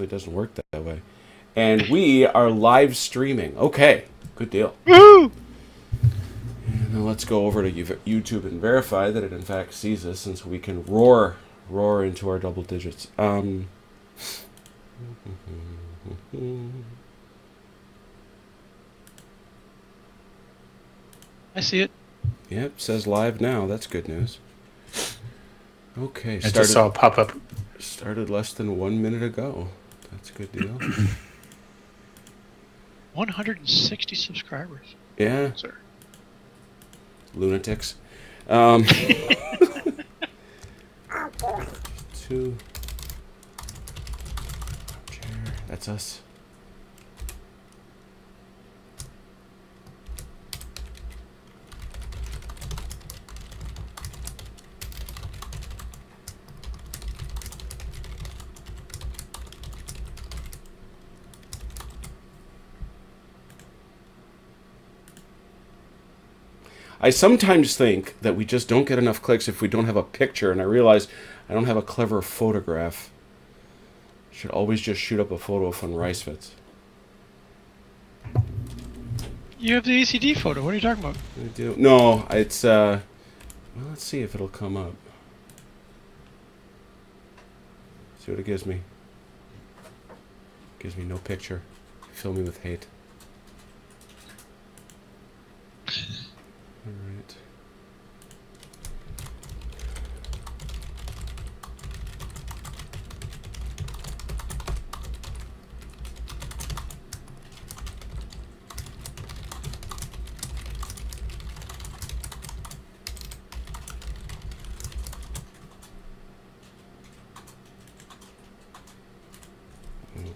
it doesn't work that way. And we are live streaming. Okay, good deal. Woo! And now let's go over to YouTube and verify that it in fact sees us, since we can roar into our double digits. I see it. Yep, says live now. That's good news. Okay, I just saw a pop-up. Started less than 1 minute ago. That's a good deal. 160 subscribers. Yeah. Sir. Lunatics. Two. Chair. That's us. I sometimes think that we just don't get enough clicks if we don't have a picture, and I realize I don't have a clever photograph. Should always just shoot up a photo of Fun Rice Fits. You have the ACD photo. What are you talking about? I do. No, it's well, let's see if it'll come up. See what it gives me. Gives me no picture. Fill me with hate. All right.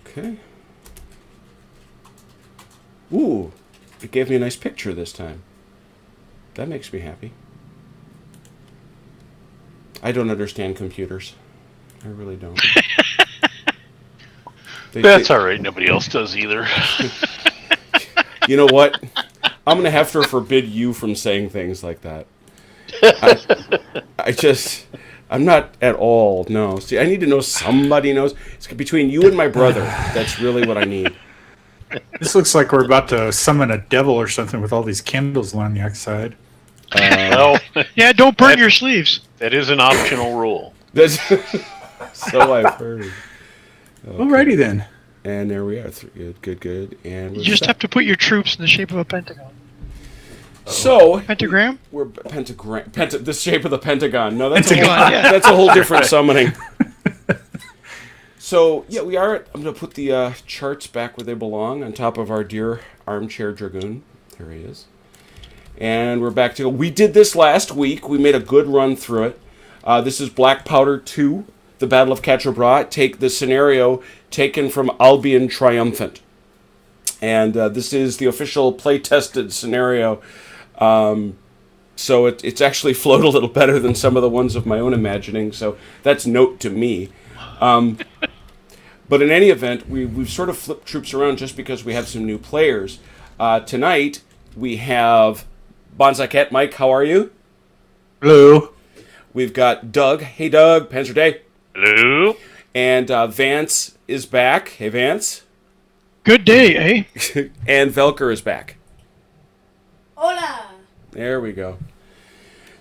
Okay. Ooh, it gave me a nice picture this time. That makes me happy. I don't understand computers. I really don't. That's all right. Nobody else does either. You know what? I'm going to have to forbid you from saying things like that. I'm not at all, no. See, I need to know somebody knows. It's between you and my brother. That's really what I need. This looks like we're about to summon a devil or something with all these candles along the outside. Well, Yeah, don't burn your sleeves. that is an optional rule. That's so I've heard. Okay. Alrighty then. And there we are. Good. And You just have to put your troops in the shape of a pentagon. So Pentagram? we're the shape of the pentagon. No, that's Pentagon, yeah. that's a whole different summoning. So yeah, we are. I'm gonna put the charts back where they belong, on top of our dear armchair dragoon. There he is. And we're back to. We did this last week. We made a good run through it. This is Black Powder 2, the Battle of Quatre. Take the scenario taken from Albion Triumphant, and this is the official play-tested scenario. So it's actually flowed a little better than some of the ones of my own imagining. So that's note to me. But in any event, we've sort of flipped troops around just because we have some new players. Tonight, we have Bonsai Cat. Mike, how are you? Hello. We've got Doug. Hey, Doug. Panzer Day. Hello? And Vance is back. Hey, Vance. Good day, eh? And Velker is back. Hola! There we go.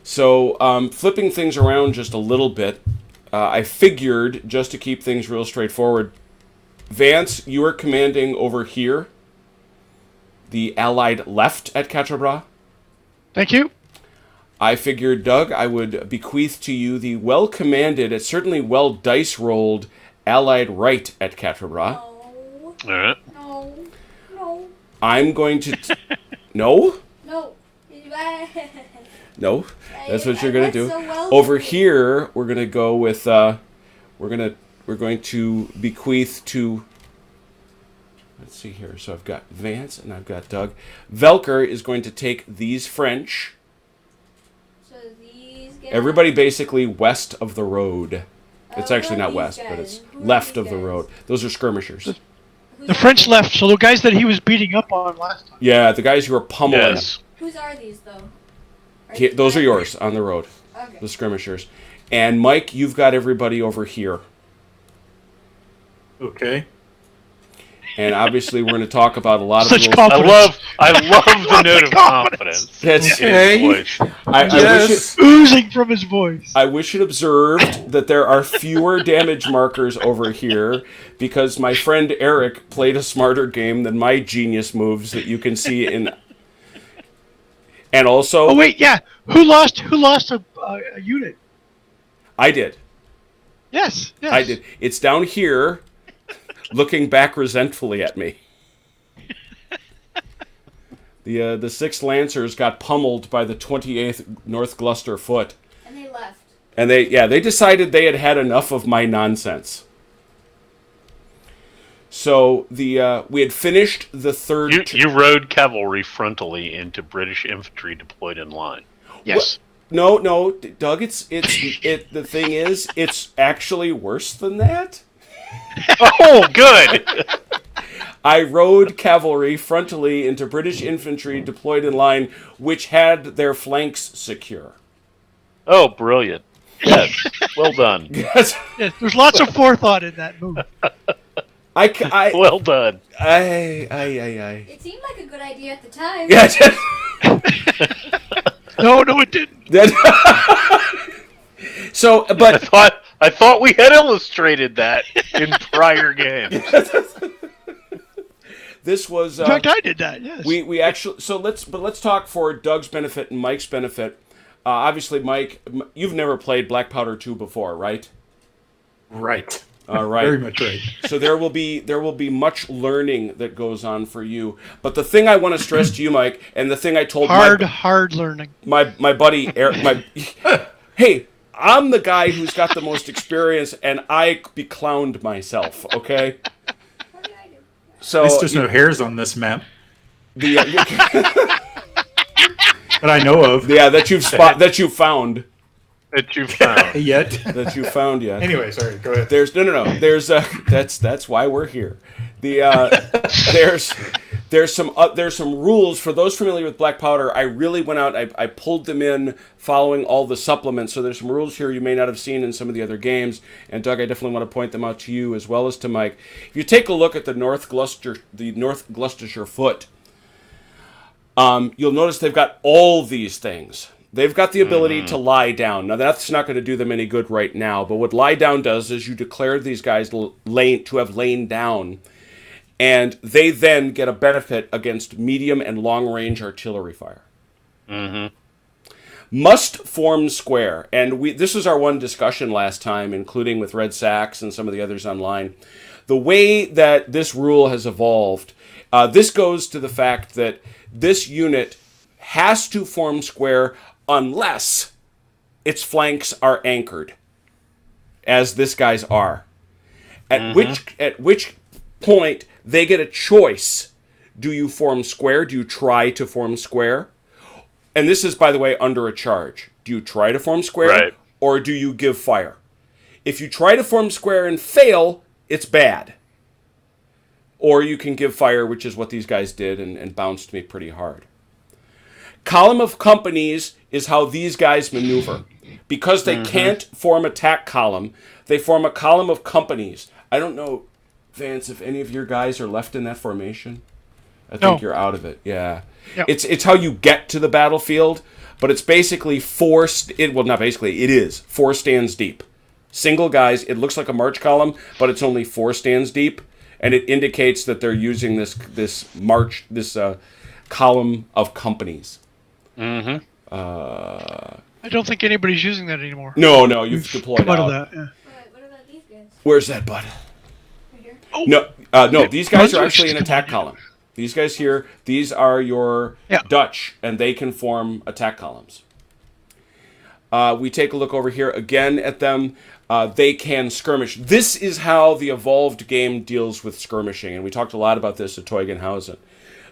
So, flipping things around just a little bit, I figured, just to keep things real straightforward, Vance, you are commanding over here, the allied left at Quatre. Thank you. I figured, Doug, I would bequeath to you the well-commanded, it's certainly well-dice-rolled, allied right at Quatre. No. All right. No. No. I'm going to... No? No. No, that's what you're gonna do. So well Over here, we're gonna go with we're going to bequeath to. Let's see here. So I've got Vance and I've got Doug. Velker is going to take these French. So these guys. Everybody basically west of the road. It's Oh, actually who are not these west, guys? but it's Who are left these of the guys? road. Those are skirmishers. Who's The French left, so the guys that he was beating up on last time. Yeah, the guys who are pummeling. Yes. Whose are these though? Those are yours on the road. Okay. The skirmishers. And Mike, you've got everybody over here. Okay. And obviously, we're going to talk about a lot of Such rules. confidence. I love the note of confidence. That's, in his voice. I wish it, Oozing from his voice. I wish it observed that there are fewer damage markers over here because my friend Eric played a smarter game than my genius moves that you can see in. And also, Oh wait, yeah. Who lost a unit? I did. Yes. I did. It's down here, looking back resentfully at me. The 6th Lancers got pummeled by the 28th North Gloucester Foot. And they left. And they decided they had had enough of my nonsense. So we had finished the third. You rode cavalry frontally into British infantry deployed in line. Yes. No, Doug. The thing is, it's actually worse than that. Oh, good. I rode cavalry frontally into British infantry deployed in line, which had their flanks secure. Oh, brilliant. Yes. Well done. Yes. Yes, there's lots of forethought in that move. Well done. It seemed like a good idea at the time. Yeah. No, it didn't. So, but I thought we had illustrated that in prior games. this was. In fact, I did that. Yes. We actually. So let's talk for Doug's benefit and Mike's benefit. Obviously, Mike, you've never played Black Powder 2 before, right? Right. All right. Very much right. So there will be much learning that goes on for you. But the thing I want to stress to you, Mike, and the thing I told hard learning. my buddy Eric, hey, I'm the guy who's got the most experience, and I beclowned myself. Okay. What did I do? So At least there's no hairs on this map the that I know of. that you found That you found. Yet. that you found yet. Anyway, sorry. Go ahead. There's no. There's that's why we're here. There's some rules for those familiar with Black Powder. I really went out. I pulled them in following all the supplements. So there's some rules here you may not have seen in some of the other games. And Doug, I definitely want to point them out to you as well as to Mike. If you take a look at the North Gloucestershire Foot, you'll notice they've got all these things. They've got the ability to lie down. Now, that's not going to do them any good right now, but what lie down does is you declare these guys to have lain down, and they then get a benefit against medium and long-range artillery fire. Mm-hmm. Must form square, and this was our one discussion last time, including with Red Sacks and some of the others online. The way that this rule has evolved, this goes to the fact that this unit has to form square unless its flanks are anchored, as this guy's are. At which point they get a choice. Do you form square? Do you try to form square? And this is, by the way, under a charge. Do you try to form square? Right. Or do you give fire? If you try to form square and fail, it's bad. Or you can give fire, which is what these guys did and bounced me pretty hard. Column of companies is how these guys maneuver. Because they can't form attack column, they form a column of companies. I don't know, Vance, if any of your guys are left in that formation. I think you're out of it. Yeah. Yep. It's how you get to the battlefield, but it's basically it is 4 stands deep. Single guys, it looks like a march column, but it's only 4 stands deep, and it indicates that they're using this column of companies. Mm-hmm. I don't think anybody's using that anymore. No, you've deployed Come out out. of that. Yeah. What about these guys? Where's that, bud? Right here? No, these guys are actually Just an attack come on, column. These guys here, these are your Yeah. Dutch, and they can form attack columns. We take a look over here again at them. They can skirmish. This is how the evolved game deals with skirmishing, and we talked a lot about this at Teugenhausen.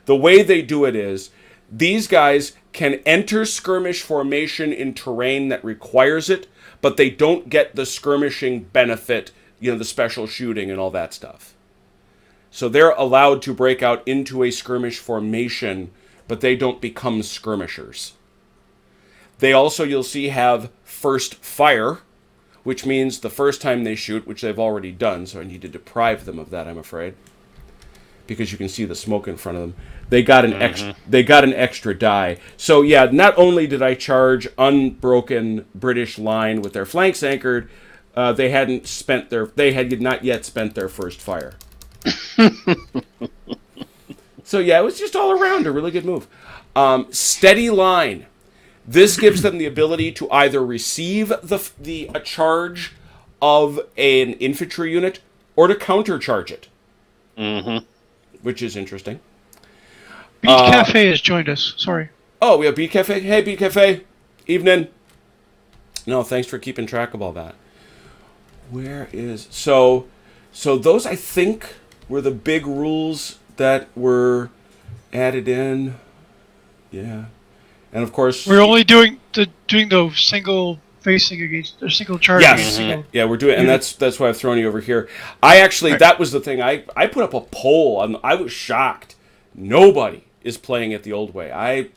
The way they do it is, these guys can enter skirmish formation in terrain that requires it, but they don't get the skirmishing benefit, the special shooting and all that stuff. So they're allowed to break out into a skirmish formation, but they don't become skirmishers. They also, you'll see, have first fire, which means the first time they shoot, which they've already done, so I need to deprive them of that, I'm afraid. because you can see the smoke in front of them. They got an extra die. So yeah, not only did I charge unbroken British line with their flanks anchored, they had not yet spent their first fire. So yeah, it was just all around a really good move. Steady line. This gives them the ability to either receive a charge of an infantry unit or to countercharge it. Mm-hmm. Which is interesting. Beach Cafe has joined us. Sorry. Oh, we have Beat Cafe. Hey, Beat Cafe. Evening. No, thanks for keeping track of all that. Where is... So those, I think, were the big rules that were added in. Yeah. And, of course... We're only doing the single facing against... or single charge. Yes. Yeah, we're doing... And that's why I've thrown you over here. I actually... Right. That was the thing. I put up a poll. I was shocked. Nobody is playing it the old way. I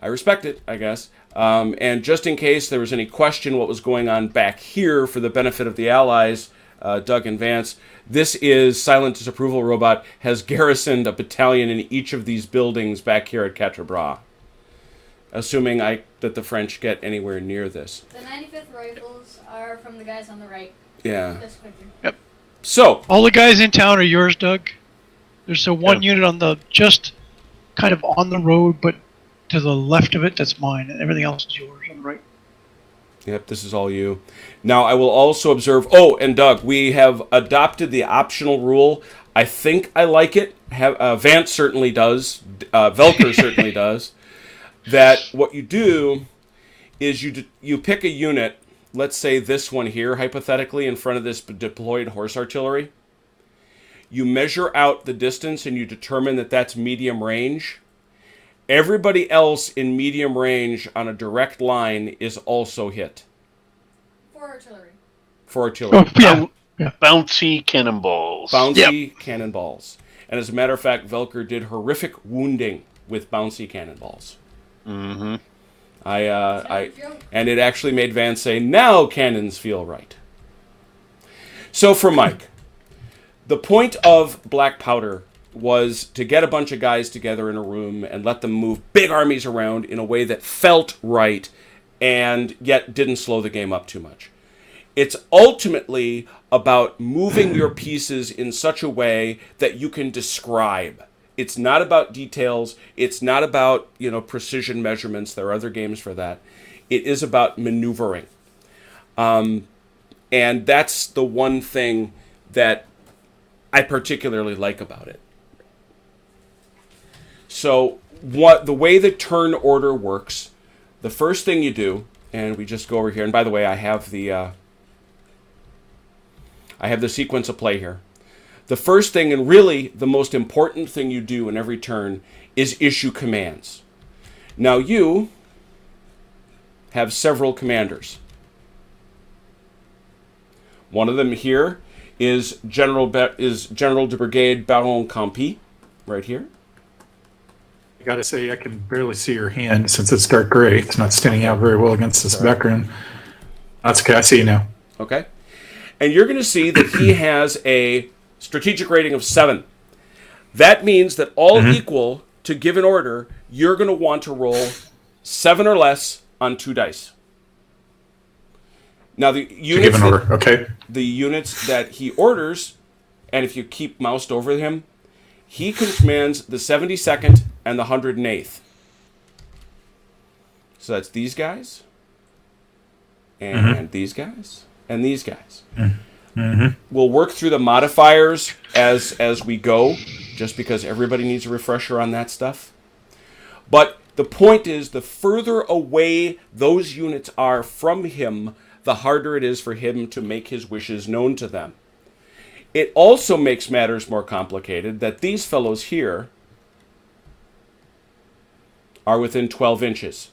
respect it, I guess. And just in case there was any question what was going on back here for the benefit of the Allies, Doug and Vance, this is Silent Disapproval Robot has garrisoned a battalion in each of these buildings back here at Quatre, assuming that the French get anywhere near this. The 95th Rifles are from the guys on the right. Yeah. Yep. So all the guys in town are yours, Doug. There's one unit on the just kind of on the road, but to the left of it, that's mine. And everything else is yours on the right. Yep, this is all you. Now, I will also observe... Oh, and Doug, we have adopted the optional rule. I think I like it. Vance certainly does. Velker certainly does. That what you do is you pick a unit, let's say this one here, hypothetically, in front of this deployed horse artillery. You measure out the distance and you determine that that's medium range. Everybody else in medium range on a direct line is also hit. For artillery. Oh, yeah. Bouncy cannonballs. Cannonballs. And as a matter of fact, Velker did horrific wounding with bouncy cannonballs. Mm-hmm. And it actually made Vance say, "Now cannons feel right." So for Mike, the point of black powder was to get a bunch of guys together in a room and let them move big armies around in a way that felt right and yet didn't slow the game up too much. It's ultimately about moving your pieces in such a way that you can describe. It's not about details. It's not about, precision measurements. There are other games for that. It is about maneuvering. And that's the one thing that I particularly like about it. So the way the turn order works, the first thing you do, and we just go over here, and by the way, I have the sequence of play here. The first thing, and really the most important thing you do in every turn, is issue commands. Now you have several commanders. One of them here is General de Brigade Baron Campi, right here. I gotta say, I can barely see your hand since it's dark gray. It's not standing out very well against this background. That's okay, I see you now. Okay. And you're going to see that he has a strategic rating of 7. That means that all equal to given order, you're going to want to roll 7 or less on 2 dice. Now the units, the units that he orders, and if you keep moused over him, he commands the 72nd and the 108th. So that's these guys, and these guys, and these guys. We'll work through the modifiers as we go, just because everybody needs a refresher on that stuff. But the point is, the further away those units are from him, the harder it is for him to make his wishes known to them. It also makes matters more complicated that these fellows here are within 12 inches.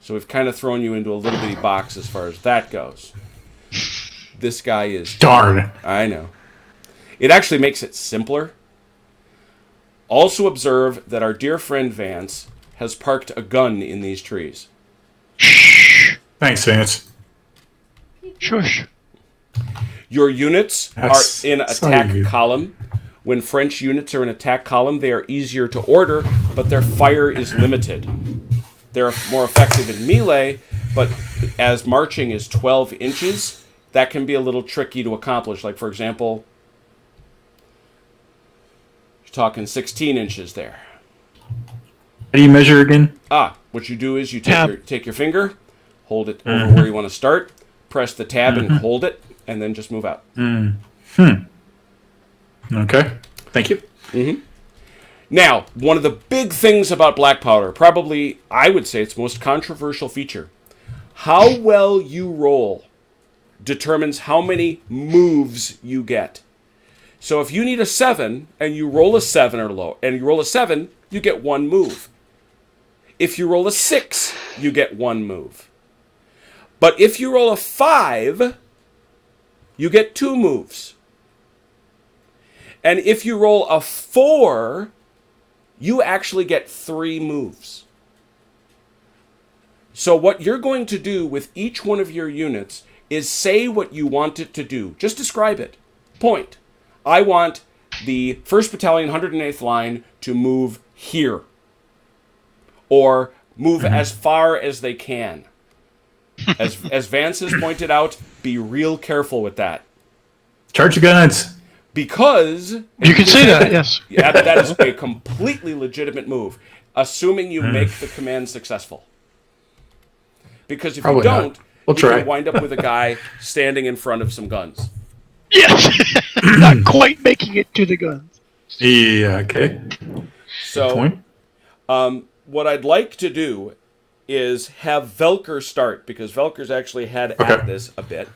So we've kind of thrown you into a little bitty box as far as that goes. This guy is... Darn. I know. It actually makes it simpler. Also observe that our dear friend Vance has parked a gun in these trees. Thanks, Vance. Shush. Your units That's are in attack column. When French units are in attack column, they are easier to order, but their fire is limited. They're more effective in melee, but as marching is 12 inches, that can be a little tricky to accomplish. Like, for example, you're talking 16 inches there. How do you measure again? What you do is you Tab. take your finger, hold it over where you want to start, press the tab and hold it, and then just move out. Okay. Thank you. Now, one of the big things about black powder, probably I would say its most controversial feature, how well you roll determines how many moves you get. So if you need a 7 and you roll a 7 or low, and you roll a 7, you get 1 move. If you roll a 6, you get 1 move. But if you roll a 5, you get 2 moves. And if you roll a 4, you actually get 3 moves. So what you're going to do with each one of your units is say what you want it to do. Just describe it. Point. I want the 1st Battalion, 108th Line to move here. Or move as far as they can. As Vance has pointed out, be real careful with that. Charge your guns. Because... You can say that, yes. Yeah, that is a completely legitimate move, assuming you make the command successful. Because if Probably you don't, We'll you try. can wind up with a guy standing in front of some guns. Yes. Not quite making it to the guns. Yeah, okay. So, Point. what I'd like to do is have Velker start, because Velker's actually had at this a bit.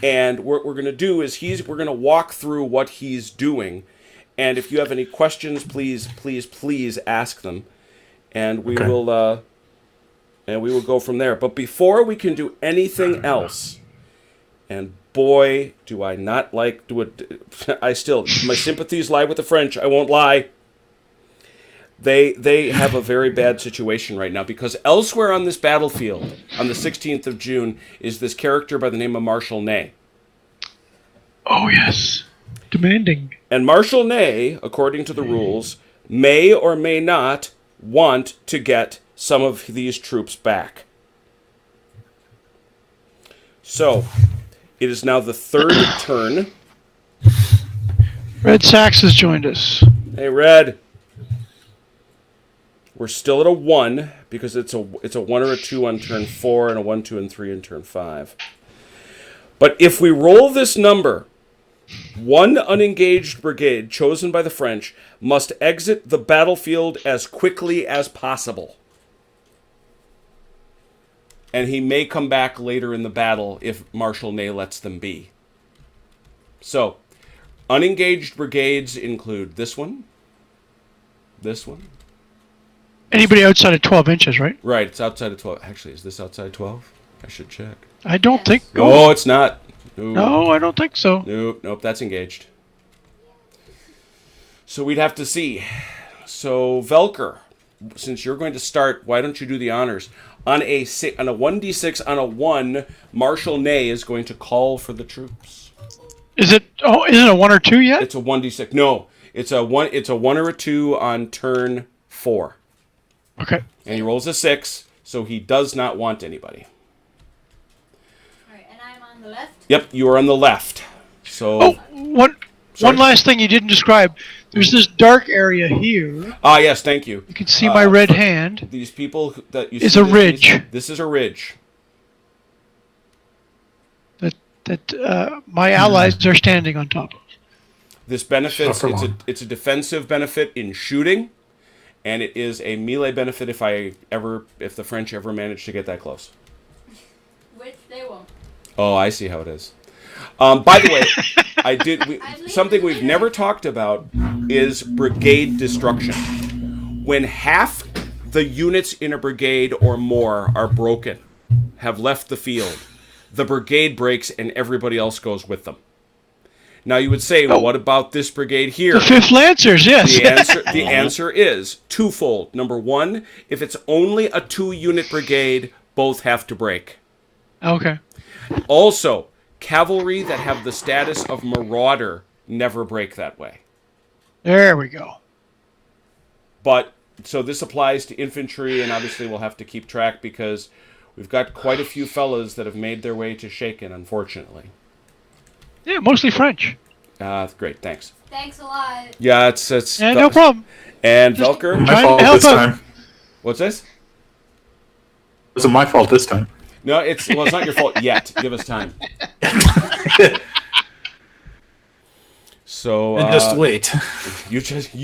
And what we're going to do is we're going to walk through what he's doing. And if you have any questions, please ask them. And we will go from there. But before we can do anything else, and boy, do I not like do it. My sympathies lie with the French. I won't lie. They have a very bad situation right now, because elsewhere on this battlefield, on the 16th of June, is this character by the name of Marshal Ney. Oh, yes. Demanding. And Marshal Ney, according to the rules, may or may not want to get some of these troops back. So, it is now the 3rd turn. Red Sax has joined us. Hey, Red. We're still at a 1, because it's a 1 or a 2 on turn 4, and a 1, 2, and 3 on turn 5. But if we roll this number, one unengaged brigade chosen by the French must exit the battlefield as quickly as possible. And he may come back later in the battle if Marshal Ney lets them be. So, unengaged brigades include this one, Anybody outside of 12 inches, right? Right, it's outside of 12. Actually, is this outside 12? I should check. I don't think. No, it's not. No, I don't think so. Nope, that's engaged. So we'd have to see. So, Velker, since you're going to start, why don't you do the honors? On a 1d6 on a 1, Marshal Ney is going to call for the troops. Isn't it a 1 or 2 yet? It's a 1d6. No, it's a 1 or a 2 on turn 4. Okay. And he rolls a 6, so he does not want anybody. Alright, and I'm on the left? Yep, you are on the left. So one last thing you didn't describe. There's this dark area here. Ah, yes, thank you. You can see my red hand. These people that you It's see a ridge. This is a ridge. That my allies are standing on top of. This benefits it's a defensive benefit in shooting, and it is a melee benefit if the French ever manage to get that close. Which they won't. Oh, I see how it is. By the way, something we've never talked about is brigade destruction. When half the units in a brigade or more are broken, have left the field, the brigade breaks and everybody else goes with them. Now you would say, well, what about this brigade here? The 5th Lancers, yes. The answer is twofold. Number one, if it's only a 2-unit brigade, both have to break. Okay. Also, cavalry that have the status of marauder never break that way. There we go. But so this applies to infantry, and obviously we'll have to keep track because we've got quite a few fellas that have made their way to Shaken, unfortunately. Yeah, mostly French. Great, thanks. Thanks a lot. Yeah, it's Yeah, no problem. And Just Velker, My Trying to fault help this out. time. what's this? It wasn't my fault this time. No, it's not your fault yet. Give us time. So And just wait. You just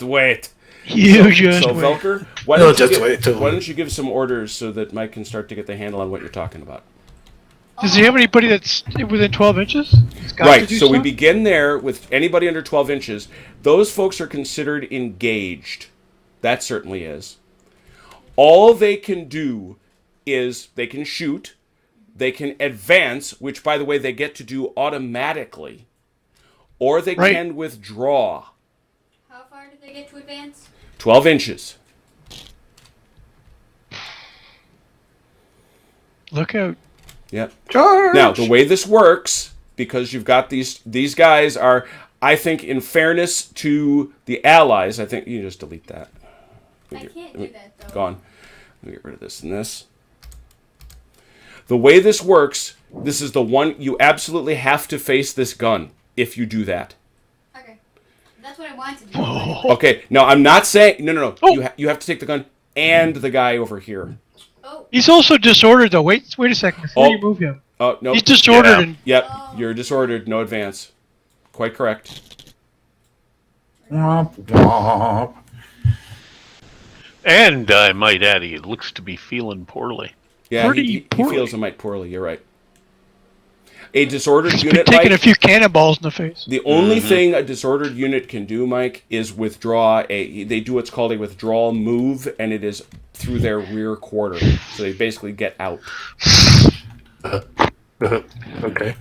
wait. You just So wait. Velker, why No, don't you just wait till- why don't you give some orders so that Mike can start to get the handle on what you're talking about? Does he have anybody that's within 12 inches? He's got to Right. do So we stuff? begin there with anybody under 12 inches. Those folks are considered engaged. That certainly is. All they can do is they can shoot, they can advance, which by the way they get to do automatically, or they Right. can withdraw. How far did they get to advance? 12 inches. Look out. Yep. Charge! Now, the way this works, because you've got these guys are, I think, in fairness to the allies, I think you just delete that. I can't do that though. Gone. Let me get rid of this and this. The way this works, this is the one you absolutely have to face this gun if you do that. Okay. That's what I wanted to do. Okay. No, I'm not saying no. Oh. You have to take the gun and the guy over here. Oh. He's also disordered, though. Wait a second before Oh. you move him. Oh no. He's disordered Yeah. and Yep. Oh. You're disordered. No advance. Quite correct. Womp womp. And I might add, he looks to be feeling poorly. Yeah. Pretty He poorly. feels a mite poorly. You're right. A disordered he's been unit, taking a Mike. few cannonballs in the face. The only thing a disordered unit can do, Mike, is withdraw they do what's called a withdrawal move, and it is through their rear quarter. So they basically get out. Okay.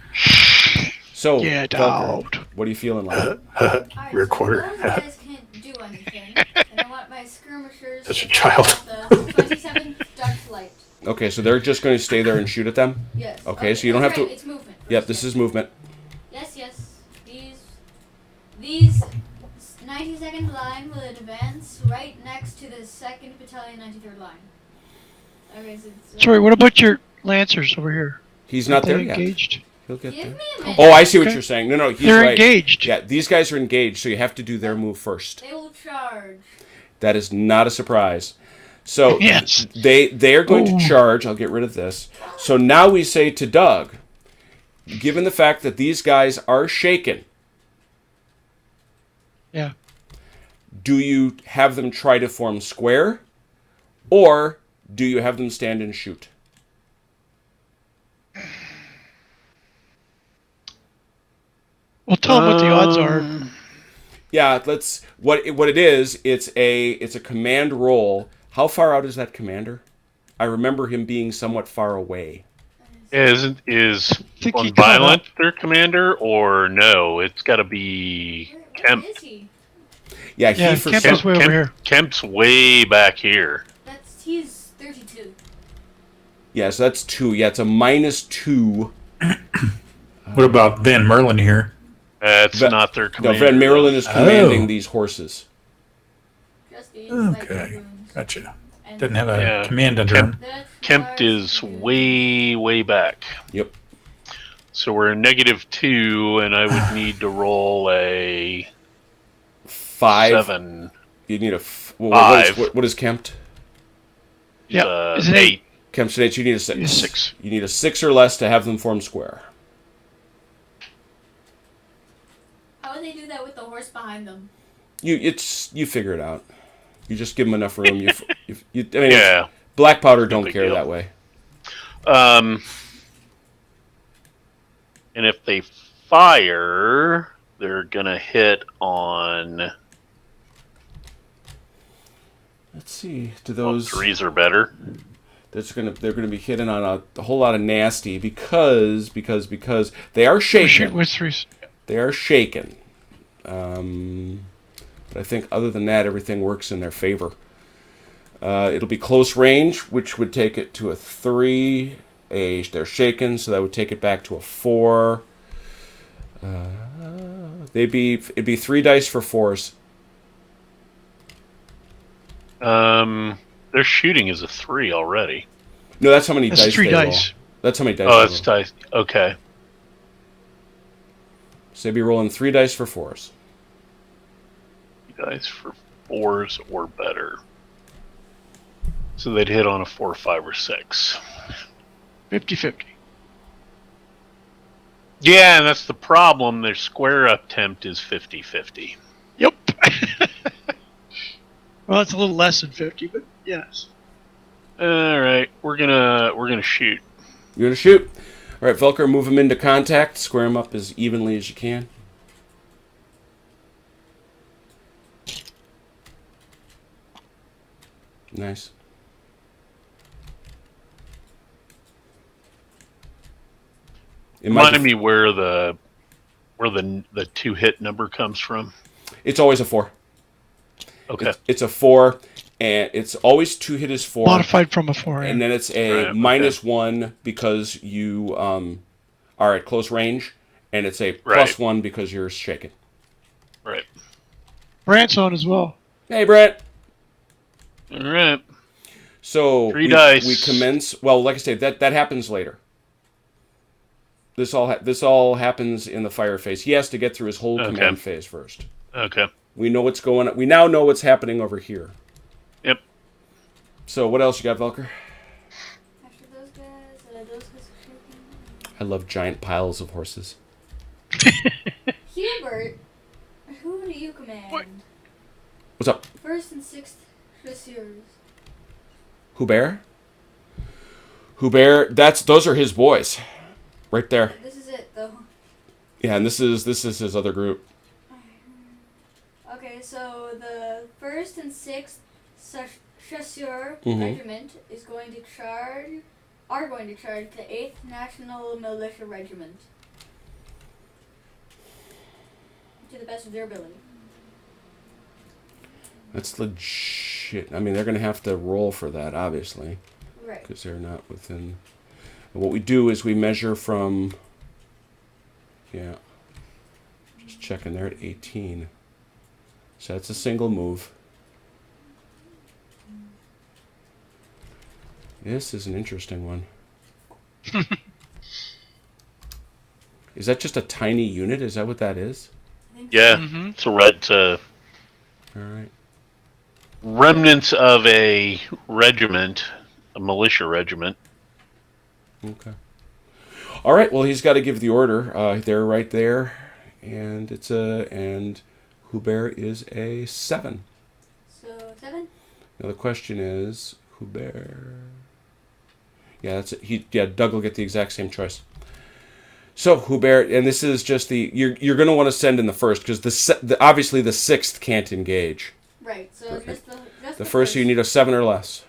So, Get Velker, out. what are you feeling like? Alright, Rear so quarter. those guys can't do anything. And I want my skirmishers Such a to child. take out the 27 Dutch light. Okay, so they're just going to stay there and shoot at them? Yes. Okay, so you don't that's have right, to- It's movement. Yep, first, this yes. is movement. Yes. These 92nd line will advance right next to the 2nd Battalion 93rd line. Okay, so it's, Sorry, what about your Lancers over here? He's not Are they there yet. engaged? He'll get Give there. me a minute. Oh, I see what Okay. you're saying. No, he's They're right. engaged. Yeah, these guys are engaged, so you have to do their move first. They will charge. That is not a surprise. So Yes. they are going Oh. to charge. I'll get rid of this. So now we say to Doug, given the fact that these guys are shaken, Yeah. do you have them try to form square, or do you have them stand and shoot? Well, tell him what the odds are. Yeah, let's. What it is? It's a command roll. How far out is that commander? I remember him being somewhat far away. Is think on he caught violent up. their commander, or no? It's got to be Where Kemp. is he? Yeah, Yeah, he for Kemp some, is way over here. Kemp's way back here. He's 32. yeah, so that's 2. Yeah, it's a -2. What about Van Merlin here? That's Van- not their No, commander. Van Marilyn is commanding Oh. these horses. Just these light Okay. dragoons. Gotcha. And Didn't have a Yeah. command under him. that Kemp requires is you- way back. Yep. So we're -2, and I would need to roll a 5. 7. You need a. What Five. what is Kempt? Yeah. Is it 8. Kemp's an 8. You need a 6. It's 6. You need a 6 or less to have them form square. How would they do that with the horse behind them? You figure it out. You just give them enough room. I mean, Yeah. black powder don't big care deal. that way. And if they fire, they're gonna hit on. Let's see. Do Well, those? 3s are better. They're gonna be hitting on a whole lot of nasty because they are Shoot shaken. with 3s. They are shaken. But I think other than that, everything works in their favor. It'll be close range, which would take it to a 3. they're shaken, so that would take it back to a 4. It'd be 3 dice for 4s. Their shooting is a 3 already. No, that's how many That's dice 3 they dice. roll. That's how many dice. Oh, they that's roll. dice. Okay. So they'd be rolling 3 dice for 4s. Dice for 4s or better. So they'd hit on a 4, 5, or 6. 50-50. Yeah, and that's the problem. Their square attempt is 50-50. Yep. Well, it's a little less than 50, but yes. All right, we're gonna shoot. You're gonna shoot. All right, Velker, move him into contact. Square him up as evenly as you can. Nice. Remind me where the 2-hit number comes from. It's always a 4. Okay. It's a 4, and it's always 2 hit is 4. Modified from a 4. And then it's a -1 because you are at close range, and it's a +1 because you're shaken. Right. Brant's on as well. Hey, Brent. All right. So 3 dice. We commence. Well, like I said, that happens later. This all happens in the fire phase. He has to get through his whole command phase first. Okay. We know what's going on. We now know what's happening over here. Yep. So what else you got, Velker? After those guys are shaking. I love giant piles of horses. Hubert, who do you command? What? What's up? 1st and 6th chasseurs. Hubert? Those are his boys. Right there. This is it, though. Yeah, and this is his other group. Okay, so the 1st and 6th chasseur Mhm. regiment are going to charge the 8th National Militia Regiment to the best of their ability. That's legit. I mean, they're going to have to roll for that, obviously, Right. because they're not within. And what we do is we measure from. Yeah. Just checking. They're at 18. So that's a single move. This is an interesting one. Is that just a tiny unit? Is that what that is? I think Yeah. Mm-hmm. It's a red. All right. Remnants of a regiment, a militia regiment. Okay. All right. Well, he's got to give the order. They're right there, and and Hubert is a 7. so. 7? Now the question is Hubert. Yeah, that's it. Doug will get the exact same choice. So Hubert, and this is just you're going to want to send in the first because obviously the 6th can't engage. Right, so Right. just The first you need a 7 or less.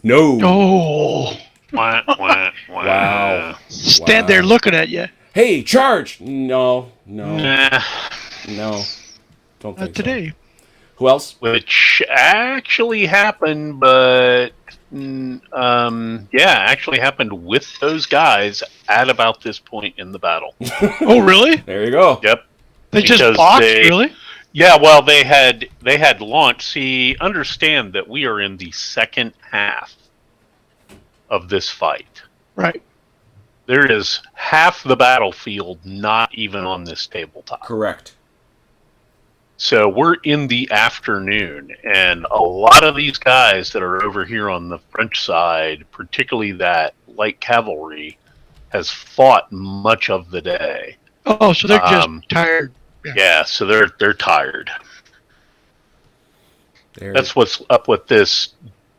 No. Oh. Wah, wah, wah. Wow. Stand there looking at you. Hey, charge! No. Nah. No. Don't think Not today. so. Who else? Which actually happened, but actually happened with those guys at about this point in the battle. Oh, really? There you go. Yep. They just Because boxed, they- really? Yeah, well, they had launched. See, understand that we are in the second half of this fight. Right. There is half the battlefield not even on this tabletop. Correct. So we're in the afternoon, and a lot of these guys that are over here on the French side, particularly that light cavalry, has fought much of the day. Oh, so they're just tired. Yeah, so they're tired. There. That's what's up with this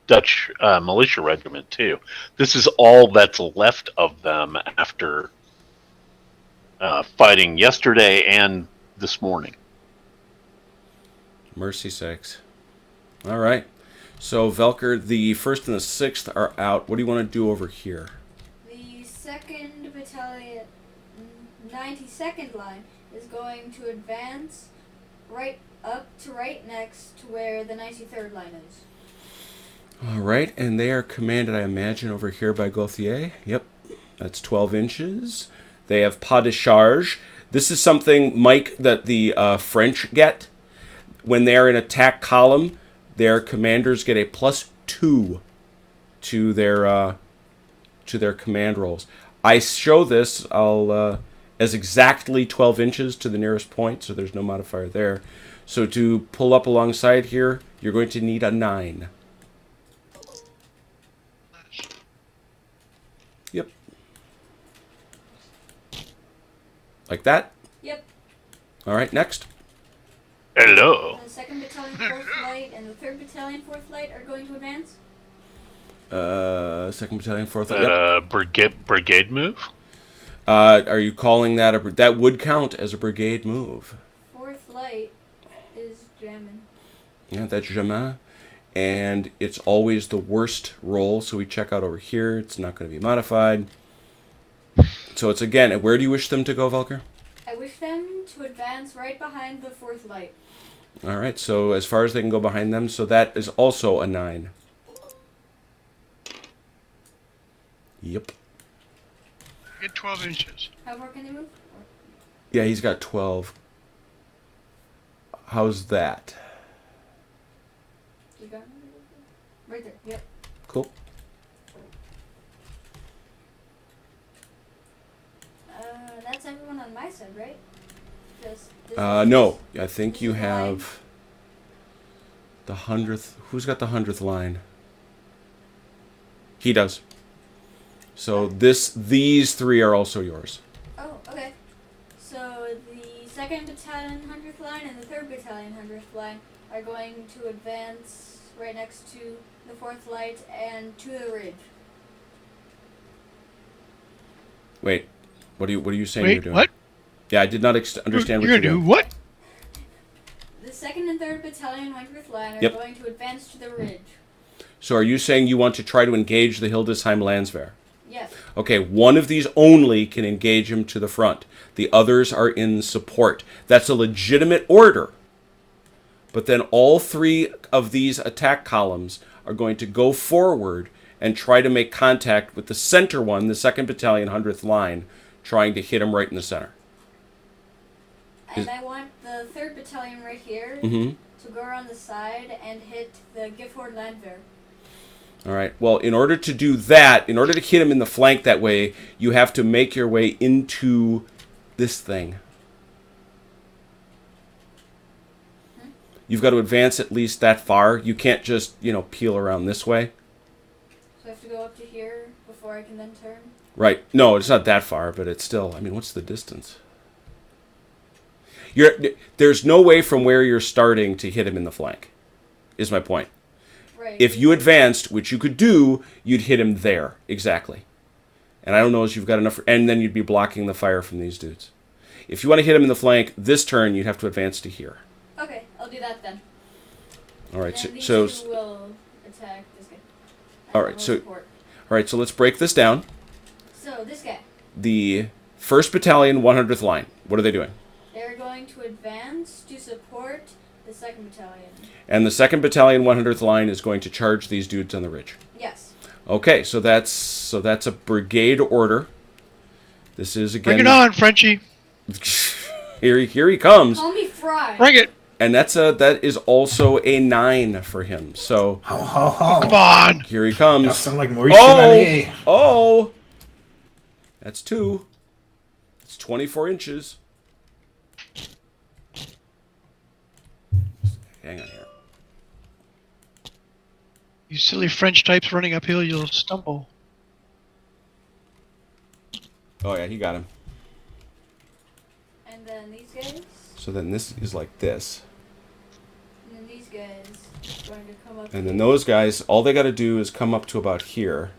Dutch militia regiment too. This is all that's left of them after fighting yesterday and this morning. Mercy sakes. All right. So, Velker, the 1st and the 6th are out. What do you want to do over here? The 2nd Battalion, 92nd line, is going to advance right up to right next to where the 93rd line is. All right, and they are commanded, I imagine, over here by Gauthier. Yep, that's 12 inches. They have pas de charge. This is something, Mike, that the French get. When they are in attack column, their commanders get a +2 to their command rolls. I show this as exactly 12 inches to the nearest point, so there's no modifier there. So to pull up alongside here, you're going to need a 9. Yep. Like that? Yep. All right, next. Hello. The 2nd Battalion, 4th Light, and the 3rd Battalion, 4th Light are going to advance. 2nd Battalion, 4th. Brigade move? Are you calling that that would count as a brigade move? 4th Light is jamming. Yeah, that's jamais. And it's always the worst roll, so we check out over here. It's not going to be modified. So it's again, where do you wish them to go, Volker? I wish them to advance right behind the 4th Light. All right, so as far as they can go behind them, so that is also a 9. Yep. Get 12 inches. How far can they move? Yeah, he's got 12. How's that? You got it? Right there. Yep. Cool. That's everyone on my side, right? Just this No, I think this you is the line. have the 100th. Who's got the 100th line? He does. So these 3 are also yours. Oh, okay. So the 2nd Battalion, 100th line, and the 3rd Battalion, 100th line are going to advance right next to the 4th Light and to the ridge. Wait, what are you saying you're Wait, doing? what? Yeah, I did not understand what You're you're gonna do doing. what? The 2nd and 3rd Battalion, 100th line are Yep. going to advance to the ridge. So are you saying you want to try to engage the Hildesheim Landswehr? Yes. Okay, one of these only can engage him to the front. The others are in support. That's a legitimate order. But then all 3 of these attack columns are going to go forward and try to make contact with the center one, the 2nd Battalion, 100th line, trying to hit him right in the center. And I want the 3rd Battalion right here Mm-hmm. to go around the side and hit the Gifford Landwehr. All right. Well, in order to do that, in order to hit him in the flank that way, you have to make your way into this thing. You've got to advance at least that far. You can't just, peel around this way. So I have to go up to here before I can then turn. Right. No, it's not that far, but it's still, what's the distance? There's no way from where you're starting to hit him in the flank, is my point. Right. If you advanced, which you could do, you'd hit him there, exactly. And I don't know if you've got enough, and then you'd be blocking the fire from these dudes. If you want to hit him in the flank, this turn, you'd have to advance to here. Okay, I'll do that then. All right, And then these so two will attack this guy. All And right, will so- support. all right, so let's break this down. So this guy, The 1st Battalion, 100th line. What are they doing? they're going to advance to support the 2nd Battalion. And the 2nd Battalion, 100th line is going to charge these dudes on the ridge. Yes. Okay, so that's a brigade order. This is again. Bring it on, Frenchie. Here he comes, Call me Fry. Bring it. and that is also a 9 for him. So Ho, ho, ho. Come on. here he comes. Y'all sound like Maurice Chevalier. Oh, that's 2. It's 24 inches. Hang on here. You silly French types running uphill, you'll stumble. Oh yeah, he got him. And then these guys. So then this is like this. And then these guys are going to come up. And then those guys, all they got to do is come up to about here.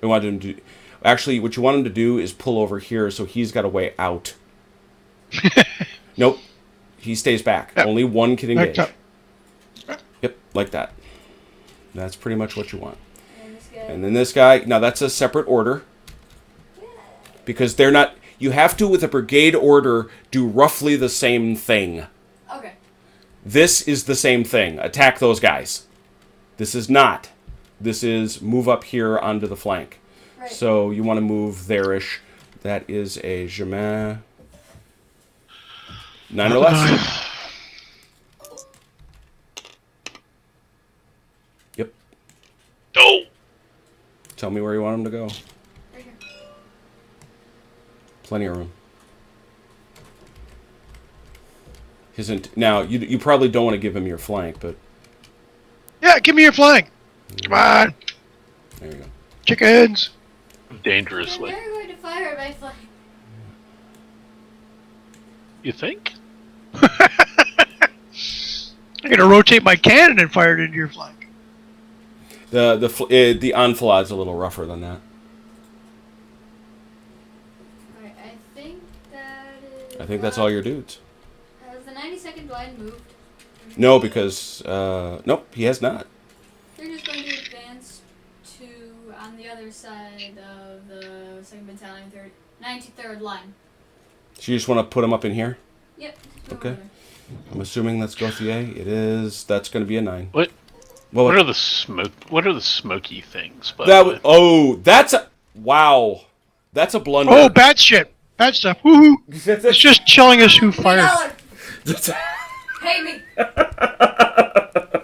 We want them to actually, what you want them to do is pull over here, so he's got a way out. Nope, he stays back. Yep. Only one can engage. Back Yep, like that. That's pretty much what you want. And this guy. And then this guy, now that's a separate order because they're not. You have to, with a brigade order, do roughly the same thing. Okay. This is the same thing. Attack those guys. This is not. This is move up here onto the flank. Right. So you want to move there-ish. That is a Jamin. 9 or less. Yep. Oh! Tell me where you want him to go. Right here. Plenty of room. Now, you probably don't want to give him your flank, but Yeah, give me your flank. Come on, there you go. chickens. I'm Dangerously. never going to fire my flank. You think? I'm gonna rotate my cannon and fire it into your flank. The enfilade's a little rougher than that. Alright, I think that is. I think that's all your dudes. Has the 92nd line moved? No, because nope, he has not. They're just going to advance to on the other side of the 2nd Battalion, 93rd line. So you just want to put him up in here? Yep. just move Okay. over there. I'm assuming that's Gauthier. It is. That's going to be a 9. What? Well, What are the smoky things? By that the way? that's a wow. That's a blunder. Oh, bad shit. Bad stuff. Woohoo! It's just telling us who fired. $3. Pay me.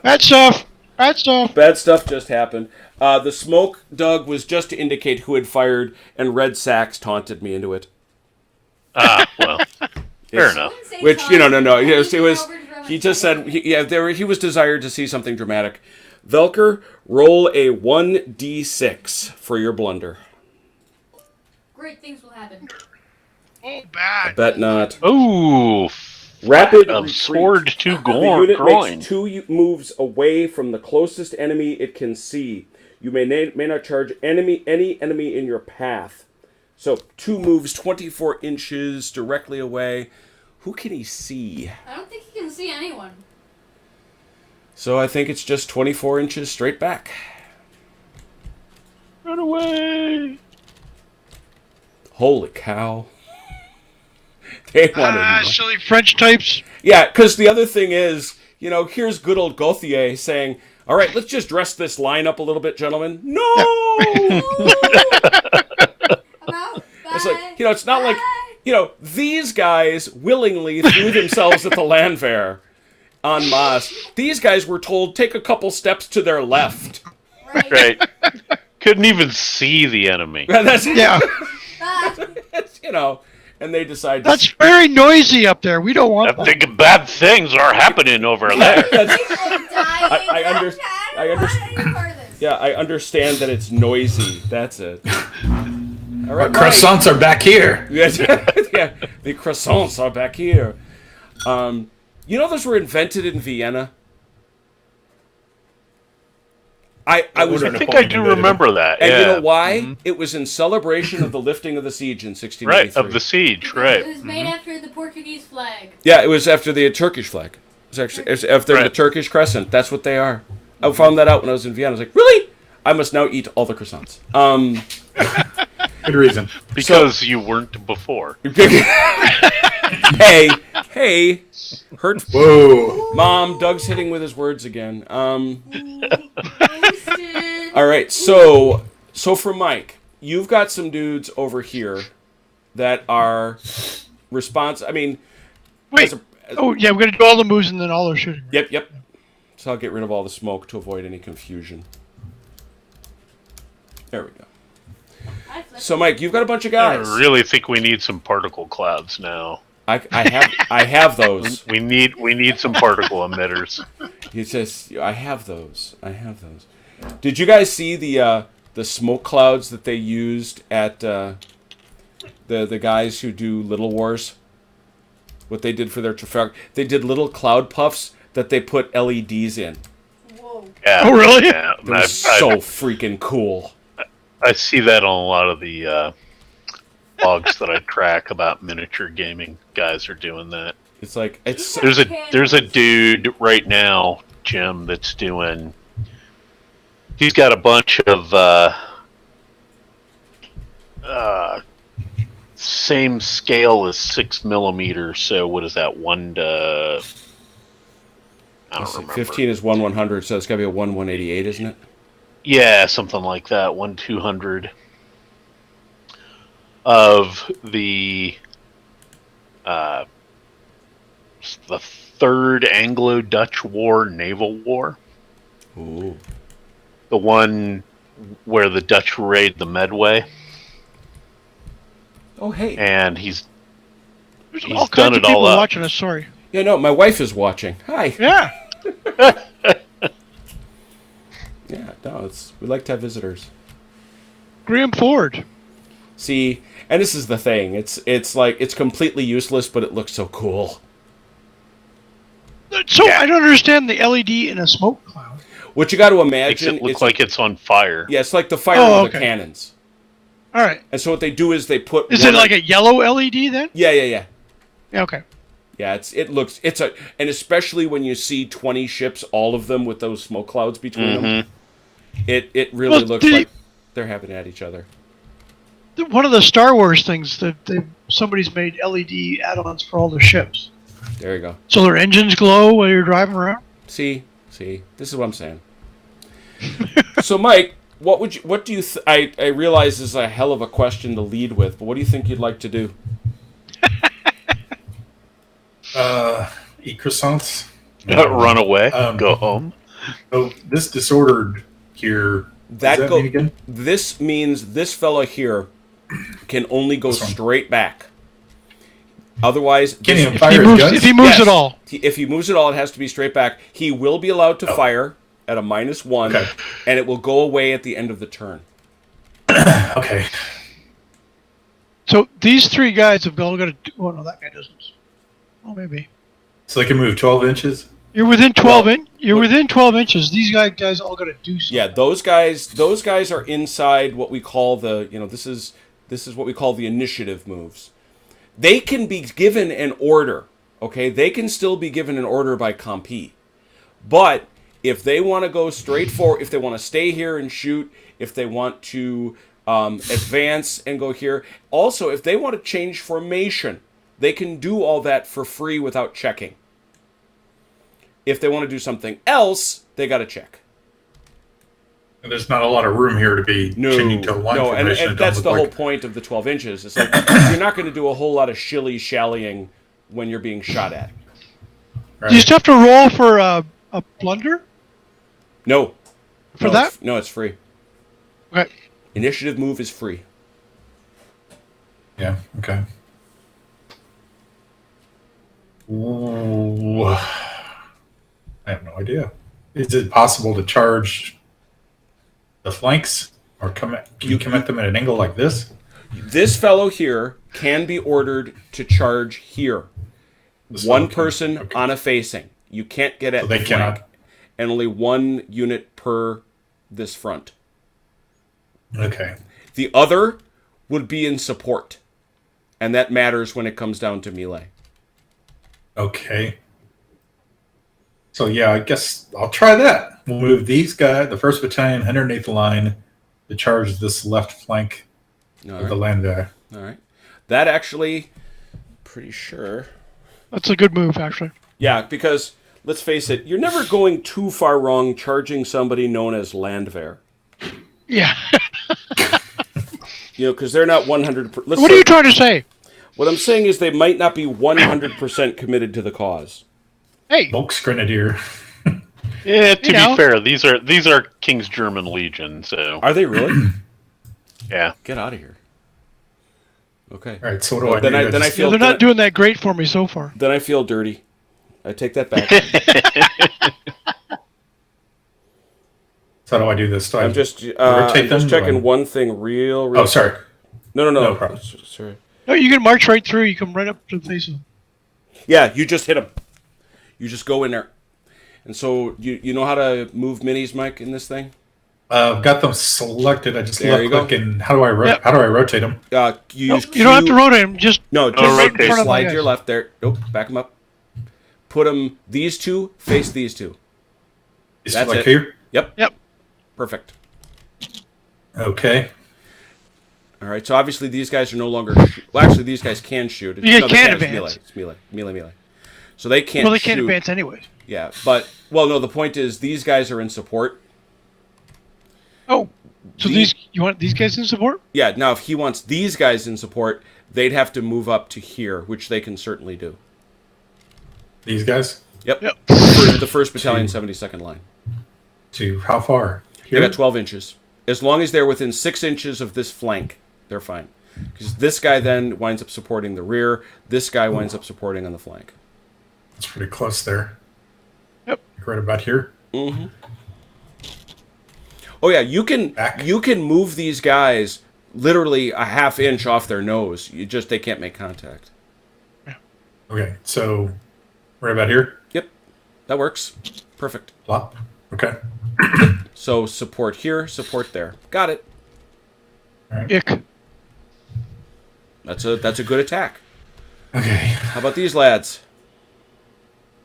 Bad stuff. Bad stuff. Bad stuff just happened. The smoke, Doug, was just to indicate who had fired, and Red Sacks taunted me into it. Ah, well, fair enough. Wouldn't say Which, taunting. no. I It was. think you're over He just said, he was desired to see something dramatic. Velker, roll a 1d6 for your blunder. Great things will happen. Oh, bad. Bet not. Oh, Rapid of retreat. sword to The unit groin. makes 2 moves away from the closest enemy it can see. You may not charge any enemy in your path. So 2 moves 24 inches directly away. Who can he see? I don't think he can see anyone. So I think it's just 24 inches straight back. Run away! Holy cow. They wanted Silly French types. Yeah, because the other thing is, here's good old Gauthier saying, all right, let's just dress this line up a little bit, gentlemen. No! About It's like, it's not like, these guys willingly threw themselves at the Landwehr en masse. These guys were told, take a couple steps to their left. Right. Couldn't even see the enemy. That's, Yeah. that's, and they decide That's very noisy up there. We don't want I'm that. thinking bad things are happening over there. That's- People dying. I yeah, I understand that it's noisy. That's it. All right, Croissants are back here. Yes, yeah, the croissants are back here. Those were invented in Vienna. I was, I think I do remember that. and Yeah. you know why? It was in celebration of the lifting of the siege in 1683. Right, of the siege, right. It was made after the Portuguese flag. Yeah, it was after the Turkish flag. It's after the Right. Turkish crescent. That's what they are. I found that out when I was in Vienna. I was like, really? I must now eat all the croissants. Good reason. Because you weren't before. hey, hurt. Whoa. Mom, Doug's hitting with his words again. Roasted. All right, so for Mike, you've got some dudes over here that are response. I mean, Wait. Oh, yeah, we're going to do all the moves and then all the shooting. Yep. So I'll get rid of all the smoke to avoid any confusion. There we go. I flipped. So Mike, you've got a bunch of I guys. really think we need some particle clouds now. I have those. We need some particle emitters. He says, I have those. Did you guys see the smoke clouds that they used at the guys who do Little Wars? What they did for their Trafalgar? They did little cloud puffs that they put LEDs in. Whoa. Yeah, Oh, really? Yeah, It was so freaking cool. I see that on a lot of the blogs that I track about miniature gaming. Guys are doing that. It's like it's There's a dude right now, Jim, that's doing. He's got a bunch of same scale as 6mm. So what is that? 1 to I don't remember. 15 is 1/100, so it's got to be a 1/188, isn't it? Yeah, something like that. 1/200 of uh, the Third Anglo-Dutch War, naval war, Ooh. the one where the Dutch raid the Medway, Oh, hey. and There's he's all done kinds of it all people up. watching us. Sorry. Yeah, no, my wife is watching. Hi. Yeah. Yeah, no, we like to have visitors. Graham Ford. See, and this is the thing. It's like it's completely useless, but it looks so cool. So I don't understand the LED in a smoke cloud. What you got to Makes imagine, it look like it's on fire. yeah, it's like the firing Oh, of the okay. cannons. All right. And so what they do is they put. Is it like a yellow LED then? Yeah. Yeah. Okay. Yeah, and especially when you see 20 ships, all of them with those smoke clouds between them, it really Well, looks like they're having at each other. One of the Star Wars things that somebody's made LED add-ons for all their ships, There you go. so their engines glow while you're driving around. See, this is what I'm saying. So, Mike, what do you? I realize this is a hell of a question to lead with, but what do you think you'd like to do? Eat croissants. Run away, Um, go home. Oh, this disordered here. That does that mean again? This means this fella here can only go This one. straight back. Otherwise, Can he this- fire his guns? If he moves Yes. at all. If he moves at all, it has to be straight back. He will be allowed to fire at a -1, Okay. and it will go away at the end of the turn. Okay. So these three guys have all got to. Oh no, that guy doesn't. Oh, maybe. So they can move 12 inches? You're within 12 Well, in. You're within 12 inches. These guys all got to do something. Yeah, those guys are inside what we call this is what we call the initiative moves. They can be given an order, okay? They can still be given an order by compete. But if they want to go straight forward, if they want to stay here and shoot, if they want to advance and go here, also if they want to change formation, they can do all that for free without checking. If they want to do something else, they got to check. And there's not a lot of room here to be changing to a line and formation. It don't that's look the like- whole point of the 12 inches. It's like you're not going to do a whole lot of shilly-shallying when you're being shot at. Right. Do you still have to roll for a plunder? No. For No, that? No, it's free. Okay. Initiative move is free. Yeah, okay. Ooh. I have no idea. Is it possible to charge the flanks? Or can you come at them at an angle like this? This fellow here can be ordered to charge here. This One fellow can- person okay. on a facing. You can't get at So they the flank. cannot- And only one unit per this front. Okay. The other would be in support. And that matters when it comes down to melee. Okay. So yeah, I guess I'll try that. We'll move these guys, the 1st Battalion, 108th Line, to charge this left flank All of the right. land there. All right. That actually, pretty sure. That's a good move, actually. Yeah, because let's face it, you're never going too far wrong charging somebody known as Landwehr. Yeah. Because they're not 100. What are you trying to say? What I'm saying is they might not be 100% committed to the cause. Hey, Volksgrenadier. Yeah, to You know. be fair, these are King's German Legion, so Are they really? yeah. Get out of here. Okay. All right, so what do I Then do? I- then I Just- feel- they're not doing that great for me so far. Then I feel dirty. I take that back. So how do I do this? Do I I'm just rotate I'm just them? checking Do I- one thing real. Oh, sorry. No. No problem. Sorry. No, you can march right through. You come right up to the face of them. Yeah, you just hit them. You just go in there. And so you know how to move minis, Mike, in this thing? I've got them selected. I just There you left click go. and how do I Yep. rotate them? You use You don't have to Q- rotate them. Just No, Oh, just rotate. in front of my slide to guys. your left there. Nope, back them up. Put them, these two, face these two. Is That's like it. here? Yep, Yep. perfect. Okay. All right, so obviously these guys are no longer... Well, actually, these guys can shoot. You they can It's advance. melee. So they can't Well, they shoot. can't advance anyway. Yeah, but... Well, no, the point is these guys are in support. Oh, so you want these guys in support? Yeah, now if he wants these guys in support, they'd have to move up to here, which they can certainly do. These guys? Yep. Yep. The 1st Battalion, 72nd line. To how far? They Here? got 12 inches. As long as they're within 6 inches of this flank, they're fine. Because this guy then winds up supporting the rear. This guy winds up supporting on the flank. It's pretty close there. Yep. Right about here. Mm-hmm. Oh yeah, you can move these guys literally a half inch off their nose. They can't make contact. Okay, so right about here. Yep, that works. Perfect. Plop. Okay. So support here, support there. Got it. Ick. That's a good attack. Okay. How about these lads?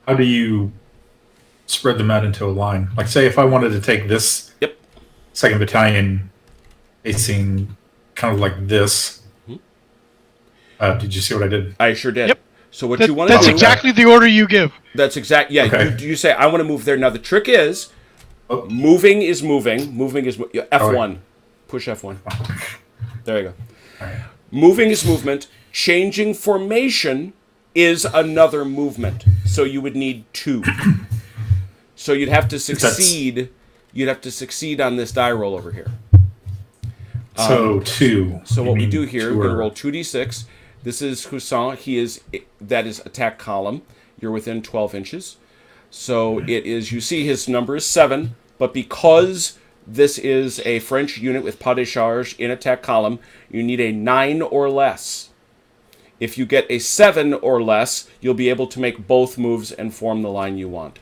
How do you spread them out into a line? Like, say, if I wanted to take this Yep. 2nd Battalion facing kind of like this. Did you see what I did? I sure did. Yep. So what you want to That's do? exactly the order you give. That's exact. Yeah. Okay. You say I want to move there. Now the trick is, Oh. moving is moving. Moving is F1. Push F1. There you go. Right. Moving is movement. Changing formation is another movement. So you would need 2. So you'd have to succeed. You'd have to succeed on this die roll over here. So 2. So You what we mean do here, two we're going to or- roll 2d6. This is Hussan. That is attack column. You're within 12 inches. So it is, you see his number is 7, but because this is a French unit with pas de charge in attack column, you need a 9 or less. If you get a 7 or less, you'll be able to make both moves and form the line you want.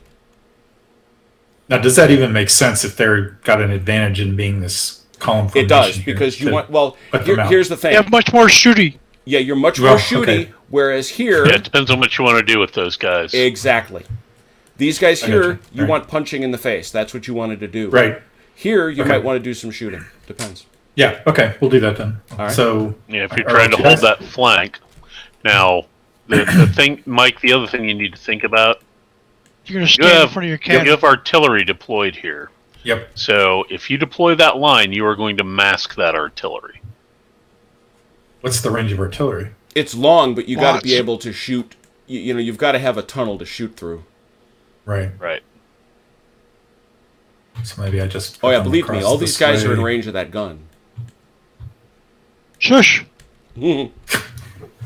Now, does that even make sense if they're got an advantage in being this column formation? It does, here because you to want, well, put them out? here's the thing. You have much more shooty. Yeah, you're much Well, more shooty, okay. whereas here... Yeah, it depends on what you want to do with those guys. Exactly. These guys I here, gotcha. you Right. want punching in the face. That's what you wanted to do. Right. Here, you Okay. might want to do some shooting. Depends. Yeah. Okay. We'll do that then. right. So. Yeah, if you're All trying right, to guys. hold that flank. Now, the thing, Mike, the other thing you need to think about, You're going to you stand in have, front of your you cannon. have artillery deployed here. Yep. So if you deploy that line, you are going to mask that artillery. What's the range of artillery? It's long, but you got to be Lots. able to shoot. You've got to have a tunnel to shoot through. Right. Right. So maybe I just. Oh put yeah, them believe me, across all these this guys are in way. range of that gun. Shush. Mhm.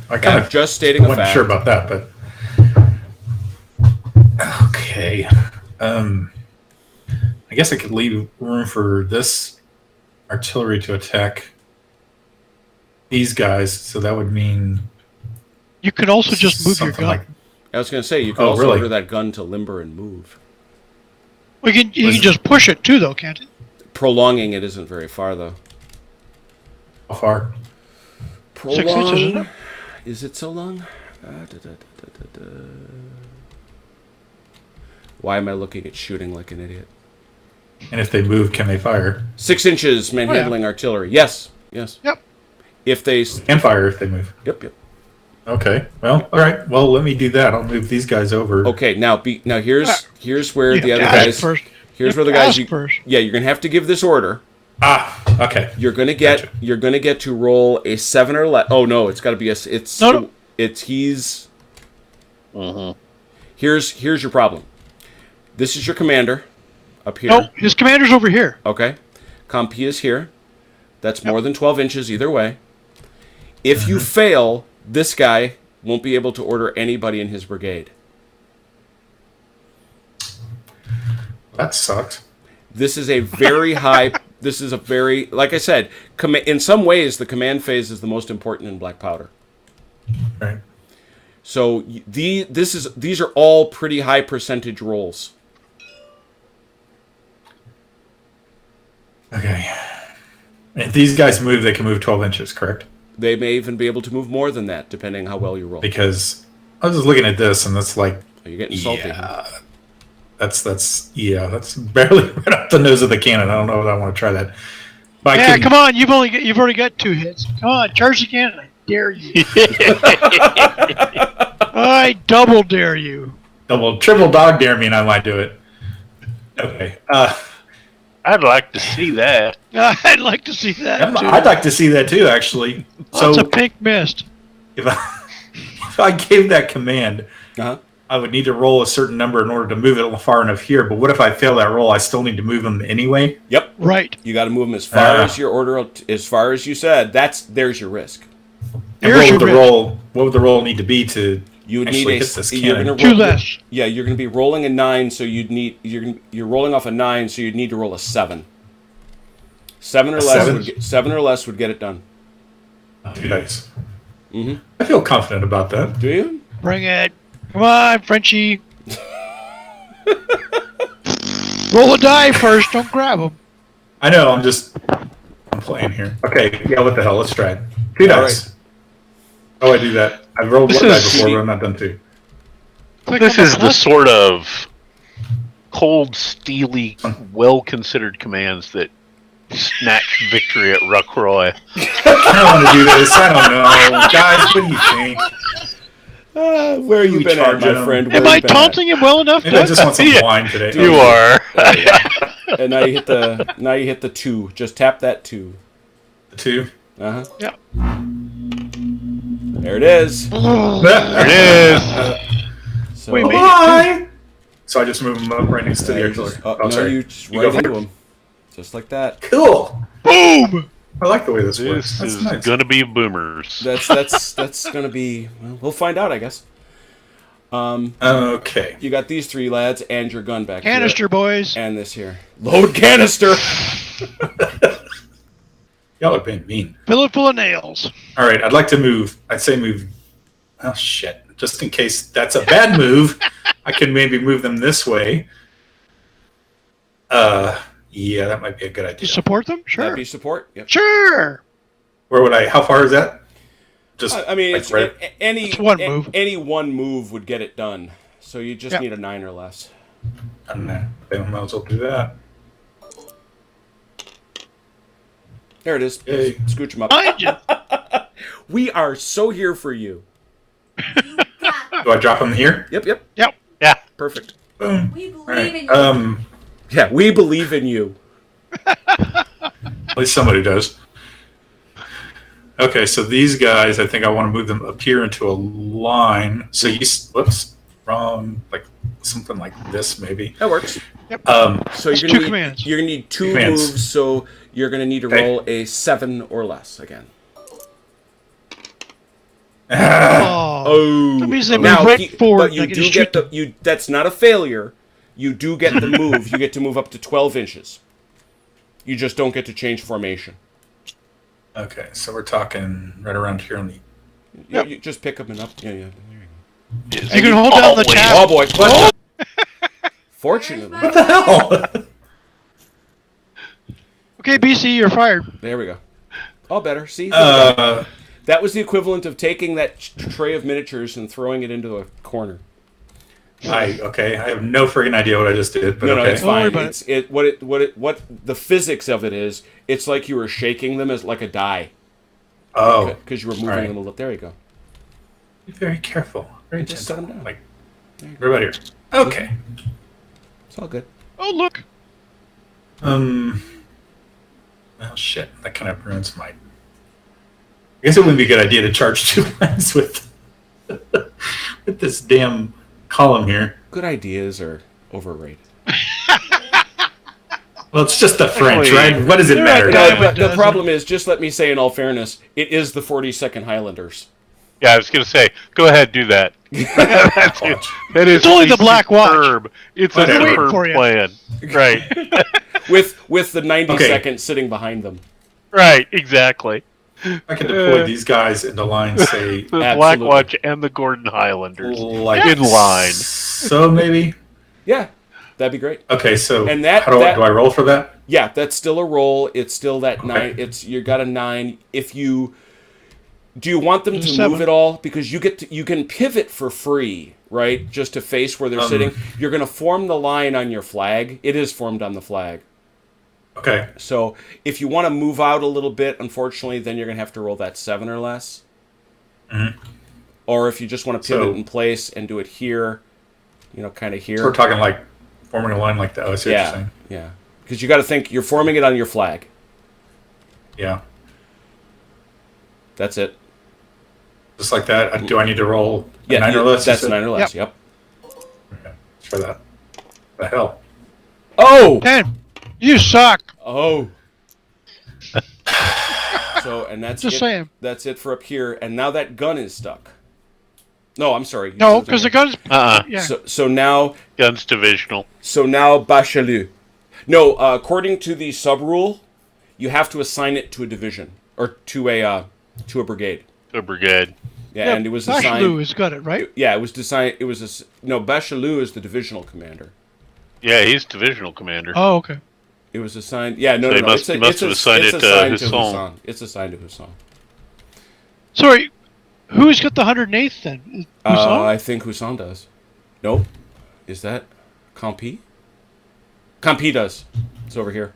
I kind I'm of just stating a wasn't fact. sure about that, but okay. I guess I could leave room for this artillery to attack these guys, so that would mean You can also just move your something gun. like. I was going to say you can Oh, also really? order that gun to limber and move. Well, you Was- can just push it too, though, can't it? Prolonging it isn't very far though. How far? 6 inches, isn't it? Is it so long? Why am I looking at shooting like an idiot? And if they move, can they fire? 6 inches manhandling artillery. Yes. Yes. Yep. If they... Can fire if they move. Yep. Okay. Well, all right. Well, let me do that. I'll move these guys over. Okay, now here's where You the have other to ask guys... first. Here's You where the have to guys... ask first. Yeah, you're going to have to give this order. Ah. Okay. You're going to Gotcha. get to roll a 7 or less. Oh no, it's got to be it's No. he's Mm-hmm. Here's your problem. This is your commander up here. No, his commander's over here. Okay. Comp is here. That's more than 12 inches either way. If you fail, this guy won't be able to order anybody in his brigade. That sucks. This is a very high... This is a very... Like I said, in some ways, the command phase is the most important in Black Powder. Right. So these are all pretty high percentage rolls. Okay. If these guys move, they can move 12 inches, correct? They may even be able to move more than that, depending how well you roll. Because I was just looking at this, and that's like, You're getting salty. yeah, that's barely right up the nose of the cannon. I don't know if I want to try that. But I Yeah, can, come on. You've already got 2 hits. Come on, charge the cannon. I dare you. I double dare you. triple dog dare me, and I might do it. Okay. I'd like to see that. I'd like to see that too. I'd like to see that too, actually. Lots So of pink mist. if I gave that command, Uh-huh. I would need to roll a certain number in order to move it far enough here. But what if I fail that roll? I still need to move them anyway. Yep. Right. You got to move them as far as your order, as far as you said. There's your risk. And what would the roll? What would the roll need to be to You would actually need hit this you're cannon? gonna Two roll, less. Yeah, you're going to be rolling a 9, so you're rolling off a 9, so you'd need to roll a 7. 7 or less. 7 or less would get it done. Nice. Mm-hmm. I feel confident about that. Do you? Bring it. Come on, Frenchie. Roll a die first. Don't grab them. I know. I'm playing here. Okay. Yeah. What the hell? Let's try it. 2 dice. right. Oh, I do that. I've rolled This one die is- before, but I'm not done 2. Click This on is the plus. sort of cold, steely, well-considered commands that snatch victory at Ruckroy. I don't want to do this. I don't know, guys. What do you think? Where you We been at, charge my him. friend? Am Where I you been at? taunting him well enough? Maybe I Doug? just want some Yeah. wine today. You are. And now you hit the 2. Just tap that 2. 2. Uh huh. Yep. There it is. There it is. So, Wait, made it Bye. So I just move them up right next to the you artillery. just, Oh, no, sorry. you just You go right into first. him, just like that. Cool. Boom! I like the way this works. This That's is nice. gonna be boomers. That's gonna be. Well, we'll find out, I guess. Okay. You got these 3 lads and your gun back Canister, here, boys. and this here. Load canister. Y'all are being mean. Fill it full of nails. All right. I'd like to move. I'd say move. Oh shit! Just in case that's a bad move, I can maybe move them this way. Yeah, that might be a good To idea. support them? Sure. That'd be support. Yep. Sure. Where would I? How far is that? Just. I mean, like it's, right. any It's one move. Any one move would get it done. So you just Yep. need a 9 or less. I don't know. They might as well do that. There it is. Yay. Scooch them up. Behind you. We are so here for you. Do I drop them here? Yep. Yep. Yep. Yeah. Perfect. Boom. We believe All right. in you. Yeah, we believe in you. At least somebody does. Okay, so these guys, I think I want to move them up here into a line. So whoops, wrong, like something like this maybe. That works. So That's you're 2 gonna need, commands. You're gonna need 2 commands. moves. So you're gonna need to Okay. roll a 7 or less again. Ah, Oh. That means they move now, right forward. but you like do a get street- That's not a failure. You do get the move. You get to move up to 12 inches. You just don't get to change formation. okay, so we're talking right around here on the. You just pick them and up. Yeah, yeah. There you go. You can hold down the Always. tab. Oh boy! What? Fortunately, What the hell? Okay, BC, you're fired. there we go. All better. See, Uh, that was the equivalent of taking that tray of miniatures and throwing it into a corner. I have no friggin' idea what I just did, but No, okay. it's Don't worry fine. about It's what the physics of it is. It's like you were shaking them as like a die Oh, because you were moving All right. them a little. There you go. be very careful. Very Just gentle. set 'em down. Like, what about here? Okay. It's all good. Oh, look. Well, shit. That kind of ruins my. I guess it wouldn't be a good idea to charge 2 lines with with this damn column here. Good ideas are overrated. Well, it's just the French, Actually, right? What does it they're matter? right. No, Yeah, but it the doesn't. problem is, just let me say in all fairness, it is the 42nd Highlanders. Yeah, I was gonna say, go ahead, do that. That's it. That is It's only a the Black Watch. superb- It's a Whatever. superb For you. plan. Right. With the 92nd sitting behind them. Right. Exactly. I can deploy these guys into line, say, The Black Absolutely. Watch and the Gordon Highlanders like in line. So maybe. Yeah, that'd be great. Okay, so And that- how do that- I roll for that? Yeah, that's still a roll. It's still that Okay. 9. You got a 9. If you do, you want them to 7. move at all because you can pivot for free, right? Just to face where they're sitting. You're going to form the line on your flag. It is formed on the flag. Okay. So if you want to move out a little bit, unfortunately, then you're going to have to roll that 7 or less. Mhm. Or if you just want to pivot So- in place and do it here, kind of here. So we're talking like forming a line like that. Oh, I see what you're yeah, saying. yeah. Because you got to think, you're forming it on your flag. Yeah. That's it. Just like that. Do I need to roll a Yeah, 9 or less? that's 9 or less. Yep. Okay. Let's try that. The hell? Oh! 10. You suck. Oh. So, and that's Just it. saying. That's it for up here. And now that gun is stuck. No, I'm sorry. No, because the gun's. Yeah. So now Gun's divisional. So now Bachelieu. No, according to the sub rule, you have to assign it to a division or to a brigade. The brigade. Yeah, and it was Bachelou assigned. has got it, right? Yeah, it was designed. It was no Bachelieu is the divisional commander. Yeah, he's divisional commander. Oh, okay. It was assigned. Yeah, no, So he no, must- he must have assigned it to Husson. It's assigned to Husson. Sorry, who's got the 108th then? Husson? I think Husson does. Nope. Is that Campi? Campi does. It's over here.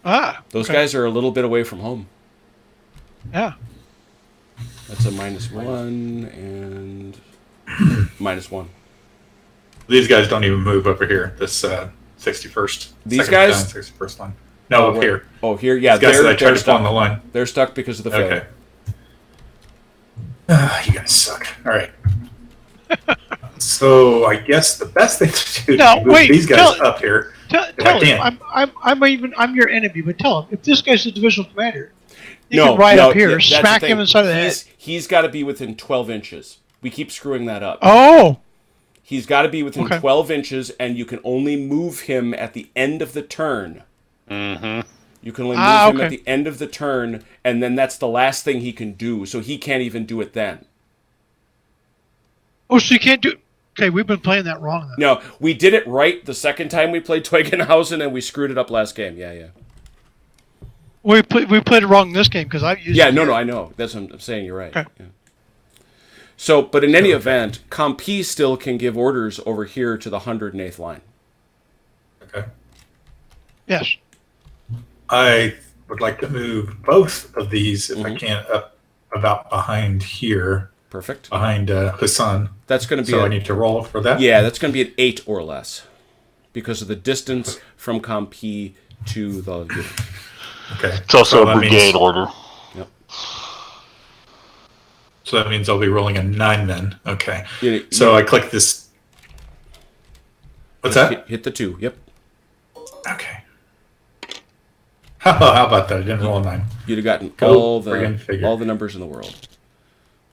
Those okay. guys are a little bit away from home. Yeah. That's a -1 and -1. These guys don't even move over here. This 61st. These second guys? battalion, 61st line. No, up here. Oh, here, yeah, These guys that I tried they're to pull on the stuck. line. They're stuck because of the failure. Okay. You guys suck. All right. So I guess the best thing to do No, is move wait, these guys tell- up here. Tell I him, can. I'm your enemy, but tell him if this guy's the divisional commander, you No, can ride no, up here, yeah, that's the smack thing. him inside the head. He's got to be within 12 inches. We keep screwing that up. Oh, He's got to be within Okay. 12 inches, and you can only move him at the end of the turn. Mm-hmm. You can only move him okay. at the end of the turn, and then that's the last thing he can do, so he can't even do it then. oh, so you can't do. Okay, we've been playing that wrong then. No, we did it right the second time we played Teugenhausen, and we screwed it up last game. Yeah. We played it wrong in this game because I used. Yeah, it no, here. I know. That's what I'm saying. You're right. Okay. Yeah. So, but in any event, Campi still can give orders over here to the 108th line. Okay. Yes. I would like to move both of these, if I can, up about behind here, Perfect. behind Hassan. That's going to be So I need to roll for that? yeah, that's going to be an 8 or less because of the distance from Campi to the unit. Okay. It's also So a that brigade means- order. Yep. So that means I'll be rolling a 9 then. Okay. You- So I click this. What's that? Hit the 2. Yep. Okay. How about that? I didn't roll a 9. You'd have gotten Go friggin' figure. all the numbers in the world.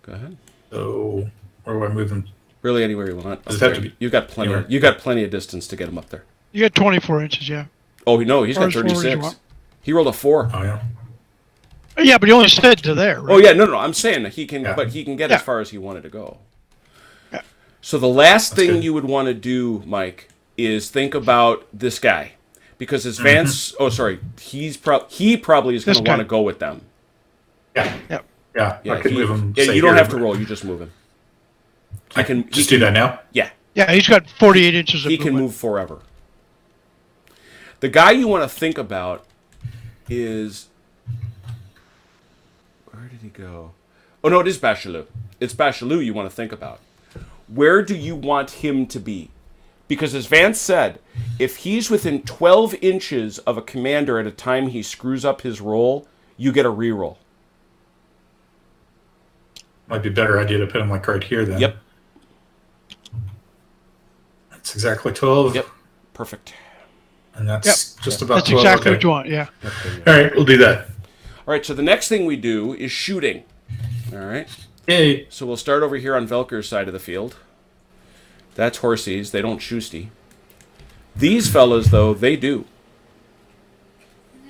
Go ahead. So where do I move them? Really, anywhere you want. Does Up it have there. to be- You got plenty. anywhere? You got plenty of distance to get him up there. You got 24 inches, yeah. Oh no, he's Or got as forward as you 36. want. He rolled a 4. Oh, yeah. Yeah, but he only said to there. Right? Oh yeah, no, I'm saying he can, Yeah. but he can get Yeah. as far as he wanted to go. Yeah. So the last thing good. you would want to do, Mike, is think about this guy, because his Vance. Oh, sorry, he probably is going This to guy. want to go with them. Yeah. Yep. Yeah. Yeah, I can move them. yeah, say, you don't here, have to but roll. You just move him. I can- can he just can- do that now? Yeah, Yeah, he's got 48 inches of he can movement. move forever. The guy you want to think about is. Where did he go? Oh no, it is Bachelieu. It's Bachelieu you want to think about. Where do you want him to be? Because as Vance said, if he's within 12 inches of a commander at a time he screws up his roll, you get a reroll. Might be a better idea to put him like right here then. Yep. That's exactly 12. Yep. Perfect. And that's just about That's 12. exactly okay. what you want, yeah. All right, we'll do that. All right, so the next thing we do is shooting. All right. Yay. So we'll start over here on Velker's side of the field. That's horsies. They don't shoosty. These fellas, though, they do.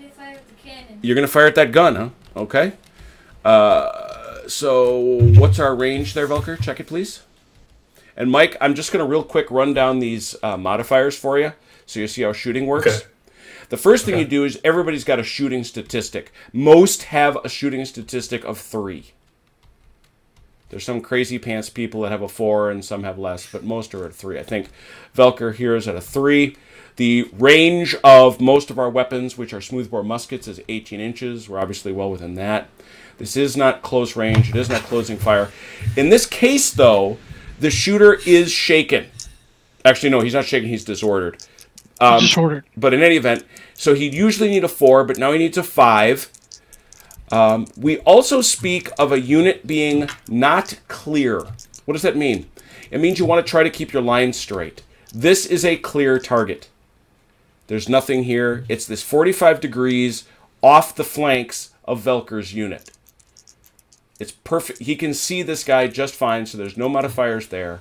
They fire with the cannon. You're going to fire at that gun, huh? Okay. So what's our range there, Velker? Check it, please. And Mike, I'm just going to real quick run down these modifiers for you so you see how shooting works. Okay. The first thing you do is everybody's got a shooting statistic. Most have a shooting statistic of 3. There's some crazy pants people that have a 4 and some have less, but most are at 3. I think Velker here is at a 3. The range of most of our weapons, which are smoothbore muskets, is 18 inches. We're obviously well within that. This is not close range. It is not closing fire. In this case, though, the shooter is shaken. Actually, no, he's not shaken. He's disordered. Disordered. But in any event, so he'd usually need a 4, but now he needs a 5. We also speak of a unit being not clear. What does that mean? It means you want to try to keep your line straight. This is a clear target. There's nothing here. It's this 45 degrees off the flanks of Velker's unit. It's perfect. He can see this guy just fine, so there's no modifiers there.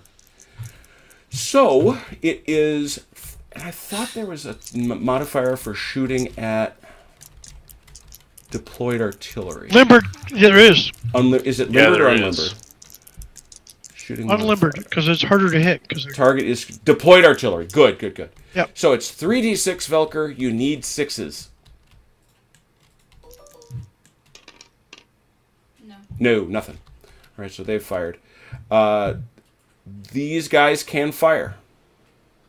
So it is... And I thought there was a modifier for shooting at deployed artillery. Limbered, there is. Is it limbered or there unlimbered? is. Shooting Unlimbered, because it's harder to hit. Target is deployed artillery. Good. Yep. So it's 3d6, Velker. You need 6s. No, nothing. All right, so they've fired. These guys can fire.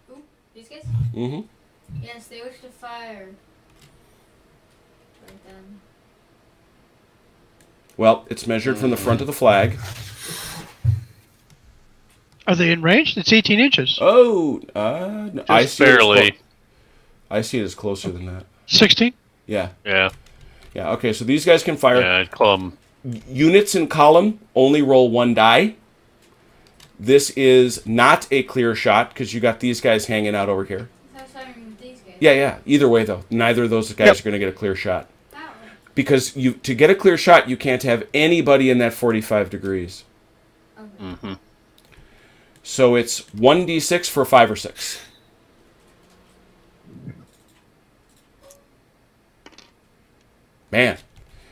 Who? These guys? Mm-hmm. Yes, they wish to fire. Right then. Well, it's measured from the front of the flag. Are they in range? It's 18 inches. Oh, no, I Just see it as barely. I see it as closer than that. 16? Yeah. Yeah. Yeah, okay, so these guys can fire. Yeah, I'd call them. Units in column only roll 1 die. This is not a clear shot because you got these guys hanging out over here. I was firing with these guys. Yeah. Either way, though, neither of those guys are going to get a clear shot. How? Because to get a clear shot, you can't have anybody in that 45 degrees. Okay. Mm-hmm. So it's 1d6 for 5 or 6. Man.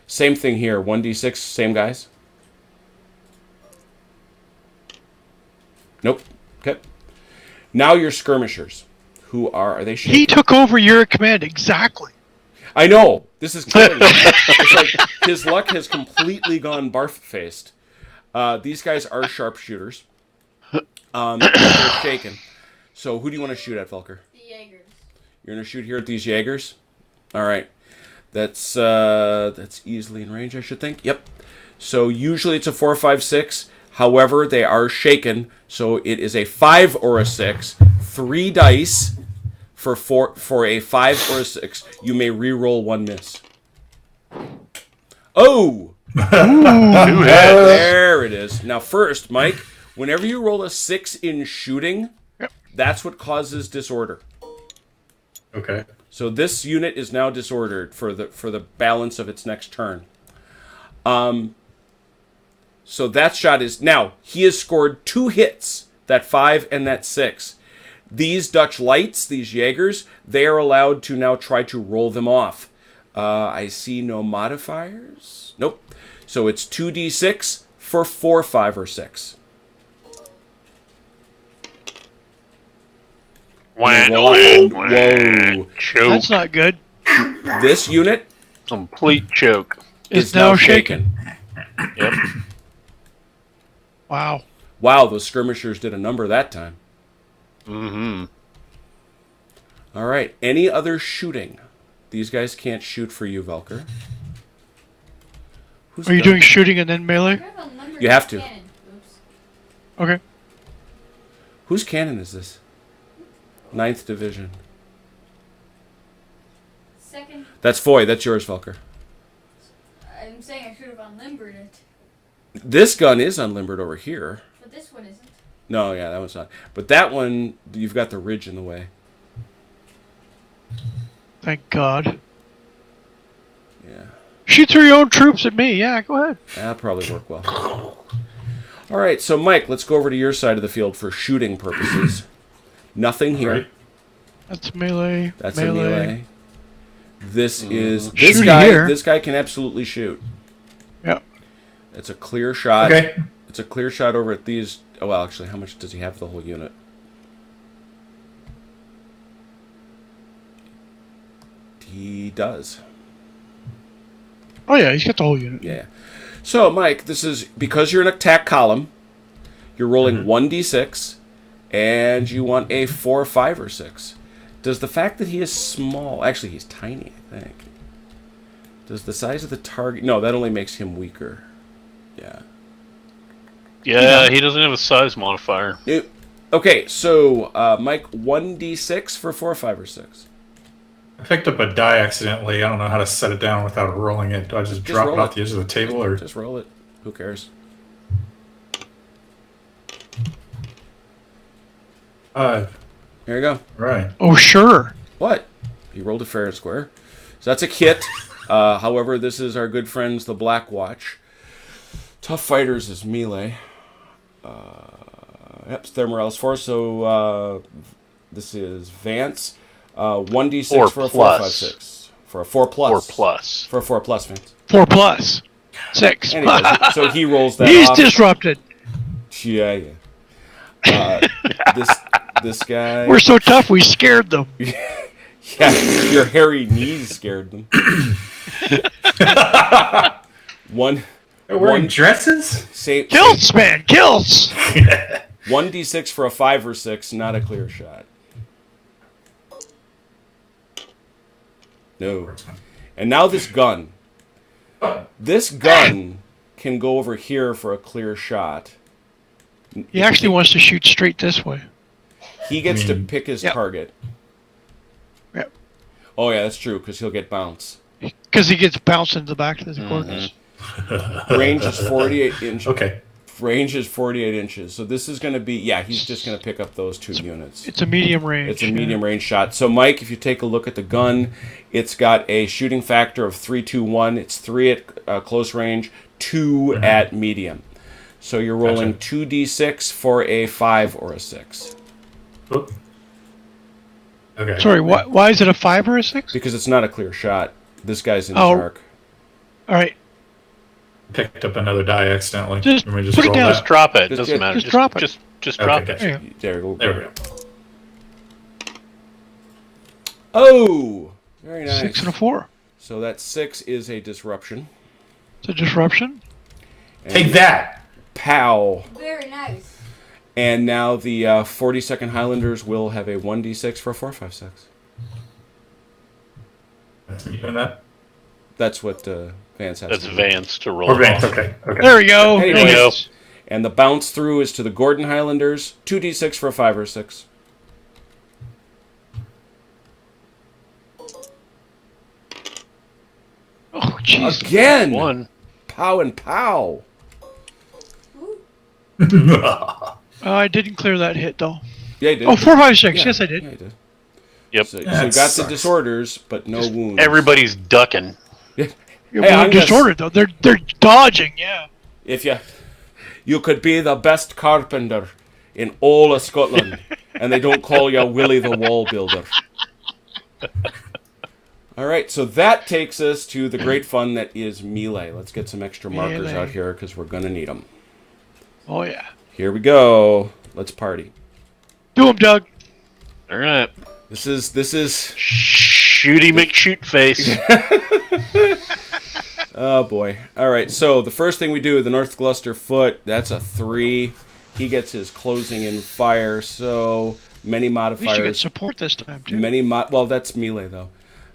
Same thing here. 1d6, same guys. Nope. Okay. Now your skirmishers. Who are they shaking? He took over your command, exactly. I know. This is killing me. It's like his luck has completely gone barf-faced. These guys are sharpshooters. They're shaken. So who do you want to shoot at, Volker? The Jaegers. You're going to shoot here at these Jaegers? All right. That's easily in range, I should think. Yep. So usually it's a 4, 5, 6. However, they are shaken, so it is a 5 or a 6. 3 dice for a 5 or a 6. You may re-roll 1 miss. Oh! There it is. Now first, Mike, whenever you roll a 6 in shooting, that's what causes disorder. Okay. So this unit is now disordered for the balance of its next turn. So that shot is... Now, he has scored 2 hits, that 5 and that 6. These Dutch Lights, these Jaegers, they are allowed to now try to roll them off. I see no modifiers. Nope. So it's 2d6 for 4, 5, or 6. Whoa. Choke. That's not good. This unit Complete choke. is now shaken. Yep. Wow. Wow, those skirmishers did a number that time. Mm-hmm. All right. Any other shooting? These guys can't shoot for you, Velker. Who's Are you done? doing shooting and then melee? You have to. Cannon. Oops. Okay. Whose cannon is this? 9th Division. Second. That's Foy. That's yours, Velker. I'm saying I should have unlimbered it, This gun is unlimbered over here. but this one isn't. No, yeah, that one's not. But that one, you've got the ridge in the way. Thank God. Yeah. Shoot through your own troops at me. Yeah, go ahead. That'll probably work well. All right, so Mike, let's go over to your side of the field for shooting purposes. Nothing here. Right. That's melee. That's a melee. This is this Shooting guy. here. This guy can absolutely shoot. Yep. It's a clear shot. Okay. It's a clear shot over at these. Oh, well, actually, how much does he have for the whole unit? He does. Oh yeah, he's got the whole unit. Yeah. So, Mike, this is because you're an attack column. You're rolling 1d6, and you want a 4, 5, or 6. Does the fact that he is small... Actually, he's tiny, I think. Does the size of the target... No, that only makes him weaker. Yeah. Yeah, he doesn't have a size modifier. Okay, so Mike, 1d6 for 4, 5, or 6. I picked up a die accidentally. I don't know how to set it down without rolling it. Do I just drop it roll off it. the edge of the table, or Just roll it. Who cares? 5? Here you go. Right. Oh, sure. What? You rolled it fair and square. So that's a hit. However, this is our good friends, the Black Watch. Tough Fighters is melee. Yep, their morale's 4. So this is Vance. 1d6 4 for a 4, 5, plus. 6. For a 4 plus. 4 plus. For a 4 plus, Vance. 4 plus 6. Anyways, so he rolls that He's off. disrupted. Yeah. This guy. We're so tough, we scared them. Yeah, your hairy knees scared them. One. They're wearing One- dresses? Same. Kilts, man, kilts. 1d6 for a 5 or 6, not a clear shot. No. And now this gun. This gun can go over here for a clear shot. He actually wants to shoot straight this way. He gets to pick his Yep. target. Yep. Oh yeah, that's true, because he'll get bounce. Because he gets bounced into the back of the coordinates. Range is 48 inches. Okay. Range is 48 inches. So this is going to be, yeah, he's just going to pick up those 2 units. It's a medium range. It's a medium range shot. So, Mike, if you take a look at the gun, it's got a shooting factor of 3-2-1. It's 3 at close range, 2 at medium. So you're rolling 2d6 for a 5 or a 6. Oop. Okay. Sorry, why is it a 5 or a 6? Because it's not a clear shot. This guy's in the Oh. dark. All right. Picked up another die accidentally. Just Let me put it roll down. that. Just drop it. Just- Doesn't matter. just drop it. Just Okay, drop it. gotcha. There you go. There we go. There we go. Oh! Very nice. 6 and a 4. So that 6 is a disruption. It's a disruption. And Take that! Pow! Very nice. And now the 42nd Highlanders will have a 1d6 for a 4, 5, 6. You doing that? That's what Vance has That's to do. Vance to roll Or it Vance, off. okay. Okay. There we go. Hey, There we go. Vance. And the bounce through is to the Gordon Highlanders. 2d6 for a 5 or 6. Oh, jeez. Again! 1. Pow and pow! I didn't clear that hit, though. Yeah, you did. Oh, 4, 5, 6. Yeah. Yes, I did. Yeah, you did. Yep. So, That so you got the sucks. disorders, but no wounds. Everybody's ducking. Yeah. You're Hey, well I'm just- disordered, though. They're dodging, yeah. If you could be the best carpenter in all of Scotland, and they don't call you Willie the Wall Builder. All right, so that takes us to the great fun that is melee. Let's get some extra markers Melee. out here because we're gonna need them. Oh, yeah. Here we go. Let's party. Do him, Doug. All right. This is Shooty McShoot face. oh boy. All right, so the first thing we do, the North Gloucester Foot, that's a 3. He gets his closing in fire, so many At least you get modifiers. support this time, too. Well, that's melee though.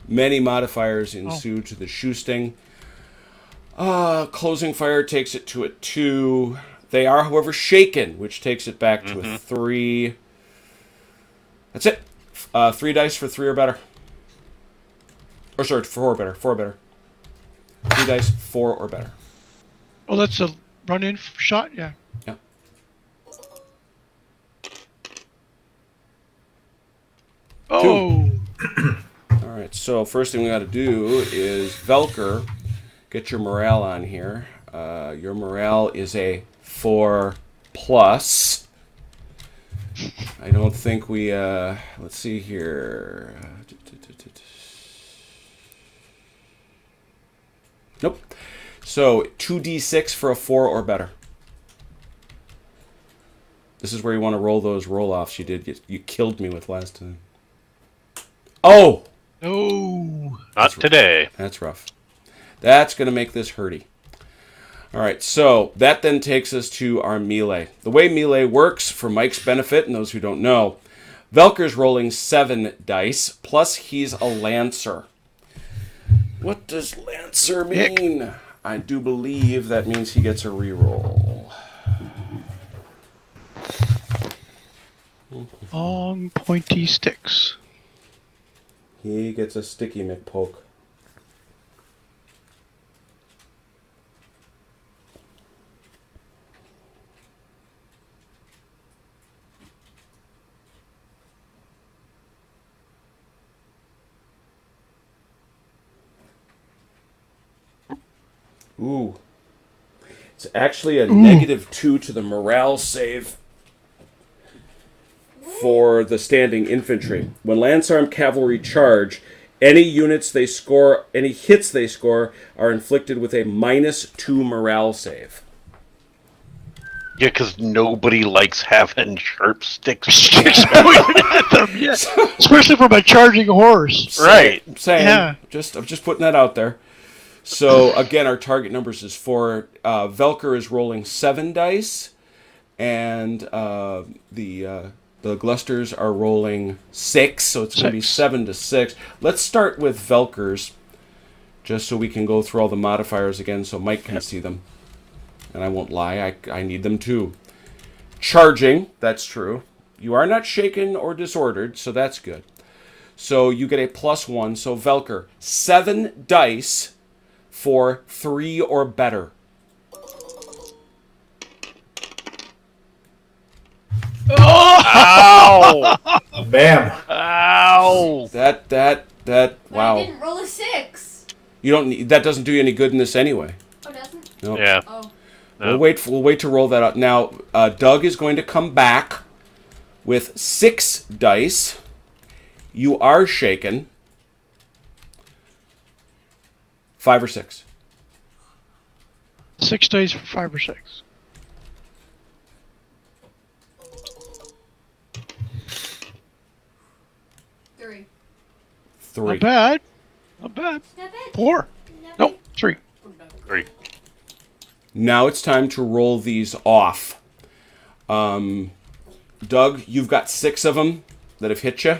Many modifiers ensue to the shoosting. Closing fire takes it to a 2. They are, however, shaken, which takes it back to a 3. That's it. 3 dice for 3 or better. Or sorry, 4 or better. 4 or better. 3 dice, 4 or better. Oh, that's a run-in shot? Yeah. Yeah. Oh. All right. So first thing we got to do is Velker, get your morale on here. Your morale is a 4 plus. I don't think we. Let's see here. Nope. So 2d6 for a 4 or better. This is where you want to roll those roll-offs you did. You killed me with last time. Oh! No. Not today. That's rough. That's going to make this hurty. All right, so that then takes us to our melee. The way melee works, for Mike's benefit and those who don't know, Velker's rolling 7 dice, plus he's a Lancer. What does Lancer mean? I do believe that means he gets a reroll. Long, pointy sticks. He gets a sticky McPoke. Ooh. It's actually a -2 to the morale save for the standing infantry. When Lance Arm Cavalry charge, any hits they score are inflicted with a -2 morale save. Yeah, because nobody likes having sharp sticks. Sticks pointed at them, yeah. Especially from a charging horse. Right. Saying, Yeah. I'm just putting that out there. So again, our target numbers is 4. Velker is rolling 7 dice, and the Glusters are rolling 6. So it's going to be 7 to 6. Let's start with Velker's, just so we can go through all the modifiers again, so Mike can see them. And I won't lie, I need them too. Charging, that's true. You are not shaken or disordered, so that's good. So you get a +1. So Velker, 7 dice for 3 or better. Ow! Bam. Ow! That But I wow. didn't roll a 6. You don't need, that doesn't do you any good in this anyway. Oh, doesn't? No. Yeah. Oh. No. We'll wait to roll that out. Now, Doug is going to come back with 6 dice. You are shaken. 5 or 6. 6 days for 5 or 6. Three. 3. Not bad. Not bad. Not bad. 4. Not Nope, 3. 3. Now it's time to roll these off. Doug, you've got 6 of them that have hit you.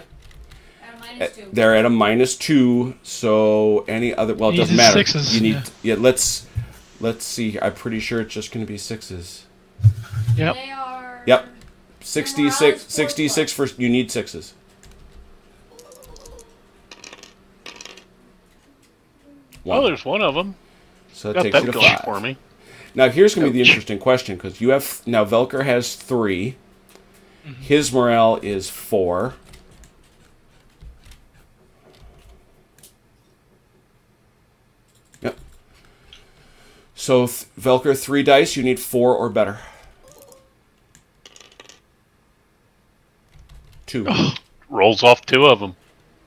At a -2. They're at a -2, so any other... Well, it You doesn't need matter. 6s, You need... yeah. Yeah, let's see. I'm pretty sure it's just going to be 6s. Yep. They are. Yep. Morale 66, is 66 for... You need 6s. Oh, there's one of them. So that Got takes that you to going 5. for me. Now, here's going to be the interesting question, because you have... Now, Velker has 3. His morale is 4. Yep. So, Velker, 3 dice. You need 4 or better. 2. Rolls off 2 of them.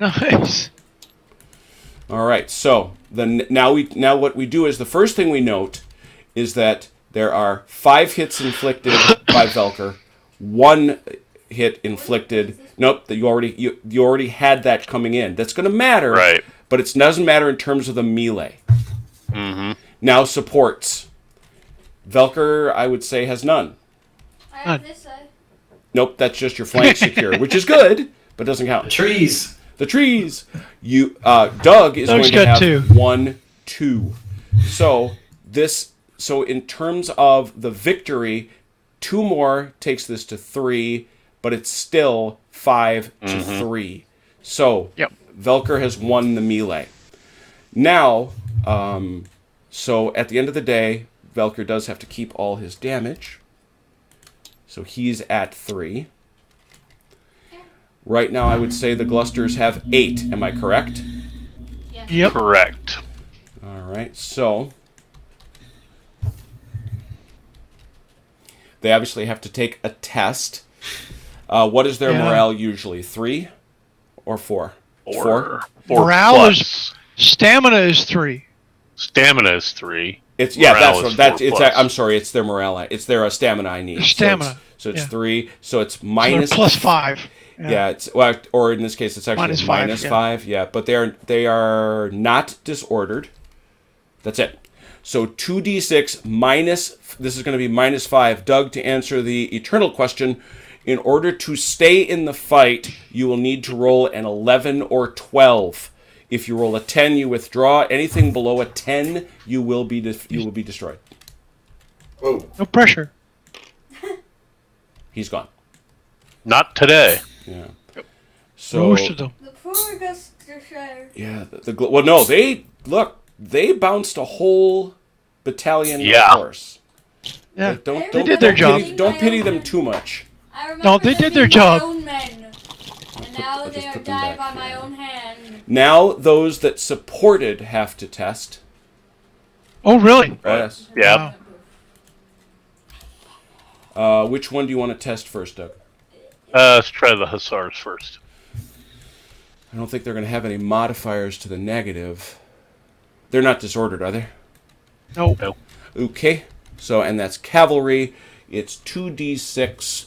Nice. All right. So now what we do is the first thing we note is that there are 5 hits inflicted by Velker, 1 hit inflicted. Nope, that you already had that coming in. That's going to matter, Right. But it doesn't matter in terms of the melee. Mm-hmm. Now supports. Velker, I would say, has none. I have this side. Nope, that's just your flank secure, which is good, but doesn't count. Trees. The trees. You Doug is Doug's going to got have 2. 1, 2. So in terms of the victory, 2 more takes this to 3, but it's still 5 to 3. So Yep. Velker has won the melee. Now, so at the end of the day, Velker does have to keep all his damage. So he's at 3. Right now, I would say the Glusters have 8. Am I correct? Yeah. Yep. Correct. All right. So they obviously have to take a test. What is their Yeah. morale usually? 3 or 4? 4 Morale plus. is... Stamina is 3. Stamina is 3. It's yeah. Morale That's is that's 4 it's. plus. I'm sorry. It's their morale. It's their stamina I need. Stamina, So it's yeah. 3. So it's So they're minus plus 5. Yeah, it's well, or in this case, it's actually Minus 5, minus yeah. 5. Yeah, but they are not disordered. That's it. So 2d6 minus. This is going to be minus 5. Doug, to answer the eternal question, in order to stay in the fight, you will need to roll an 11 or 12. If you roll a 10, you withdraw. Anything below a 10, you will be destroyed. Whoa. No pressure. He's gone. Not today. Yeah. Yep. So Most of them. The poor Gloucestershire. yeah, well, no, they bounced a whole battalion Yeah. of horse. Yeah. Don't They did their job. Don't pity them too much. I remember No, they them did their being job. my own men. And now I'll they just are put them dying back by my here. own hand. Now those that supported have to test. Oh, really? Yes. Yep. Wow. Which one do you want to test first, Doug? Let's try the Hussars first. I don't think they're going to have any modifiers to the negative. They're not disordered, are they? No. Nope. Okay. So, and that's cavalry. It's 2d6.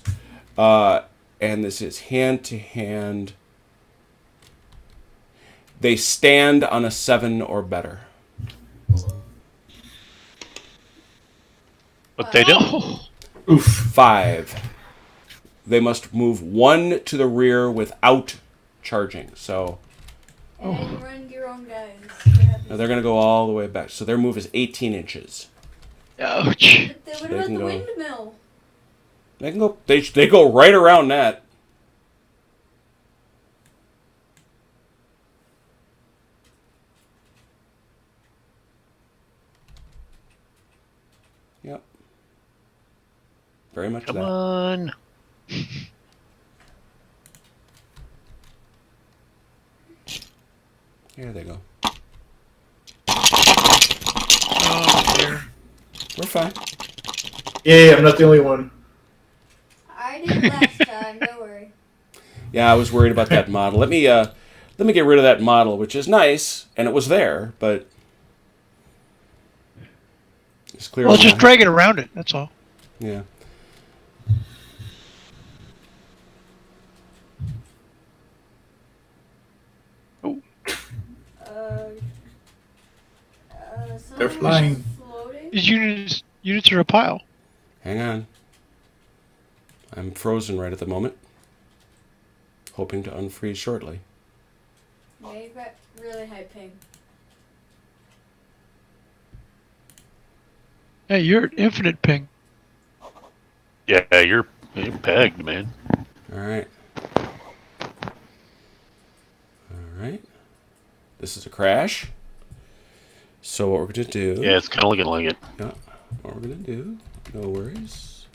And this is hand to hand. They stand on a 7 or better. But they don't. Oh. Oof. 5. They must move 1 to the rear without charging. So And run your own guys. now they're going to go all the way back. So their move is 18 inches. Ouch. But what They about can the go- windmill? They can go. They go right around that. Yep. Very much Come that. on. Here they go. Oh, dear. We're fine. Yay, I'm not the only one. I did last time, don't worry. Yeah, I was worried about that model. Let me get rid of that model, which is nice, and it was there, but it's clearly Well, just not- drag it around it. That's all. Yeah. They're Someone flying. was floating. These units are a pile. Hang on. I'm frozen right at the moment. Hoping to unfreeze shortly. Yeah, you've got really high ping. Hey, you're at infinite ping. Yeah, you're pegged, man. All right. All right. This is a crash. So what we're going to do... Yeah, it's kind of looking like it. Yeah, what we're going to do, no worries.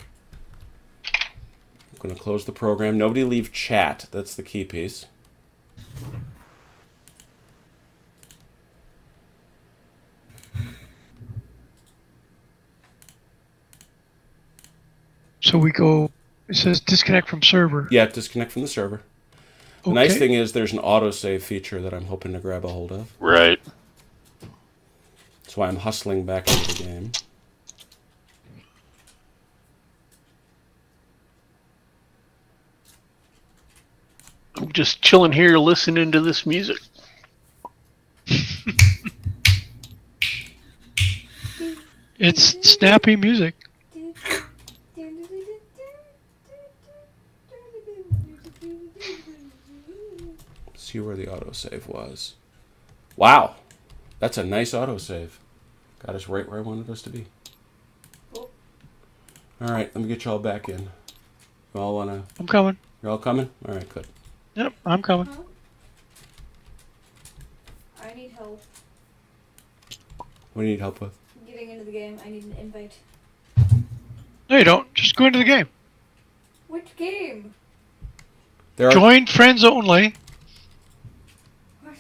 I'm going to close the program. Nobody leave chat. That's the key piece. So we go. It says disconnect from server. Yeah, disconnect from the server. The Okay. nice thing is there's an autosave feature that I'm hoping to grab a hold of. Right. That's why I'm hustling back into the game. I'm just chilling here listening to this music. It's snappy music. See where the autosave was. Wow. That's a nice autosave. Got us right where I wanted us to be. Cool. All right, let me get you all back in. You all wanna? I'm coming. You're all coming? All right, good. Yep, I'm coming. Huh? I need help What do you need help with? getting into the game. I need an invite. No, you don't. Just go into the game. Which game? There are Join friends only. What?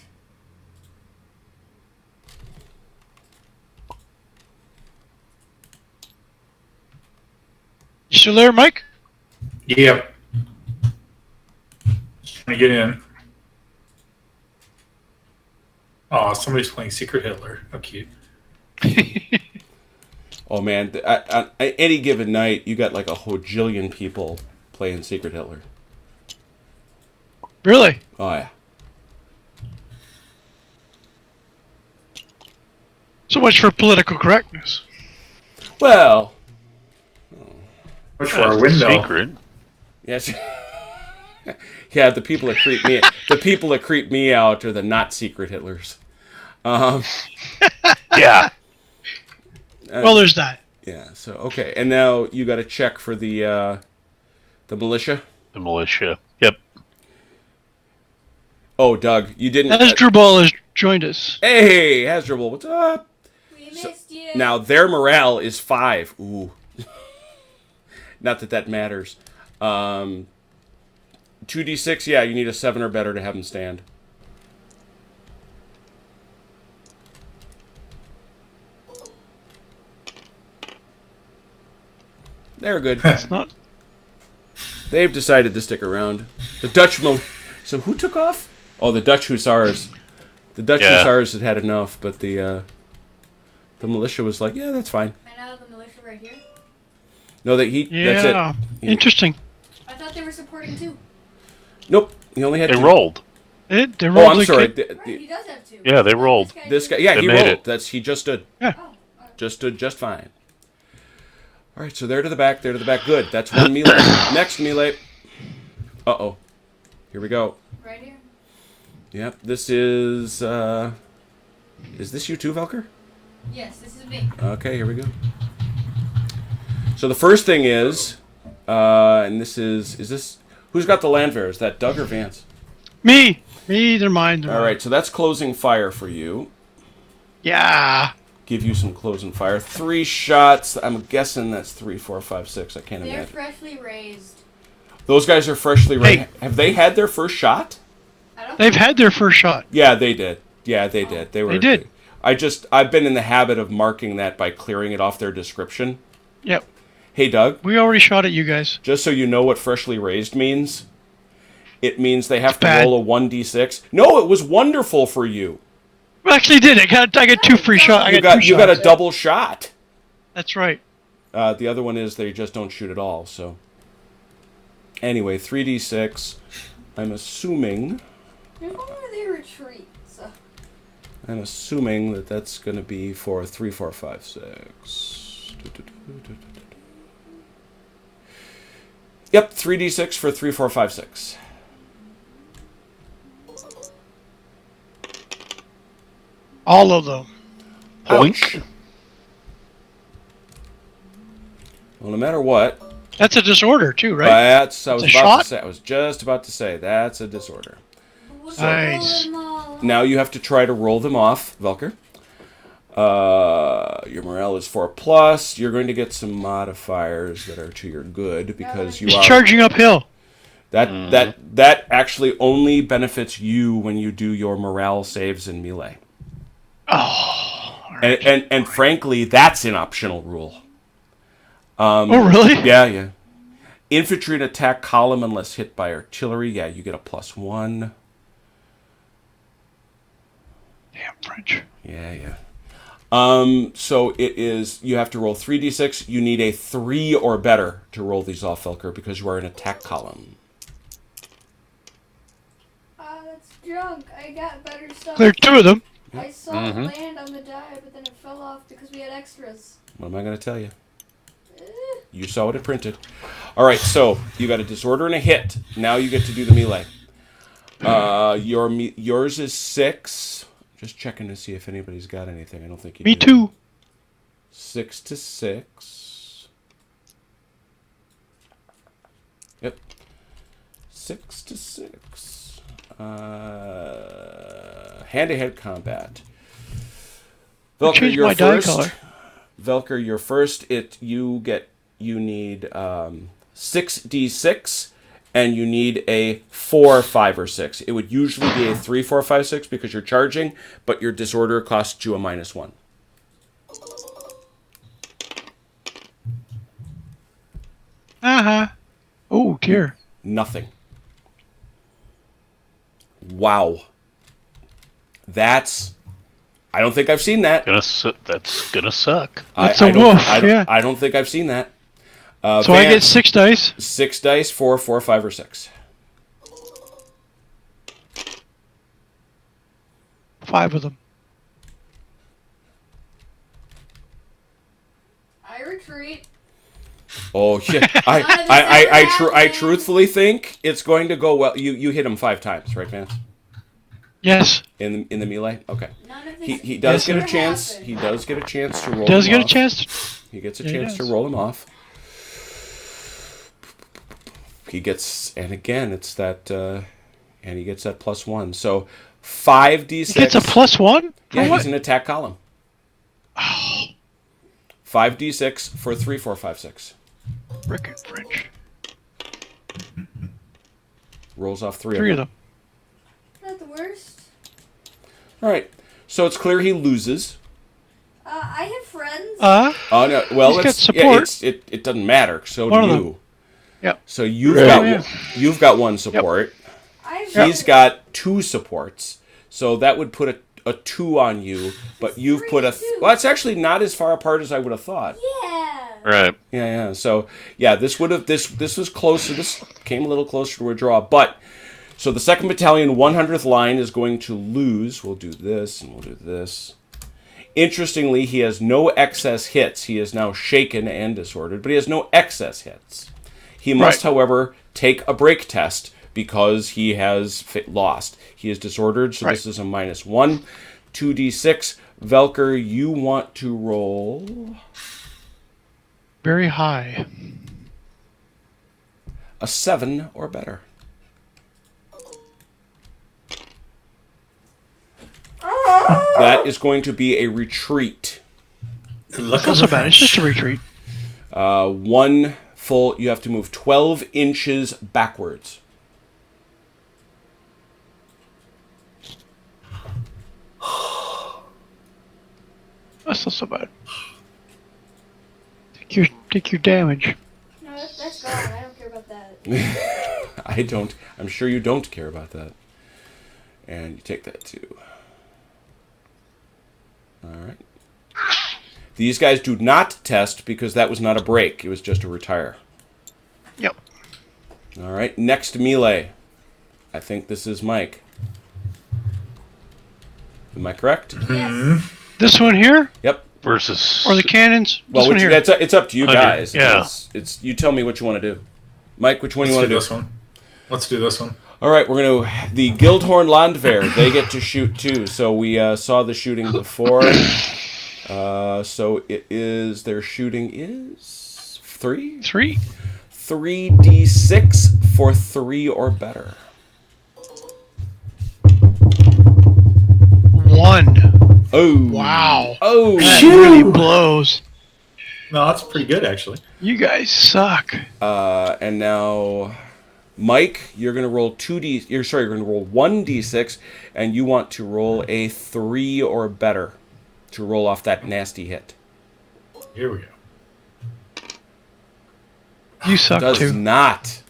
You still there, Mike? Yep. Just trying to get in. Oh, somebody's playing Secret Hitler. How cute. Oh man, at any given night, you got like a hojillion people playing Secret Hitler. Really? Oh yeah. So much for political correctness. Well, Much for our That's window. secret. yes. Yeah, the people that creep me out are the not Secret Hitlers. Yeah. Well, there's that. Yeah. So okay, and now you got to check for the militia. The militia. Yep. Oh, Doug, you didn't. Hasdrubal has joined us. Hey, Hasdrubal, what's up? We missed you. Now their morale is 5. Ooh. Not that matters. 2d6. Yeah, you need a 7 or better to have them stand. They're good. It's not. They've decided to stick around. The Dutch So who took off? Oh, the Dutch Hussars. The Dutch Hussars had enough, but the militia was like, yeah, that's fine. I know the militia right here. No, that's it. Interesting. I thought they were supporting too. Nope, he only had They 2. rolled. They Oh, rolled I'm sorry. Right, he does have 2. Yeah, they rolled. This guy, yeah, They he made rolled. it. He just stood. Yeah. Oh, Just stood just fine. All right, so they're to the back. They're to the back. Good. That's one melee. Next melee. Uh-oh. Here we go. right here. Yep, this is this you too, Velker? Yes, this is me. Okay, here we go. So the first thing is, and this is this, who's got the Landwehr? Is that Doug or Vance? Me. They're mine. All right, so that's closing fire for you. Yeah. Give you some closing fire. 3 shots. I'm guessing that's 3, 4, 5, 6. I can't They're imagine. freshly raised. Those guys are freshly raised. Hey. Have they had their first shot? I don't They've had their first shot. Yeah, they did. Yeah, they did. They did. I've been in the habit of marking that by clearing it off their description. Yep. Hey, Doug, We already shot at you guys. just so you know what freshly raised means, it means they have to bad. roll a 1d6. No, it was wonderful for you. We actually did. I got 2 free shots. You got a double shot. That's right. The other one is they just don't shoot at all. So anyway, 3d6. I'm assuming There's one where they retreat, so. that that's going to be for 3, 4, 5, 6. Yep, 3d6 for 3, 4, 5, 6. All of them. Ouch. Well, no matter what, That's a disorder too, right? I was a about shot? to say. I was just about to say that's a disorder. We'll Nice. roll them all. Now you have to try to roll them off, Velker. Your morale is 4+. You're going to get some modifiers that are to your good because you He's are charging uphill. that actually only benefits you when you do your morale saves in melee. Oh. And frankly, that's an optional rule. Oh, really? Yeah. Infantry and attack column unless hit by artillery. Yeah, you get a +1. Damn French. Yeah. So it is, you have to roll 3d6. You need a 3 or better to roll these off, Velker, because you are an attack column. That's junk. I got better stuff. Cleared 2 of them. I saw it land on the die, but then it fell off because we had extras. What am I going to tell you? Eh. You saw what it printed. All right, so you got a disorder and a hit. Now you get to do the melee. Yours is 6. Just checking to see if anybody's got anything. I don't think you do. Me too. 6 to 6. Yep. 6 to 6. Hand-to-head combat. Velker, changed you're my die first. color. Velker, you're first. You need 6d6, and you need a 4, 5, or 6. It would usually be a 3, 4, 5, 6 because you're charging, but your disorder costs you a -1. Oh dear. Nothing. Wow. I don't think I've seen that. That's gonna suck. That's a wolf, yeah. I don't think I've seen that. So I get 6 dice. 6 dice, 4, 4, 5, or 6. 5 of them. I retreat. Oh yeah, I truthfully think it's going to go well. You hit him 5 times, right, Vance? Yes. In the melee. Okay. None of this He does ever get a chance. happened. He does get a chance to roll. Does him get a off. chance. He gets a Yeah, he chance to does. roll him off. He gets, and again, it's that And he gets that +1. So 5d6. He gets a +1? For Yeah, what? he's an attack column. Oh, 5d6 for 3, 4, 5, 6. frickin' French. Rolls off 3 Three of them. Not the worst. All right. So it's clear he loses. I have friends. Oh no! Well, He's got it's, support. it doesn't matter. So One do of you. them. Yep. So you've Right. got Yeah. you've got 1 support. I've He's got 2 supports. So that would put a 2 on you. But you've put a well. It's actually not as far apart as I would have thought. Yeah. Right. Yeah. So yeah, this would have this was closer. This came a little closer to a draw. But so the 2nd Battalion 100th line is going to lose. We'll do this and we'll do this. Interestingly, he has no excess hits. He is now shaken and disordered, but he has no excess hits. He must, however, take a break test because he has lost. He is disordered, so this is a -1. 2d6. Velker, you want to roll Very high. a 7 or better. That is going to be a retreat. It's not so bad. It's just a retreat. 1 full, you have to move 12 inches backwards. That's not so bad. Take your damage. No, that's gone. I don't care about that. I don't. I'm sure you don't care about that. And you take that too. All right. These guys do not test because that was not a break. It was just a retire. Yep. All right. Next melee. I think this is Mike. Am I correct? Yes. This one here? Yep. Versus. Or the cannons? Well, This one here. it's up to you 100, guys. yeah. It's you tell me what you want to do. Mike, which one do you Let's want do to do? this one. Let's do this one. All right, we're going to... The Guildhorn Landwehr, they get to shoot too. So we saw the shooting before. So it is... Their shooting is... 3? 3. 3d6 for 3 or better. 1. Oh. Wow. Oh. That really blows. No, that's pretty good, actually. You guys suck. And now... Mike, you're going to roll you're going to roll 1d6, and you want to roll a 3 or better to roll off that nasty hit. Here we go. You suck Does too. not.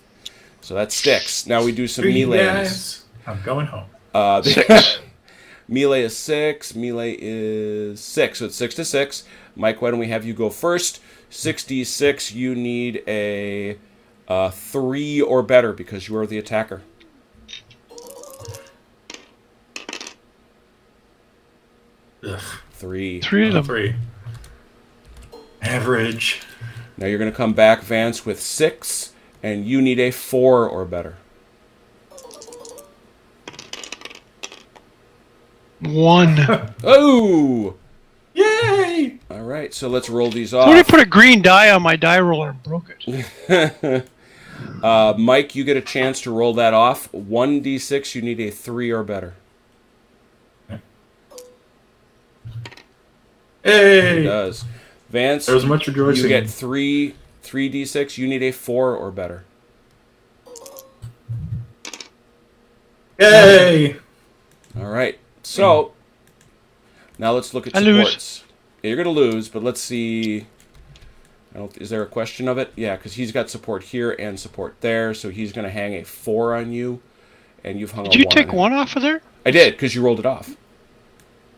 So that sticks. Now we do some Three melees. guys. I'm going home. 6. Melee is 6. Melee is 6. So it's 6 to 6. Mike, why don't we have you go first? 6d6. You need a 3 or better because you are the attacker. Ugh. 3. 3 of them. 3. Average. Now you're going to come back, Vance, with 6, and you need a 4 or better. 1. Oh! Yay! All right, so let's roll these Somebody off. put a green die on my die roller and broke it. Mike, you get a chance to roll that off. 1d6, you need a 3 or better. It Hey! does. Vance, There was much rejoicing. you get 3d6, you need a 4 or better. Yay! All right, so now let's look at I lose. supports. Yeah, you're going to lose, but let's see. Is there a question of it? Yeah, because he's got support here and support there, so he's going to hang a 4 on you, and you've hung Did a you 1 take on him. 1 off of there? I did, because you rolled it off.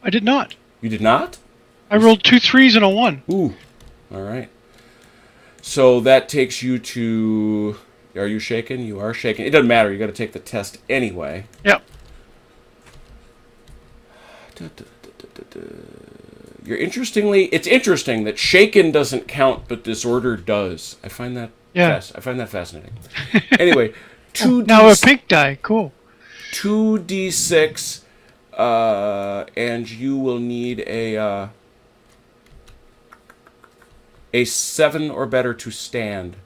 I did not. You did not? I rolled 2 3s and a 1. Ooh. All right. So that takes you to... Are you shaken? You are shaken. It doesn't matter. You got to take the test anyway. Yep. It's interesting that shaken doesn't count, but disorder does. I find that Yeah. I find that fascinating. Anyway, Now a pink die. Cool. 2d6, and you will need a 7 or better to stand.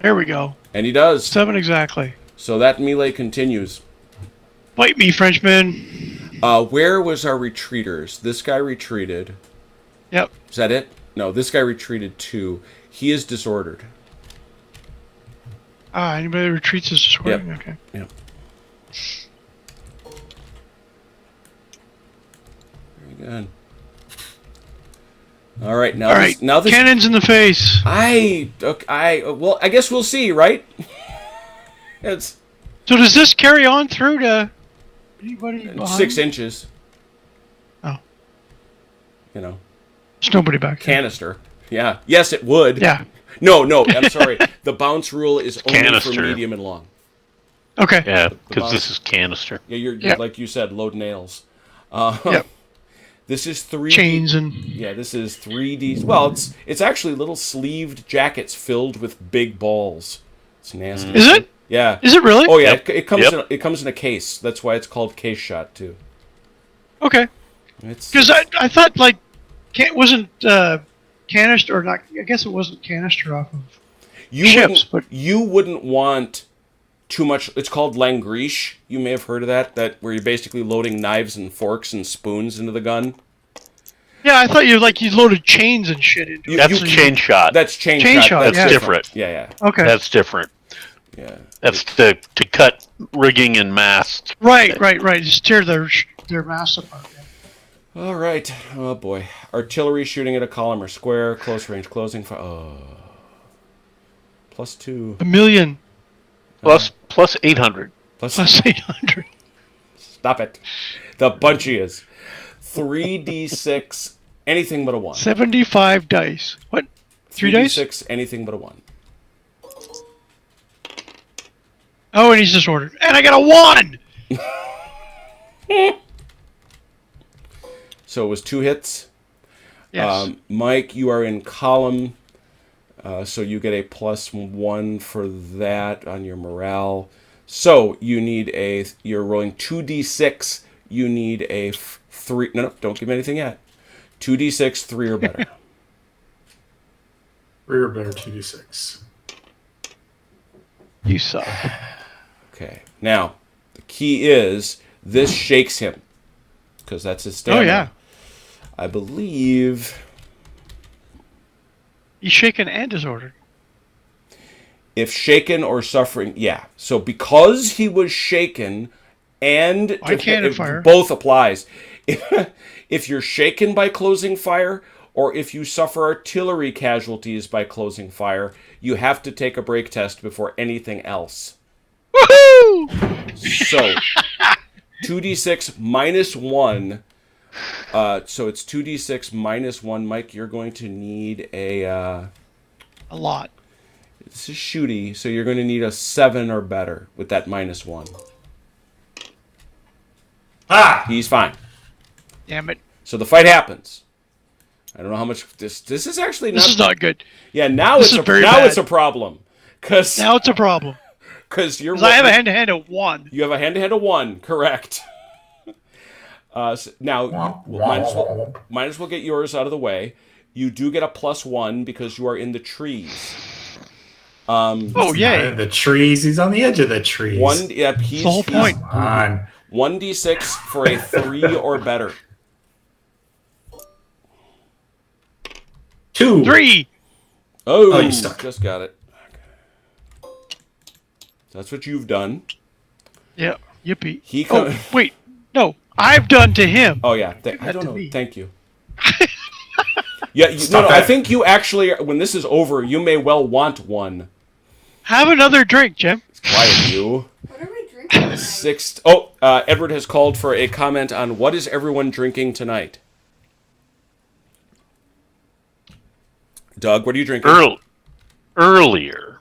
There we go. And he does. 7 exactly. So that melee continues. Fight me, Frenchman. Where was our retreaters? This guy retreated. Yep. Is that it? No, this guy retreated too. He is disordered. Anybody that retreats is disordered? Yep. Okay. Yep. Very good. All right, now All right. now this Cannons in the face. I guess we'll see, right? It's So does this carry on through to anybody behind? 6 inches. Oh. You know, There's nobody back there. canister. Yeah. Yes, it would. Yeah. No, I'm sorry. The bounce rule is only for Canister. medium and long. Okay. Yeah, The because boss. this is canister. Yeah, you're Yep. like you said, load nails. Yep. This is 3D. Chains and Yeah, this is 3D. Well, it's actually little sleeved jackets filled with big balls. It's nasty. Is it? Yeah. Is it really? Oh yeah, Yep. it comes Yep. it comes in a case. That's why it's called case shot too. Okay. It's Because I thought like wasn't canister or not? I guess it wasn't canister off of. you ships, wouldn't, you wouldn't want too much. It's called langriche. You may have heard of that. That where you're basically loading knives and forks and spoons into the gun. Yeah, I thought you loaded chains and shit into it. That's you- chain shot. That's chain Chain shot. shot, That's yeah. different. Yeah, Okay. That's different. yeah. That's to cut rigging and masts. Right. Just tear their mass apart. Yeah. All right. Oh boy. Artillery shooting at a column or square. Close range closing fire. +2. A million Plus 800. Plus. plus 800. Stop it. The bunchiest. 3d6. Anything but a 1. 75 dice. What? 3 dice? 3d6. Anything but a 1. Oh, and he's disordered. And I got a 1! So it was 2 hits. Yes. Mike, you are in column, so you get a +1 for that on your morale. So you need you're rolling 2d6. You need a 3. No, don't give me anything yet. 2d6, 3 or better. Rear better 2d6. You suck. Okay. Now, the key is this shakes him because that's his stamina. Oh, yeah. I believe He's shaken and disordered. if shaken or suffering, yeah. So because he was shaken and I cannon it fire. both applies. If you're shaken by closing fire or if you suffer artillery casualties by closing fire, you have to take a break test before anything else. Woohoo! So 2d6 minus 1. So it's 2d6 minus 1. Mike, you're going to need A lot. This is shooty, so you're going to need a 7 or better with that minus 1. Ah! He's fine. Damn it. So the fight happens. I don't know how much this is actually not. This is not good. Yeah, now this it's is very now bad. it's a problem because Now it's a problem. you're Because I have a hand-to-hand of 1. you have a hand-to-hand of 1, correct? Now might as well get yours out of the way. You do get a +1 because you are in the trees. Oh, yay. The trees. He's on the edge of the trees. Yep, That's the whole point. Come on. 1d6 for a 3 or better. 2. 3! Oh, you stuck. Just got it. Okay. That's what you've done. Yeah, yippee. He Oh, come- wait. No, I've done to him. Oh yeah, I that don't to know. me. Thank you. Yeah, Stop I that. think you actually, when this is over, you may well want one. Have another drink, Jim. Quiet, you. What are we drinking tonight? Sixth. Oh, Edward has called for a comment on what is everyone drinking tonight. Doug, what are you drinking? Earlier,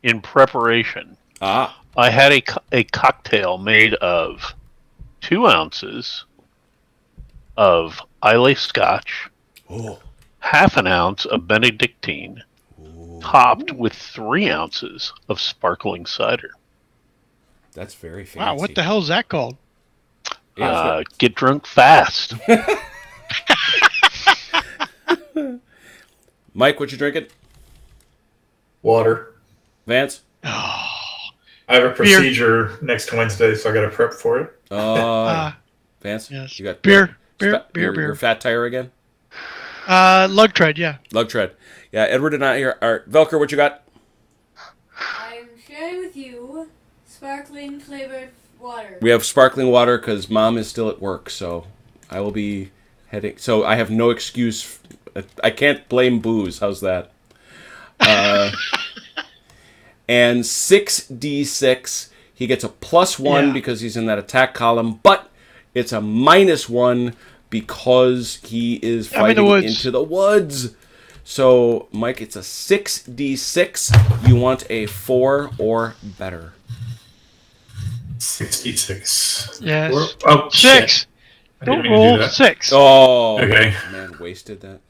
in preparation, Ah, I had a cocktail made of 2 ounces of Islay Scotch, oh, half an ounce of Benedictine, topped with 3 ounces of sparkling cider. that's very fancy. Wow, what the hell is that called? Yeah, Get drunk fast. Mike, what you drinking? Water. Vance? Oh, I have a procedure next Wednesday, so I got to prep for it. Vance? yes. You got Beer. your fat tire again? Lug tread, yeah. Lug tread. Yeah, Edward and I here are... Velker, what you got? I'm sharing with you sparkling flavored water. We have sparkling water because Mom is still at work, so I will be heading... So I have no excuse. I can't blame booze. How's that? And 6d6. He gets a +1 because he's in that attack column, but it's a -1 because he is fighting into the woods. So, Mike, it's a 6d6. You want a 4 or better. 66. Yes. Oh, 6. shit. I didn't Don't mean to roll do that. 6. Oh, Okay. man, wasted that.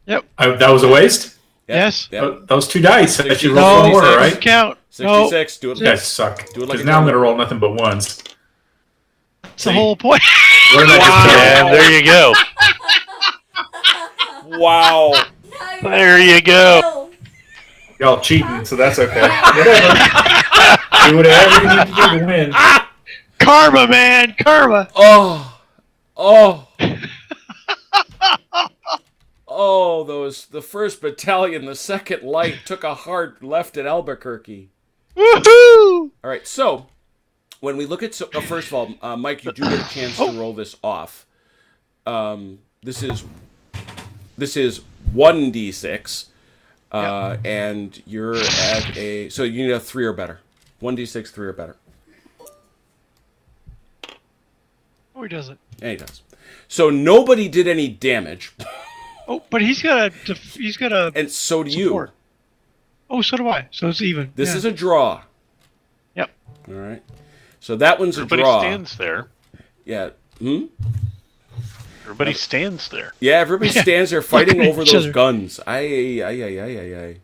Yep. That was a waste? Yep, Yes. Yep. That was 2 dice. I should No, roll 4, doesn't right? count. 66. Do it. You guys suck. Do it like Because a now I'm demo. going to roll nothing but ones. That's the whole point. What did I just tell you? And there you go. Wow. There you go. Y'all cheating, so that's okay. Whatever. Do whatever you need to do to win. Karma, man. Karma. Oh. Oh, the 1st Battalion, the 2nd Light, took a hard left at Albuquerque. Woohoo! All right, so when we look at... first of all, Mike, you do get a chance to roll this off. This is 1d6, and you're at a... So you need a 3 or better. 1d6, 3 or better. Oh, he doesn't. And he does. So nobody did any damage, Oh, but he's got a and so do support. Oh, so do I. So it's even. This is a draw. Yep. All right. So that one's Everybody a draw. stands there. Yeah. Everybody stands there. Yeah, everybody stands there fighting Look at over each those other. guns. Aye.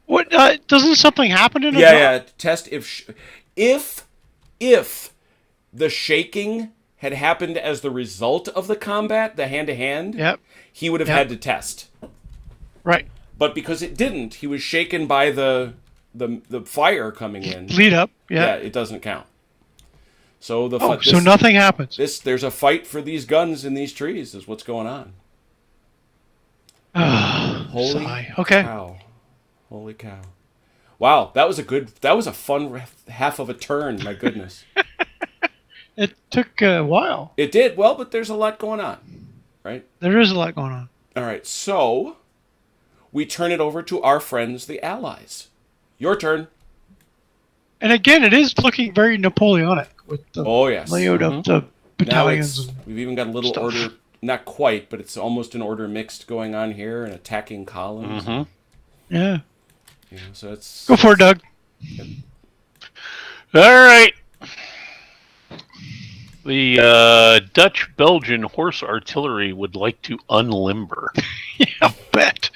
What? Doesn't something happen in a Yeah. Test if the shaking had happened as the result of the combat, the hand-to-hand, Yep. he would have had to test. Right. But because it didn't, he was shaken by the fire coming in. Lead up. Yeah, Yeah. it doesn't count. So So nothing happens. there's a fight for these guns in these trees is what's going on. Holy Sigh. Okay. cow. Holy cow. Wow, that was a fun half of a turn, my goodness. It took a while. It did, well, but there's a lot going on, right? There is a lot going on. All right, so we turn it over to our friends, the Allies. Your turn. And again, it is looking very Napoleonic with the Oh, yes. layout of the Now battalions. we've even got a little stuff. order, not quite, but it's almost an order mixed going on here and attacking columns. Yeah. You know, so it's Go for it, Doug. All right. The Dutch-Belgian horse artillery would like to unlimber. Yeah, I'll bet.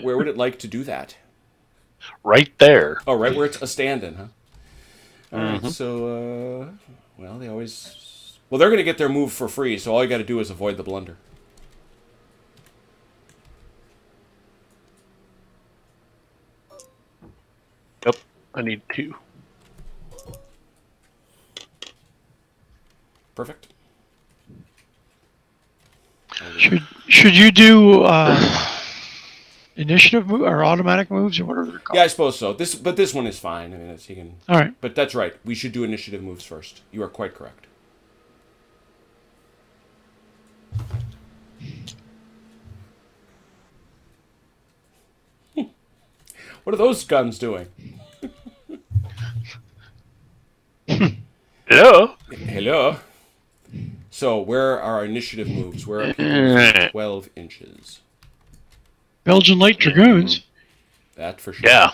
where would it like to do that? Right there. Oh, right where it's a stand-in, huh? All right, so well, they're going to get their move for free, so all you got to do is avoid the blunder. Yep. I need 2. Perfect. Should you do initiative move or automatic moves or whatever they're called? Yeah, I suppose so. But this one is fine. I mean, he can. All right. But that's right. We should do initiative moves first. You are quite correct. What are those guns doing? Hello. Hello. So, where are our initiative moves? Where are people within 12 inches? Belgian Light Dragoons. That for sure. Yeah.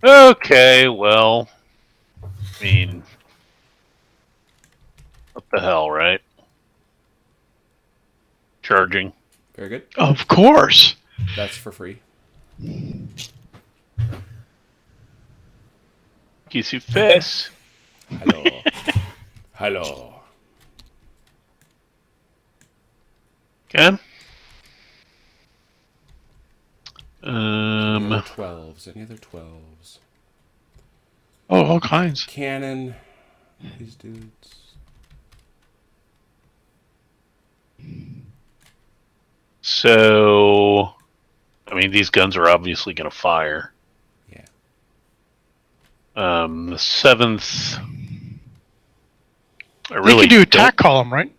Okay, well, I mean, what the hell, right? Charging. Very good. Of course. That's for free. Kiss your face. Hello. Hello. Okay. Any other 12s? Any other 12s? Oh, all kinds. Cannon. These dudes. So, I mean, these guns are obviously going to fire. Yeah. The 7th. I They really can do don't- attack column, right?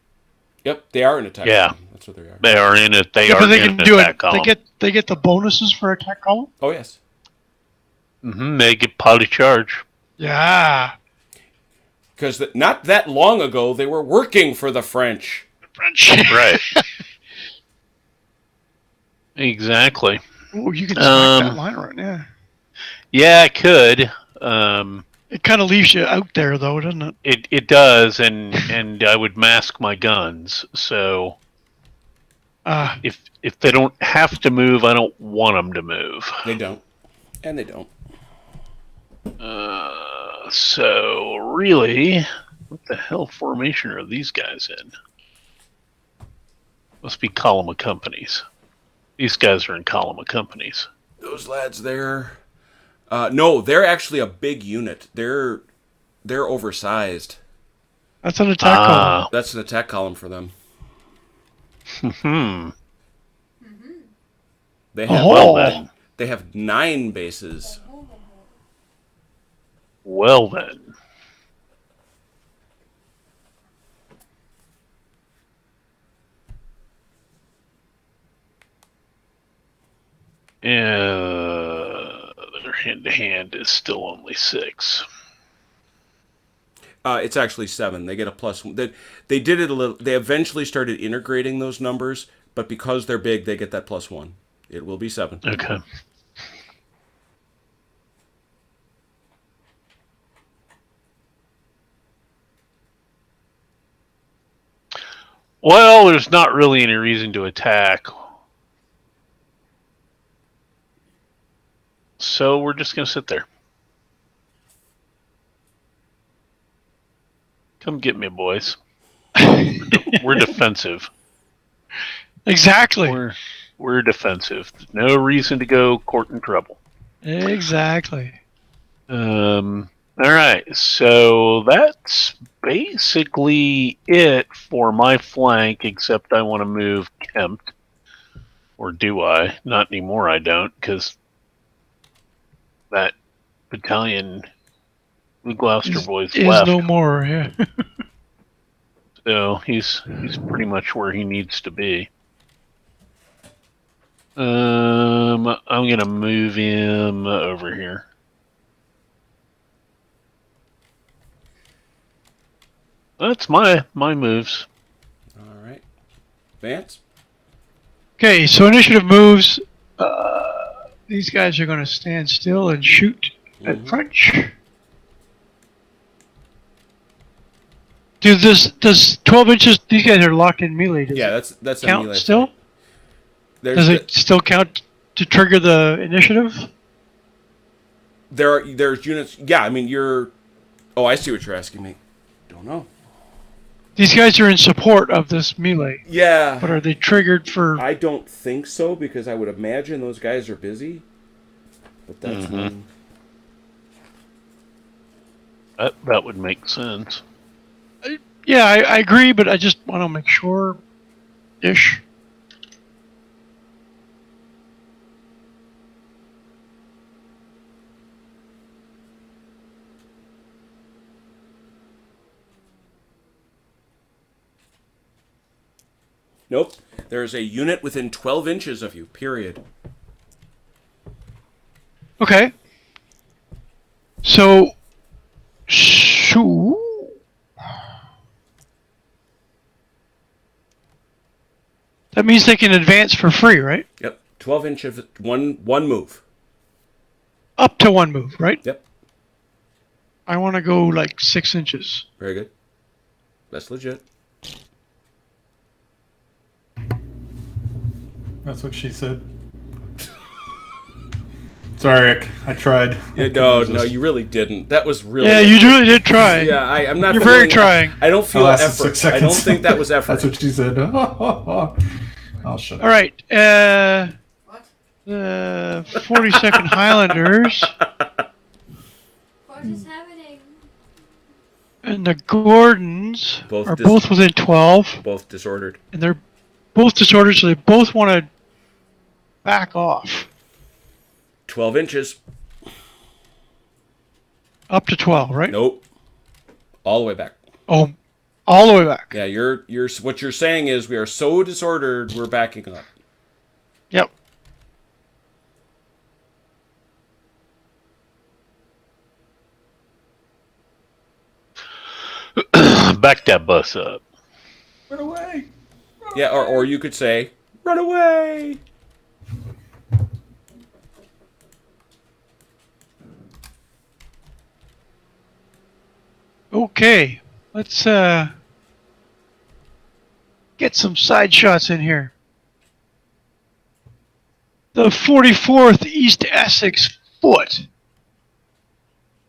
Yep, they are an attack. Yeah. Column. That's what they are. They are in it. They Yeah, are but they in can do attack it. column. They get the bonuses for attack column. Oh, yes. They get poly charge. Yeah. Because not that long ago, they were working for the French. French. Right. Exactly. Oh, you can smack that line right. Yeah. Yeah, I could. It kind of leaves you out there, though, doesn't it? It does, and I would mask my guns. So if they don't have to move, I don't want them to move. They don't. And they don't. So really, what the hell formation are these guys in? Must be column of companies. These guys are in column of companies. Those lads there. No, they're actually a big unit. They're oversized. That's an attack column. That's an attack column for them. They have Well then. They have 9 bases. Well then. Their hand-to-hand is still only 6. It's actually 7. They get a +1. They did it a little. They eventually started integrating those numbers, but because they're big, they get that +1. It will be 7. Okay. Well, there's not really any reason to attack. So we're just going to sit there. Come get me, boys. We're defensive. Exactly. We're defensive. No reason to go courting trouble. Exactly. All right. So that's basically it for my flank, except I want to move Kempt. Or do I? Not anymore, I don't, because that battalion, the Gloucester boys, Is left. no more. Yeah. So he's pretty much where he needs to be. I'm gonna move him over here. That's my moves. All right. Vance? Okay, so initiative moves. These guys are going to stand still and shoot at French. Does 12 inches? These guys are locked in melee. Does Yeah, it that's a count melee still? fight. There's Does it still count to trigger the initiative? there's units. Yeah, I mean you're. Oh, I see what you're asking me. Don't know. These guys are in support of this melee, Yeah. but are they triggered for? I don't think so because I would imagine those guys are busy. But that's one. That would make sense. Yeah, I agree, but I just want to make sure. Ish. Nope. There is a unit within 12 inches of you. Period. Okay. So, that means they can advance for free, right? Yep. 12 inches. One move. Up to one move, right? Yep. I want to go like 6 inches. Very good. That's legit. That's what she said. Sorry, Rick. I tried. Yeah, no, you really didn't. That was really. Yeah, you really did try. Yeah, I'm not. You're very trying. I don't feel lasted effort. 6 I don't seconds. think that was effort. That's what she said. I'll shut All right. What? The 42nd Highlanders What is happening? and the Gordons Both are both within 12, Both disordered. and they're both disordered, so they both want to back off 12 inches. up to 12, right? Nope. All the way back. Oh, all the way back. Yeah, you're what you're saying is we are so disordered we're backing up. Yep. Back that bus up. Run away. Yeah, or you could say, run away. Okay. Let's get some side shots in here. The 44th East Essex Foot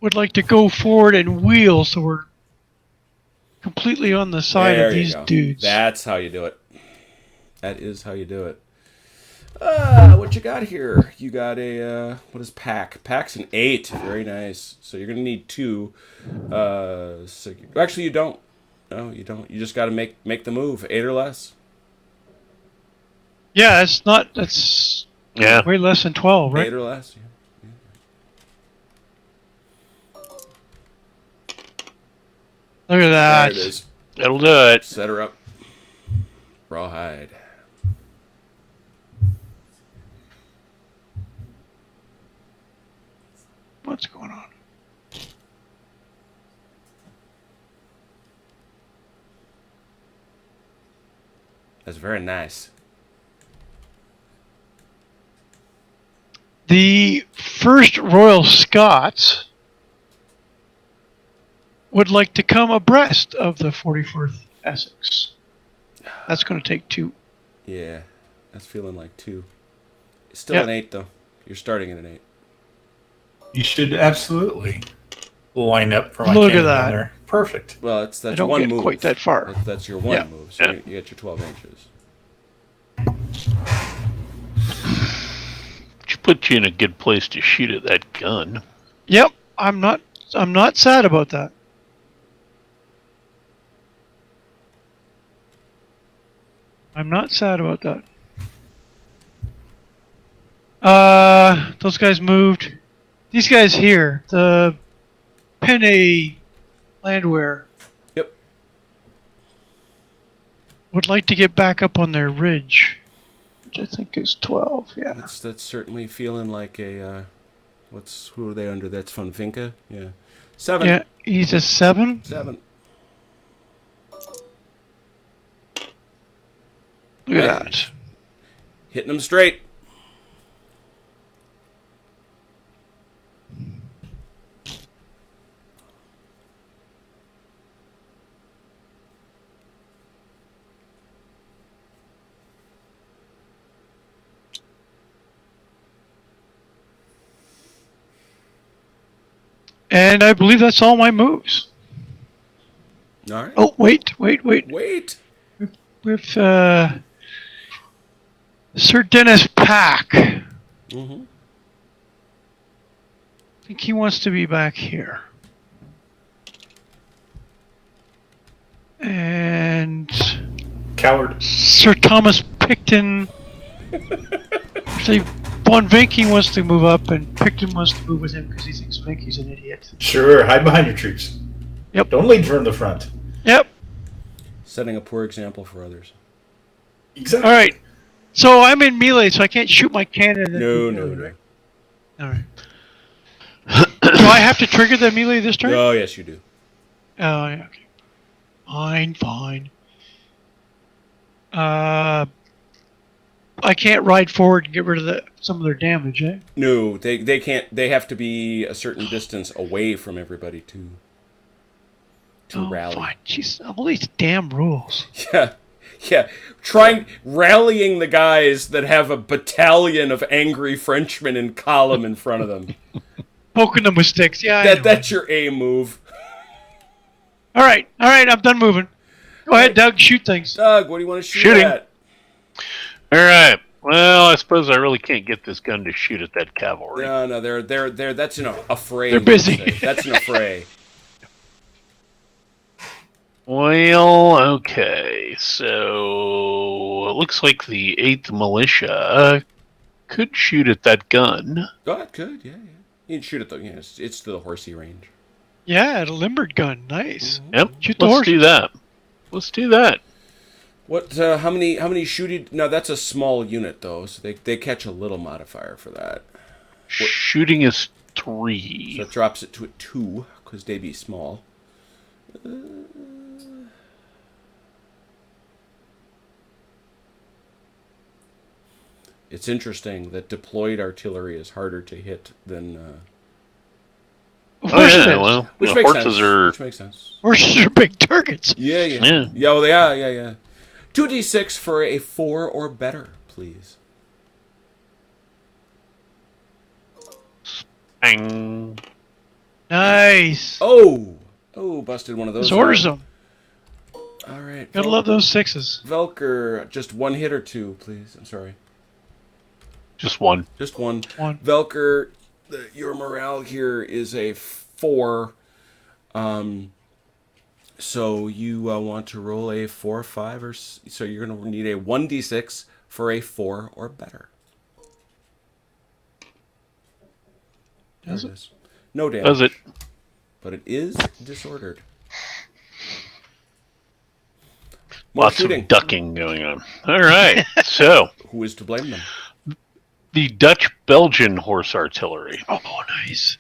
would like to go forward and wheel, so we're completely on the side There of you these go. dudes. That's how you do it. That is how you do it. What you got here? You got a, what is pack? Pack's an 8. Very nice. So you're going to need 2. Actually, you don't. No, you don't. You just got to make the move. 8 or less. Yeah, that's Yeah. way less than 12, right? 8 or less. Yeah. Look at that. There it is. That'll do it. Set her up. Rawhide. What's going on? That's very nice. The 1st Royal Scots would like to come abreast of the 44th Essex. That's going to take 2. Yeah, that's feeling like 2. It's still Yeah. an 8 though. You're starting at an 8. You should absolutely line up for my Look at cannon that. down there. Perfect. Well, I that's don't one get move. quite that far. That's your one Yeah. move. So Yeah. you get your 12 inches. Which puts you in a good place to shoot at that gun. Yep, I'm not sad about that. I'm not sad about that. Those guys moved. These guys here, the Penne Landwehr, Yep. would like to get back up on their ridge, which I think is 12. Yeah. That's certainly feeling like a who are they under? That's Funfinka? Yeah. 7. Yeah, he's a 7. 7. Look at that. Hitting them straight. And I believe that's all my moves. All right. Oh, wait. Wait. With Sir Dennis Pack. Mm-hmm. I think he wants to be back here. And Coward. Sir Thomas Picton. Actually, Von Vinky wants to move up, and Picton wants to move with him because he thinks Vinky's an idiot. Sure, hide behind your troops. Yep. Don't lead from the front. Yep. Setting a poor example for others. Exactly. All right. So I'm in melee, so I can't shoot my cannon. No. All right. Do I have to trigger the melee this turn? Oh, yes, you do. Oh, yeah, okay. Fine. I can't ride forward and get rid of some of their damage, eh? No, they can't. They have to be a certain distance away from everybody to rally. Fine. Jeez, all these damn rules. Yeah. Rallying the guys that have a battalion of angry Frenchmen in column in front of them. Poking them with sticks. Yeah, I know. That's your A move. All right, I'm done moving. Go ahead, Doug. Shoot things. Doug, what do you want to shoot Shooting. at? All right. Well, I suppose I really can't get this gun to shoot at that cavalry. No, they're. That's in a fray. They're we would busy. say. That's in a fray. Well, okay. So it looks like the 8th Militia could shoot at that gun. Oh, it could. Yeah. You can shoot it though. Yeah, it's to the horsey range. Yeah, a limbered gun. Nice. Yep. Shoot the Let's horse. do that. Let's do that. What? How many shooting? No, that's a small unit though, so they catch a little modifier for that. Shooting is So 3. it drops it to a 2 because they be small. It's interesting that deployed artillery is harder to hit than. Of Oh course it yeah. is. Well, Which the makes horses sense. are. Which makes sense. Horses are big targets. Yeah. Yeah. Yeah, well, they are. Yeah. 2d6 for a 4 or better, please. Bang. Nice. Oh, busted one of those. This orders out. them. All right. Gotta love those 6s. Velker, just 1 hit or 2, please. I'm sorry. Just one. Just 1. One. Velker, your morale here is a 4. So you want to roll a 4, 5, or so you're going to need a 1d6 for a 4 or better. Does There it? is. No damage. Does it? But it is disordered. More Lots shooting. of ducking going on. All right. So Who is to blame them? the Dutch-Belgian horse artillery Oh, nice.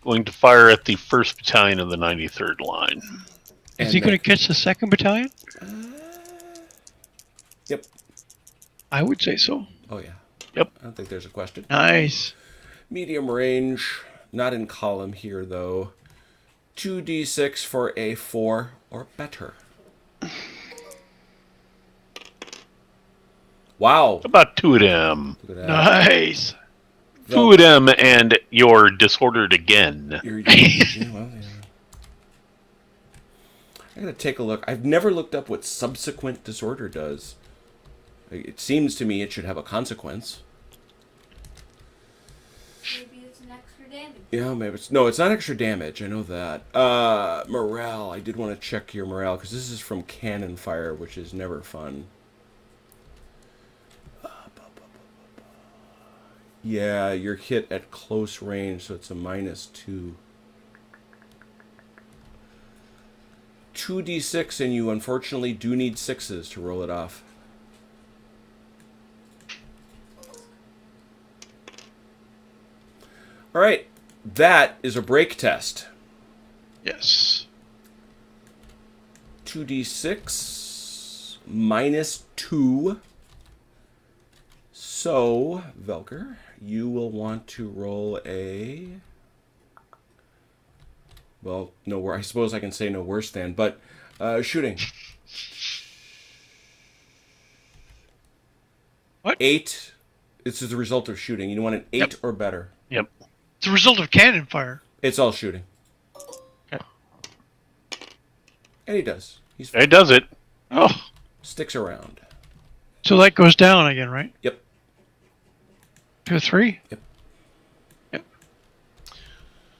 going to fire at the 1st Battalion of the 93rd Line. Is he going to catch the 2nd battalion? Yep. I would say so. Oh yeah. Yep. I don't think there's a question. Nice. Medium range, not in column here though. 2d6 for a 4 or better. Wow. About 2 of them. Look at that. Nice. 2 of them, and you're disordered again. Yeah, well, yeah. I gotta take a look. I've never looked up what subsequent disorder does. It seems to me it should have a consequence. Maybe it's an extra damage. Yeah, maybe it's not extra damage. I know that. Morale. I did want to check your morale because this is from cannon fire, which is never fun. Yeah, you're hit at close range, so it's a -2. 2d6, and you unfortunately do need 6s to roll it off. All right, that is a break test. Yes. 2d6 -2. So, Velker, you will want to roll a... Well, no, I suppose I can say no worse than, but shooting. What? 8. This is the result of shooting. You want an 8 or better. Yep. It's a result of cannon fire. It's all shooting. Okay. And he does. He's It does it. Oh. sticks around. So that goes down again, right? Yep. 2 or 3? Yep.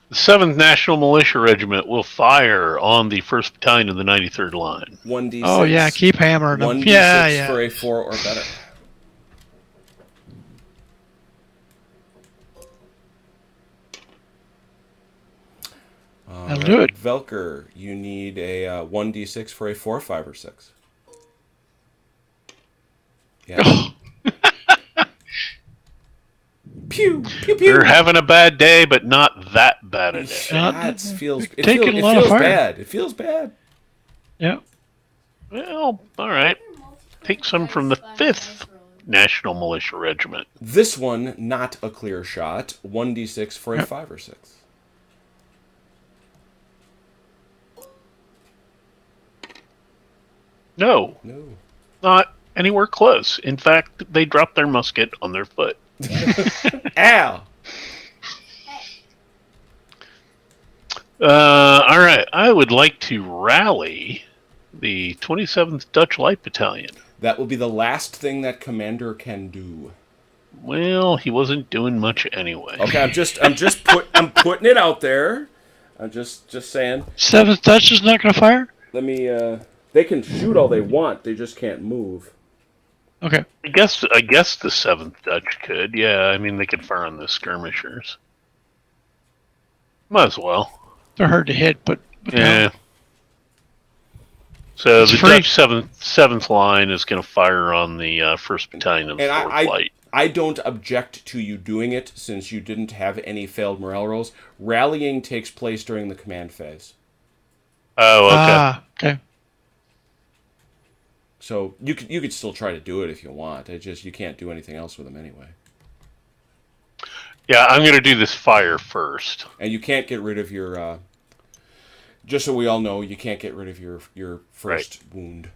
The 7th National Militia Regiment will fire on the 1st Battalion of the 93rd Line. 1d6. Oh, yeah, keep hammering them. 1d6 Yeah. for a 4 or better. That'll do it. Velker, you need a 1d6 for a 4, 5, or 6. Yeah. Pew, pew, pew. They're having a bad day, but not that bad a day. It feels taking a lot of fire. bad. It feels bad. Yeah. Well, all right. Take some from the 5th National Militia Regiment. This one, not a clear shot. 1d6 for a Yep. 5 or 6. No, No. not anywhere close. In fact, they dropped their musket on their foot. Ow! All right. I would like to rally the 27th Dutch Light Battalion. That will be the last thing that commander can do. Well, he wasn't doing much anyway. Okay, I'm putting it out there. I'm just saying. 7th Dutch is not going to fire? Let me. They can shoot all they want. They just can't move. Okay. I guess the 7th Dutch could. Yeah, I mean they could fire on the skirmishers. Might as well. They're hard to hit, but Yeah. no. So It's the free. Dutch seventh line is going to fire on the 1st Battalion of the And 4th Light. I don't object to you doing it since you didn't have any failed morale rolls. Rallying takes place during the command phase. Oh, okay. Okay. So you could still try to do it if you want. You can't do anything else with them anyway. Yeah, I'm going to do this fire first. And you can't get rid of your. Just so we all know, you can't get rid of your first wound.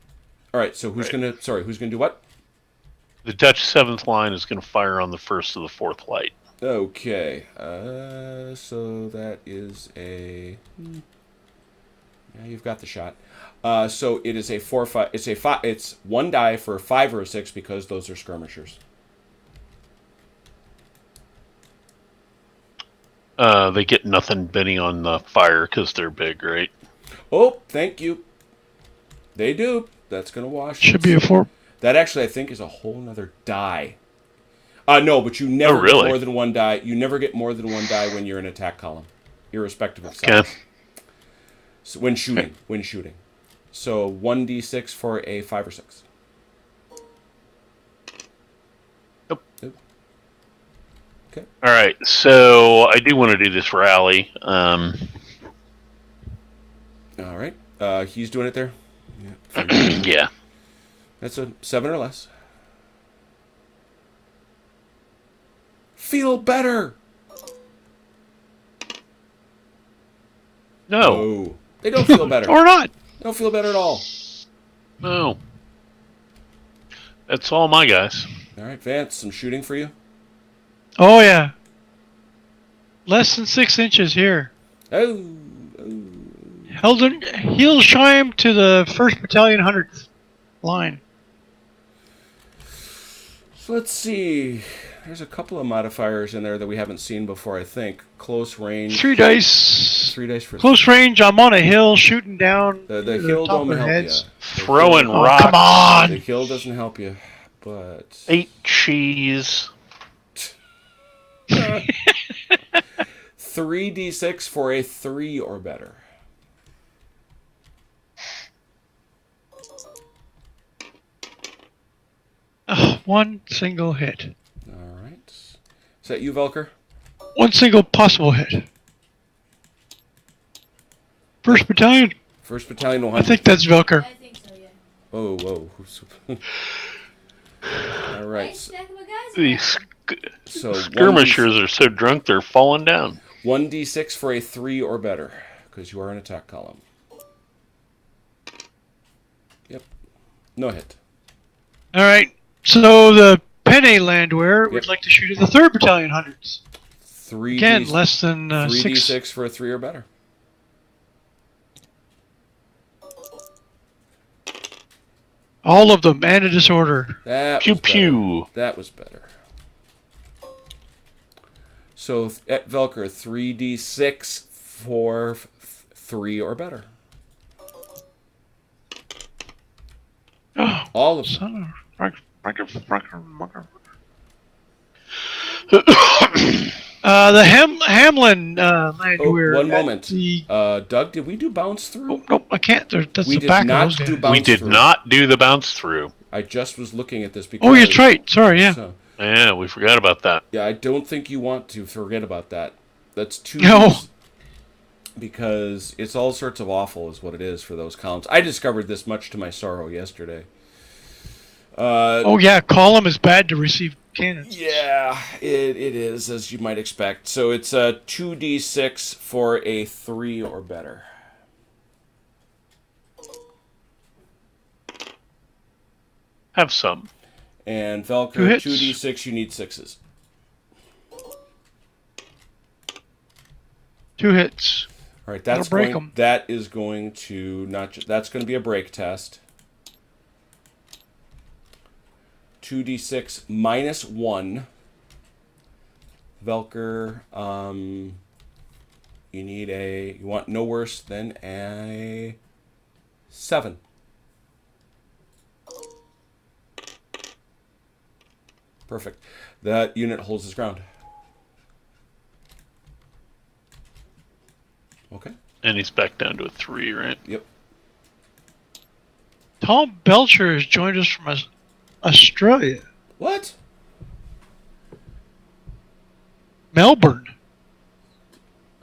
All right. So who's gonna do what? The Dutch 7th line is going to fire on the 1st of the 4th Light. Okay. So that is a. Yeah, you've got the shot. So it is a 4-5. It's a 5. It's 1 die for a 5 or a 6 because those are skirmishers. They get nothing bidding on the fire because they're big, right? Oh, thank you. They do. That's gonna wash. Should be a 4. That actually, I think, is a whole nother die. No, but you never really? get more than 1 die. You never get more than 1 die when you're in attack column, irrespective of size. Okay. So when shooting. So 1d6 for a 5 or 6. Yep. Okay. All right, so I do want to do this rally. All right. He's doing it there. Yeah. Yeah. That's a 7 or less. Feel better. No. Oh, they don't feel better. Or not. They don't feel better at all. No. That's all my guys. All right, Vance, some shooting for you. Oh, yeah. Less than 6 inches here. Oh. Hildesheim to the 1st Battalion 100th line. So let's see. There's a couple of modifiers in there that we haven't seen before, I think. Close range. 3 dice. 3 dice for Close range. I'm on a hill shooting down The to hill top don't of help heads. you. Throwing Oh, rocks. come The on. hill doesn't help you, but 8 cheese. 3d6 for a 3 or better. One single hit. All right. Is that you, Velker? One single possible hit. 1st Battalion. 1st Battalion I 100. think that's Velker. I think so, yeah. Whoa. All right. Nice stack of a guys. These So skirmishers are so drunk they're falling down. 1d6 for a 3 or better, because you are an attack column. Yep. No hit. All right. So the Penne Landwehr would Yep. like to shoot at the 3rd Battalion 100s. 3d, Again, less than 6. 3d6 for a 3 or better. All of them, and a disorder. That Pew was better. pew. That was better. So at Velker, 3d6 for 3 or better. Oh, All of them. son the Hamlin Landwehr. One at moment. The, Doug, did we do bounce through? oh, no, I can't. That's We the did back not of those do guys. bounce We did through. not do the bounce through. I just was looking at this because... Oh, that's right. Sorry, yeah. So, Yeah, we forgot about that. yeah, I don't think you want to forget about that. That's 2 No. use, because it's all sorts of awful is what it is for those columns. I discovered this much to my sorrow yesterday. Oh, yeah. Column is bad to receive cannons. Yeah, it is, as you might expect. So it's a 2d6 for a 3 or better. Have some. And 2 Velker, hits. 2d6, you need 6s. 2 hits. All right, That'll break 'em. that is going to not. That's going to be a break test. 2d6 minus 1. Velker, you want no worse than a 7. Perfect. That unit holds its ground. Okay. And he's back down to a 3, right? Yep. Tom Belcher has joined us from Australia, What? Melbourne.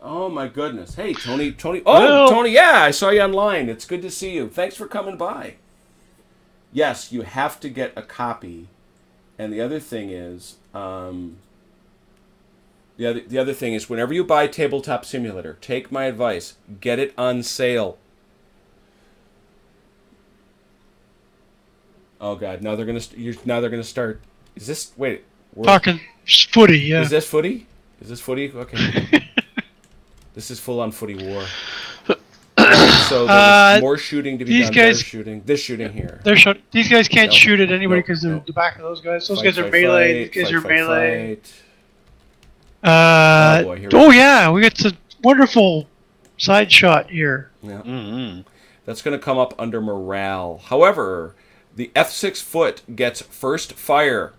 Oh my goodness. Hey, Tony. Oh, Well- Tony, yeah, I saw you online. It's good to see you. Thanks for coming by. Yes, you have to get a copy. And the other thing is, the other thing is, whenever you buy Tabletop Simulator, take my advice. Get it on sale. Oh God! Now they're gonna start. Is this Talking footy, yeah. Is this footy? Okay. This is full on footy war. So there's more shooting to be these done. guys- They're shooting. This shooting here. These guys can't No. shoot at anybody No. because they're No. the back of those guys. Those Fight, guys are fight, melee. fight, These guys fight, are fight, melee. fight. Uh, Oh, boy, here we oh go. yeah, we got some wonderful side shot here. Yeah. Mm-hmm. That's going to come up under morale. However, the F6 foot gets first fire.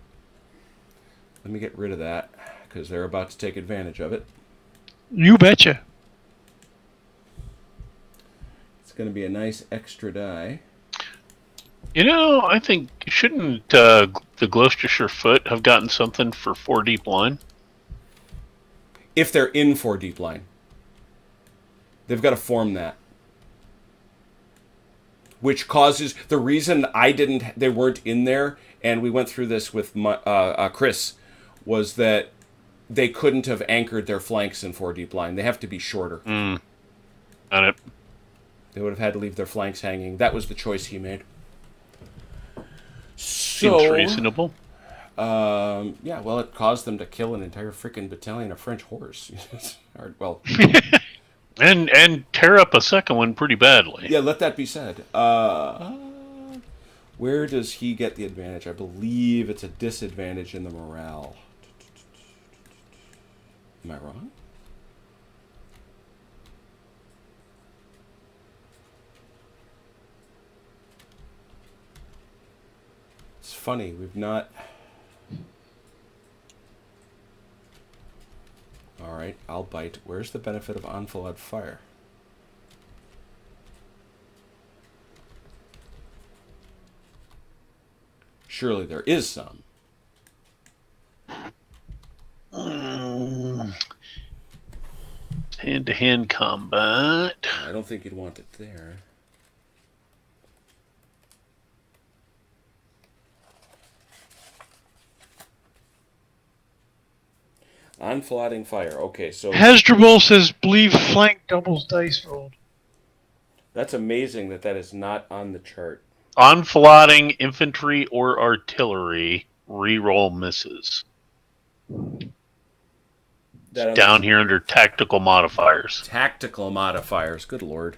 Let me get rid of that because they're about to take advantage of it. You betcha. It's going to be a nice extra die. You know, I think shouldn't the Gloucestershire Foot have gotten something for 4 deep line? If they're in 4 deep line. They've got to form that. Which causes the reason they weren't in there, and we went through this with Chris, was that they couldn't have anchored their flanks in 4 deep line. They have to be shorter. Got it. They would have had to leave their flanks hanging. That was the choice he made. Seems reasonable. Yeah, well, it caused them to kill an entire freaking battalion of French horse. Well, And tear up a second one pretty badly. yeah, let that be said. Where does he get the advantage? I believe it's a disadvantage in the morale. Am I wrong? It's funny, we've not... Alright, I'll bite. Where's the benefit of enfilade fire? Surely there is some. Hand-to-hand combat. I don't think you'd want it there. Onflotting fire. Okay, so Hasdrubal says, believe flank doubles dice rolled. that's amazing that is not on the chart. Onflotting infantry or artillery, reroll misses. Down here under tactical modifiers. Tactical modifiers. Good lord.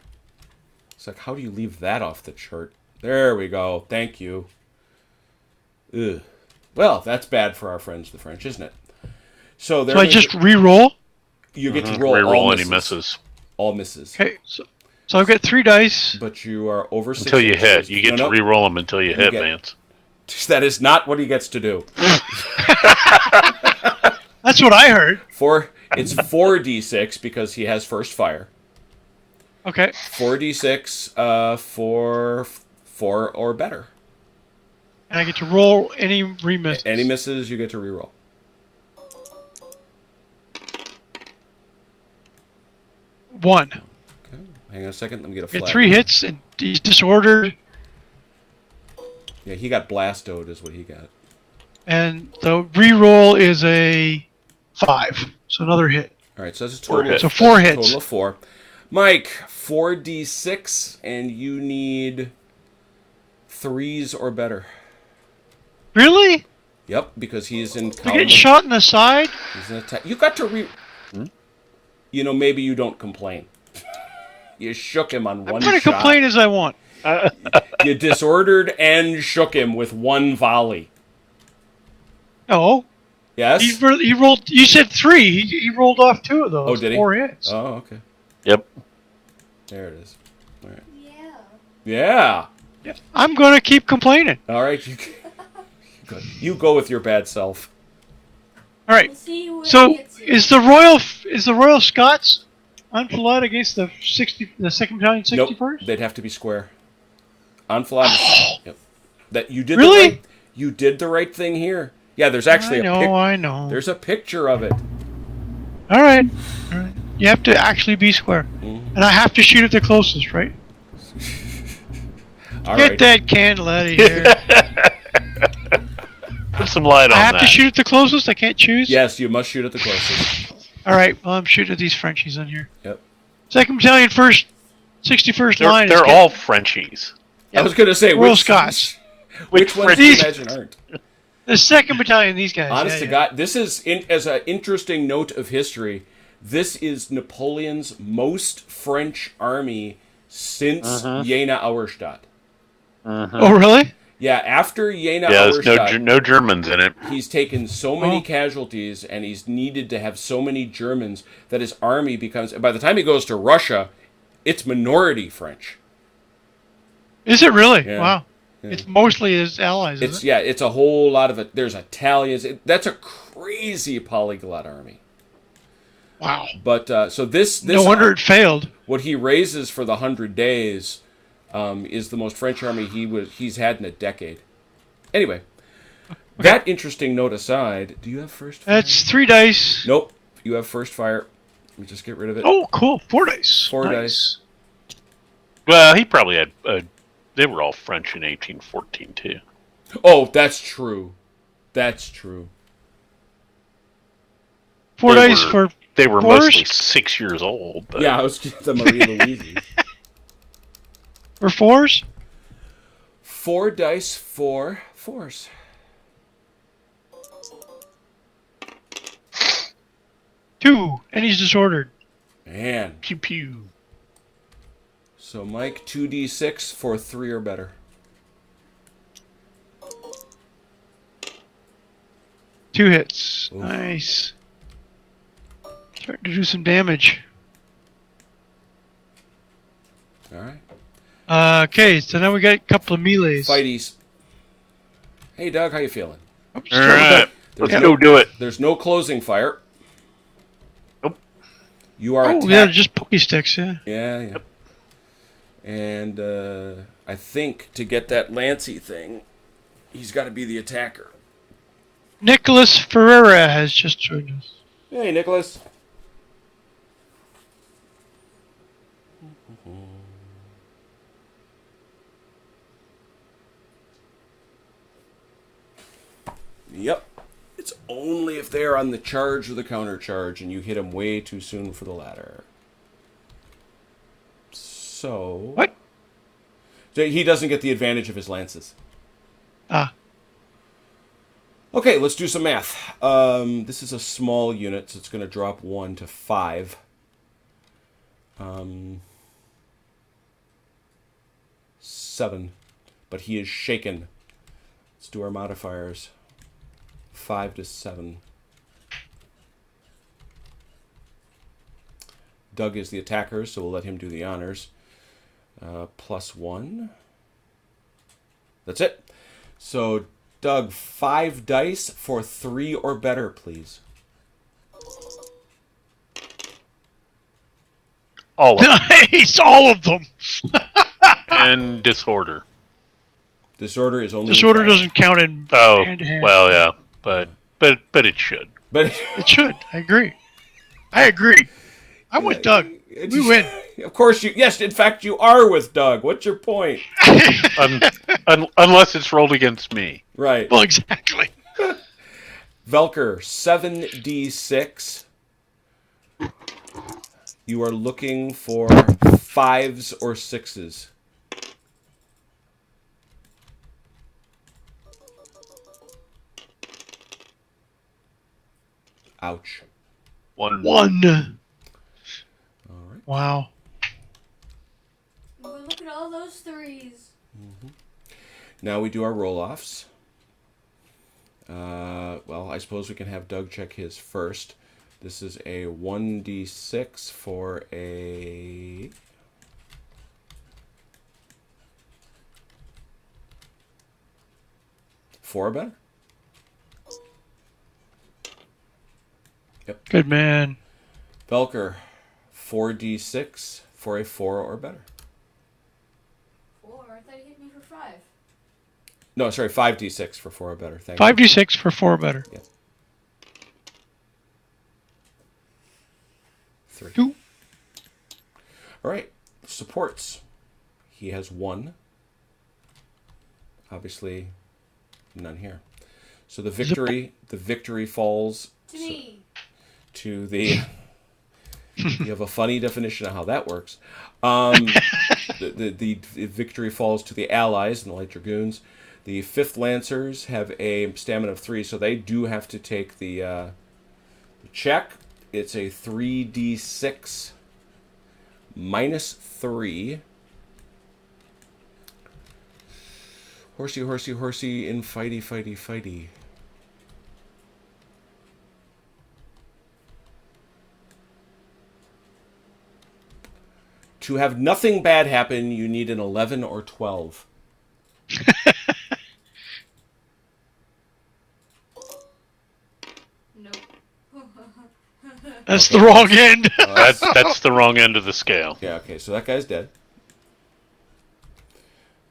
It's like, how do you leave that off the chart? There we go. Thank you. Ugh. Well, that's bad for our friends, the French, isn't it? So I just re-roll? you get to roll Reroll all any misses. misses. All misses. Okay, so I've got 3 dice. But you are over 6 Until you hit. inches. You get No, to reroll them until you hit, get- Vance. That is not what he gets to do. That's what I heard. It's 4d6 because he has first fire. Okay. 4d6 for 4 or better. And I get to roll any remisses. Any misses, you get to reroll. One. Okay. Hang on a second. Let me get a Get flag. 3 hits, and he's disordered, Yeah, he got blastoed is what he got. and the re-roll is a 5. So another hit. All right, so that's a Four total. hits. So 4 hits. Total of 4. Mike, 4d6, and you need 3s or better. Really? Yep, because he's in You're column. getting shot in the side? He's in attack. You got to You know, maybe you don't complain. You shook him on I'm one going to shot. complain as I want. You disordered and shook him with one volley. No. Yes. He rolled. You said 3. He rolled off 2 of those. Oh, did he? 4 hits. Oh, okay. Yep. There it is. All right. Yeah. Yeah. Yeah. I'm gonna keep complaining. All right. You go with your bad self. All right. We'll see who So gets you. is the Royal Scots enfilade against the 2nd Battalion 61st? Nope. They'd have to be square. Enfilade. Yep. That you did Really? You did the right thing here. Yeah. There's actually I know. There's a picture of it. All right. You have to actually be square, Mm-hmm. and I have to shoot at the closest, right? All Get right. that candle out of here. Put some light on I have that. to shoot at the closest. I can't choose. Yes, you must shoot at the closest. All right. Well, I'm shooting at these Frenchies on here. Yep. 2nd Battalion, 61st line. They're all Frenchies. I was going to say Royal which Scots. Which ones do you imagine aren't? The 2nd Battalion. These guys. Honest to God, this is as an interesting note of history. This is Napoleon's most French army since Jena Auerstadt. Oh, really? Yeah, after Jena Yeah, there's Auerstadt, no Germans in it. he's taken so many casualties, and he's needed to have so many Germans that his army becomes. By the time he goes to Russia, it's minority French. Is it really? Yeah. Wow. Yeah. It's mostly his allies. Is it? It's a whole lot of it. There's Italians. That's a crazy polyglot army. Wow. But so this No wonder it failed. what he raises for the 100 days is the most French army he's had in a decade. Anyway, that interesting note aside, do you have first fire? That's 3 dice. Nope, you have first fire. Let me just get rid of it. Oh, cool. 4 dice. 4 Nice. dice. Well, he probably had. They were all French in 1814 too. Oh, that's true. That's true. 4 They dice were- for They were fours? mostly 6 years old. But Yeah, I was the Marie Louise. For 4s? 4 dice for 4s. 2, and he's disordered. Man. pew pew. So Mike, 2d6 for 3 or better. Two hits. Oof. Nice. Starting to do some damage. All right. Okay, so now we got a couple of melees. Fighties. Hey, Doug, how you feeling? Oops, All start with right, There's let's no- go do it. There's no closing fire. Nope. You are that. Oh, attacked. yeah, just pokey sticks, yeah. Yeah. And I think to get that Lancy thing, he's got to be the attacker. Nicholas Ferreira has just joined us. Hey, Nicholas. Yep. It's only if they're on the charge or the counter charge and you hit them way too soon for the ladder. So... What? So he doesn't get the advantage of his lances. Ah. Okay, let's do some math. This is a small unit, so it's going to drop 1 to 5. 7. But he is shaken. Let's do our modifiers. 5 to 7. Doug is the attacker, so we'll let him do the honors. +1. That's it. So, Doug, 5 dice for 3 or better, please. All of them. Nice! All of them! And disorder. Disorder is only Disorder in five. doesn't count in Oh, hand-to-hand. well, yeah, but it should. But It should. I agree. I'm with Doug. We win. Of course you. Yes, in fact, you are with Doug. What's your point? Unless it's rolled against me. Right. Well, exactly. Velker, 7d6. You are looking for 5s or 6s. Ouch. One. All right. Wow. Well, look at all those 3s. Now we do our roll-offs. Well, I suppose we can have Doug check his first. This is a 1d6 for a... Four or better? Yep. Good man. Belker, 4d6 for a 4 or better. 4? I thought you hit me for 5. No, sorry, 5d6 for 4 or better. Thank you. 5d6 for 4 better. 3. 2. All right, supports. He has 1. Obviously, none here. So the victory falls To me. to the... You have a funny definition of how that works. The victory falls to the allies and the Light Dragoons. The 5th Lancers have a stamina of 3, so they do have to take the check. It's a 3d6 minus 3. Horsey, horsey, horsey in fighty, fighty, fighty. To have nothing bad happen, you need an 11 or 12. Nope. That's Okay. the wrong end. That's the wrong end of the scale. Yeah, okay, so that guy's dead.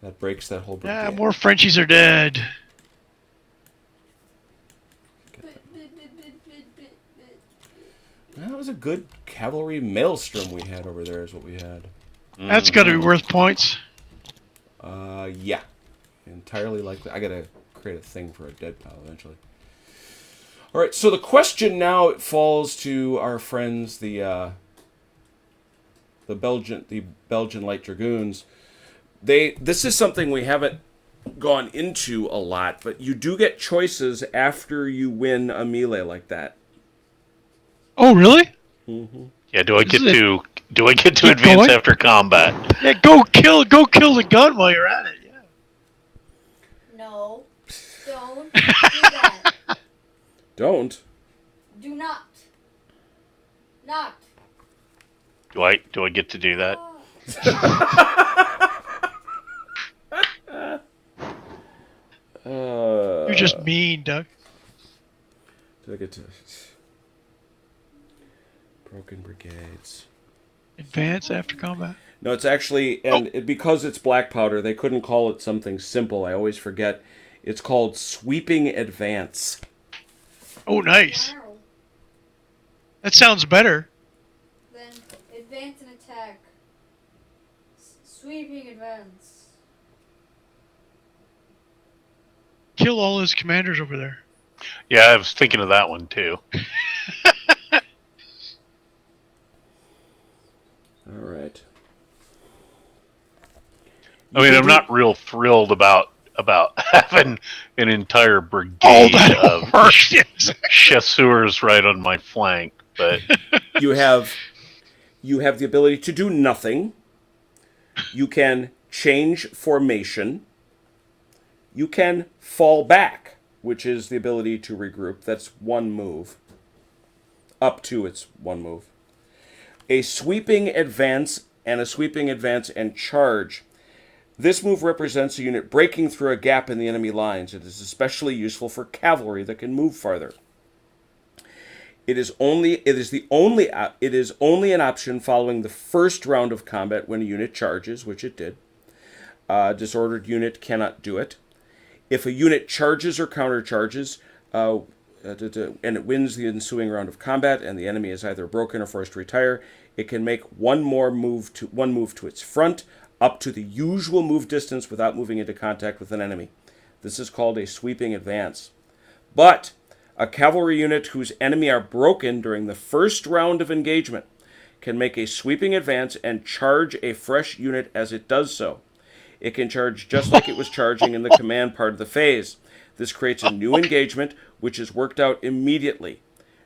That breaks that whole brigade. Yeah, more Frenchies are dead. That was a good cavalry maelstrom we had over there, is what we had. That's got to be worth points. Yeah. Entirely likely. I gotta create a thing for a dead pile eventually. Alright, so the question now falls to our friends, the Belgian Light Dragoons. This is something we haven't gone into a lot, but you do get choices after you win a melee like that. Oh, really? Mm-hmm. Yeah, do I get Isn't it- to Keep advance going? after combat? Yeah, go kill the gun while you're at it. Yeah. No. Don't do that. Don't. Do not. Not. Do I get to do that? You're just mean, Doug. Did I get to... Broken brigades. Advance after combat. No, it's actually, because it's black powder, they couldn't call it something simple. I always forget. It's called sweeping advance. Oh, nice. Wow. That sounds better. Then advance and attack. Sweeping advance. Kill all his commanders over there. Yeah, I was thinking of that one too. All right. I mean, I'm not real thrilled about having an entire Oh, brigade that of horse. Yes. chasseurs right on my flank, but You have the ability to do nothing. You can change formation. You can fall back, which is the ability to regroup. That's one move. Up to its one move. A sweeping advance and charge. This move represents a unit breaking through a gap in the enemy lines. It is especially useful for cavalry that can move farther. It is only an option following the first round of combat when a unit charges, which it did. A disordered unit cannot do it. If a unit charges or countercharges, and it wins the ensuing round of combat, and the enemy is either broken or forced to retire, it can make one move to its front, up to the usual move distance without moving into contact with an enemy. This is called a sweeping advance. But a cavalry unit whose enemy are broken during the first round of engagement can make a sweeping advance and charge a fresh unit as it does so. It can charge just like it was charging in the command part of the phase. This creates a new engagement, which is worked out immediately.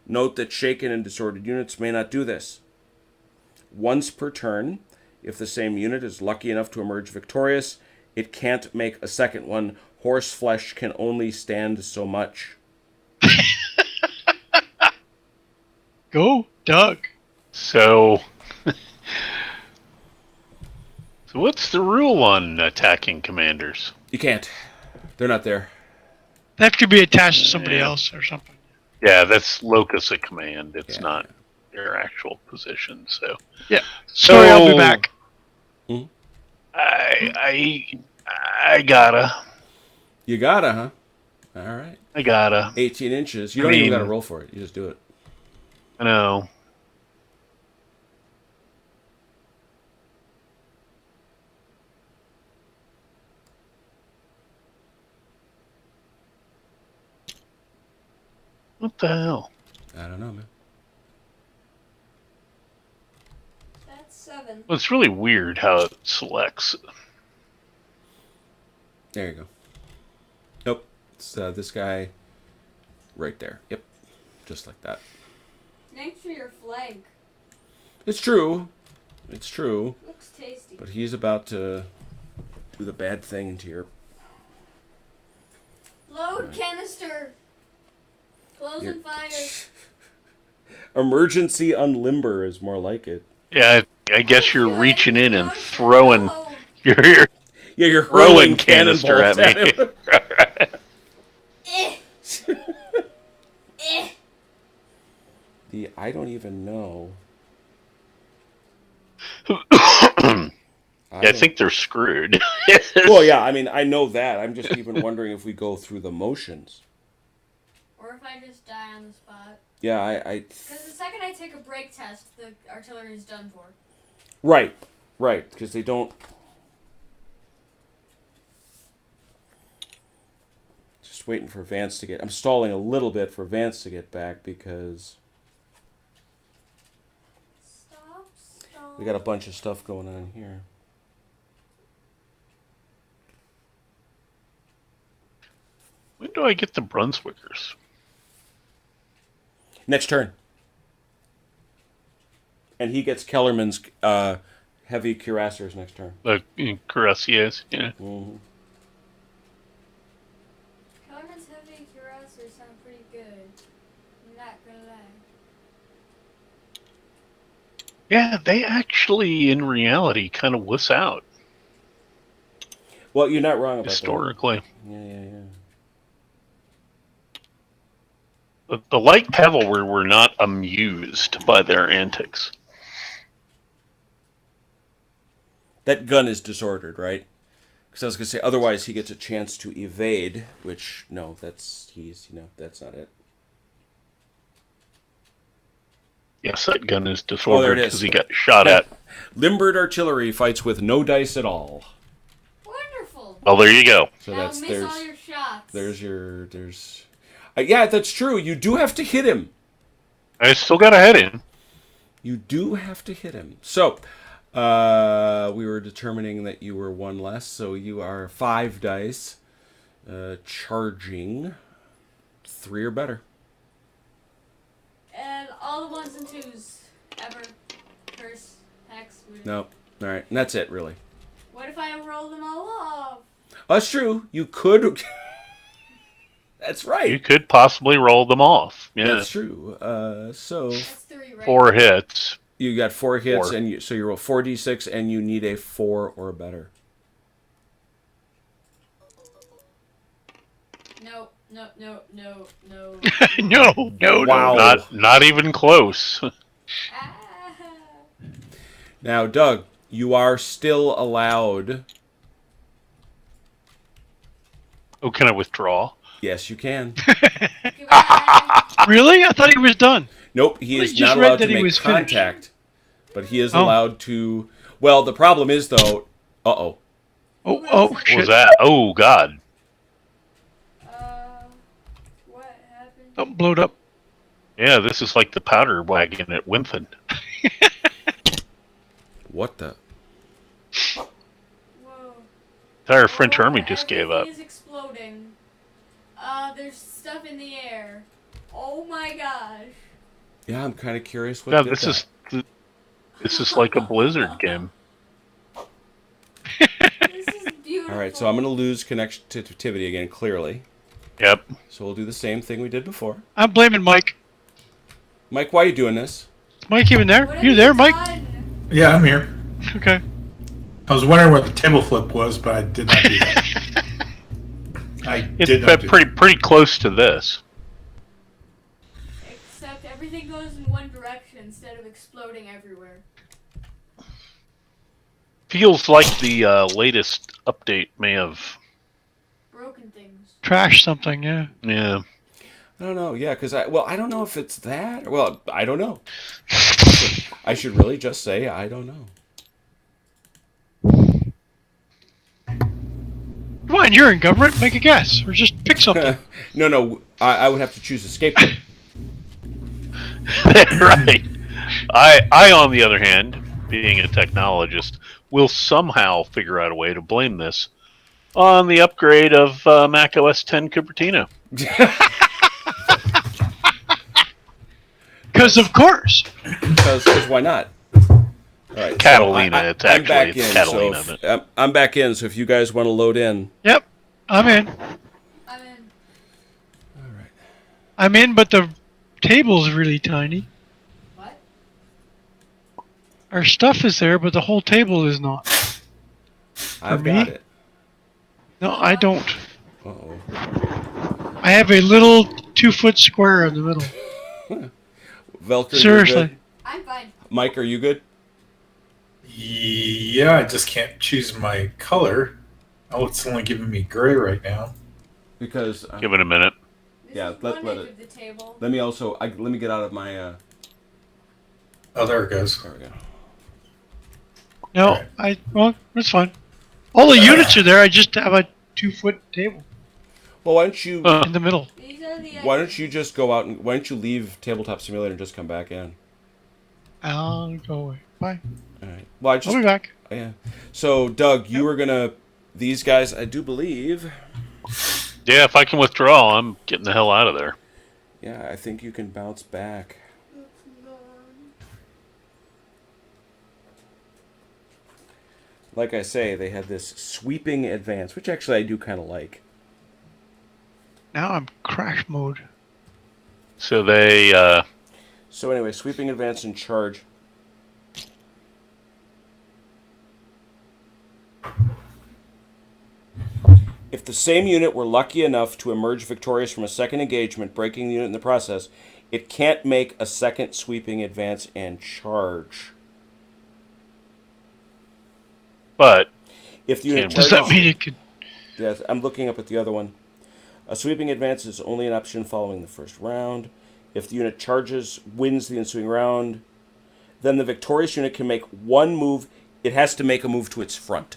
Note that shaken and disordered units may not do this. Once per turn, if the same unit is lucky enough to emerge victorious, it can't make a second one horse flesh can only stand so much. Go, Doug. So, so what's the rule on attacking commanders? You can't. They're not there. They have to be attached to somebody Yeah. else or something. Yeah, that's locus of command. It's Yeah. not their actual position. So, Yeah. Sorry, I'll be So- back. I gotta. You gotta, huh? All right. I gotta. 18 inches. You I don't even mean- gotta roll for it. You just do it. I know. What the hell? I don't know, man. That's 7. Well, it's really weird how it selects. There you go. Nope. It's this guy right there. Yep. Just like that. Thanks for your flank. It's true. It's true. Looks tasty. But he's about to do the bad thing to your... Load canister. Closing fire. Emergency unlimber is more like it. Yeah, I guess you're reaching in and Oh, throwing no. your Yeah, you're throwing hurling canister at cannonballs me. him. Eh. Eh. I don't even know. I think they're screwed. Well, yeah, I mean, I know that. I'm just even wondering if we go through the motions. Or if I just die on the spot. Yeah, Because the second I take a break test, the artillery is done for. Right, because they don't... Just waiting for Vance to get... I'm stalling a little bit for Vance to get back because Stop. we got a bunch of stuff going on here. When do I get the Brunswickers? Next turn. And he gets Kellerman's heavy cuirassiers next turn. The cuirassiers, yeah. Mm-hmm. Kellerman's heavy cuirassiers sound pretty good. I'm not gonna lie. Yeah, they actually, in reality, kind of wuss out Well, you're not wrong about historically. that. Yeah. The light cavalry were not amused by their antics. That gun is disordered, right? Because I was gonna say otherwise he gets a chance to evade, which no, that's not it. Yes, that gun is Oh, there disordered it is. because he got shot at. Limbered artillery fights with no dice at all. Wonderful. Well, there you go. So now that's miss all your shots. there's. Yeah, that's true. You do have to hit him. I still got a head in. You do have to hit him. So, we were determining that you were one less, so you are 5 dice, charging 3 or better. And all the 1s and 2s ever. Curse, hex. No, all right, and that's it, really. What if I roll them all off? Oh, that's true. You could. That's right. You could possibly roll them off. Yeah, That's true. So That's 3, right? 4 hits. you got 4 hits, 4. and so you roll 4d6, and you need a 4 or better. No. No. Wow. Not even close. Ah. Now, Doug, you are still allowed. Oh, can I withdraw? Yes, you can. Goodbye. Really? I thought he was done. Nope, he Well, is you just not read allowed that to he make was finished. contact, but he is Oh. allowed to. Well, the problem is though. Uh-oh. Oh, What shit. was that? Oh, God. What happened? Something blowed up. Yeah, this is like the powder wagon at Wimpton. What the? Whoa. Entire French army just gave up. Everything is exploding. There's stuff in the air. Oh my gosh. Yeah, I'm kind of curious what. Yeah, did this is like a Blizzard game. This is beautiful. Beautiful. All right, so I'm going to lose connectivity again, clearly. Yep. So we'll do the same thing we did before. I'm blaming Mike. Mike, why are you doing this? Mike even there? What have You there, Mike? done? Yeah, I'm here. Okay. I was wondering what the table flip was, but I did not do that. I It's did not do pretty close to this. Except everything goes in one direction instead of exploding everywhere. Feels like the latest update may have. Broken things. Trash something, yeah. Yeah. I don't know. Yeah, because I don't know if it's that. Well, I don't know. I should really just say I don't know. Come on, you're in government. Make a guess. Or just pick something. No. I would have to choose a scapegoat. Right. I, on the other hand, being a technologist, will somehow figure out a way to blame this on the upgrade of Mac OS 10 Cupertino. Because of course. Because why not? All right, Catalina, it's I'm actually back it's in. Catalina. So but I'm back in. So if you guys want to load in, Yep. I'm in. I'm in. all right. I'm in, but the table's really tiny. What? Our stuff is there, but the whole table is not. I've me? got it. No, I don't. Uh-oh. I have a little 2-foot square in the middle. Velker, you're Seriously. good? I'm fine. Mike, are you good? Yeah, I just can't choose my color. Oh, it's only giving me gray right now. Because give it a minute. This Yeah, is let one edge it- of the table. let me also let me get out of my. Oh, there it goes. There we go. No, well, that's fine. All the units are there. I just have a 2-foot table Well, why don't you in the middle. These are the why don't edges. you just go out and why don't you leave Tabletop Simulator and just come back in? I'll go away. Bye. All right. Well, I just I'll be back. yeah. So, Doug, you were gonna these guys, I do believe. Yeah, if I can withdraw, I'm getting the hell out of there. Yeah, I think you can bounce back. Like I say, they had this sweeping advance, which actually I do kind of like. Now I'm crash mode. So they So anyway, sweeping advance and charge. If the same unit were lucky enough to emerge victorious from a second engagement, breaking the unit in the process, it can't make a second sweeping advance and charge. but If the unit Does charges, that mean it could? yes, I'm looking up at the other one. A sweeping advance is only an option following the first round. If the unit charges, wins the ensuing round, then the victorious unit can make one move. It has to make a move to its front.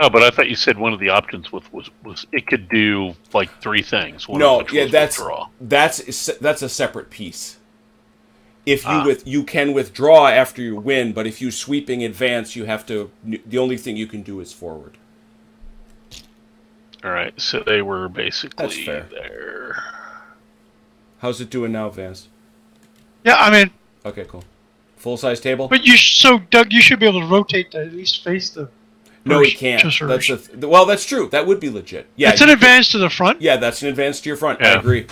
oh, but I thought you said one of the options was it could do like 3 things. One of No, which yeah, was that's withdraw. that's a separate piece. If you Ah. you can withdraw after you win, but if you sweeping advance, you have to. The only thing you can do is forward. All right, so they were basically That's fair. there. How's it doing now, Vance? Yeah, I'm in. Okay, cool. Full size table? But so Doug, you should be able to rotate to at least face the. No, he first can't. choicer. That's well, that's true. That would be legit. Yeah, It's an advance to the front. Yeah, that's an advance to your front. I Yeah. agree.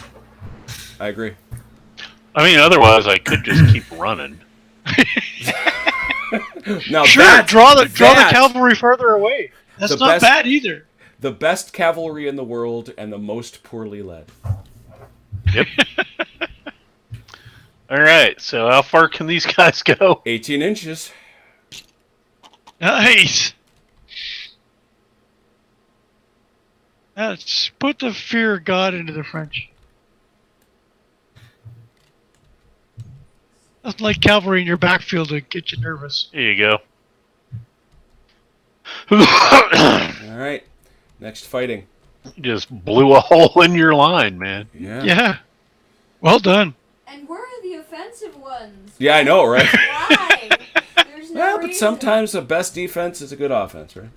I agree. I mean, otherwise I could just keep running. Now Sure, that, draw the that- cavalry further away. That's the not best- bad either. the best cavalry in the world and the most poorly led. Yep. All right, so how far can these guys go? 18 inches. Nice. Let's put the fear of God into the French. That's like cavalry in your backfield to get you nervous. There you go. All right. Next fighting. Just blew a hole in your line, man. Yeah. Yeah. Well done. And where are the offensive ones? Yeah, I know, right? Why? There's no Well, but reason. sometimes the best defense is a good offense, right?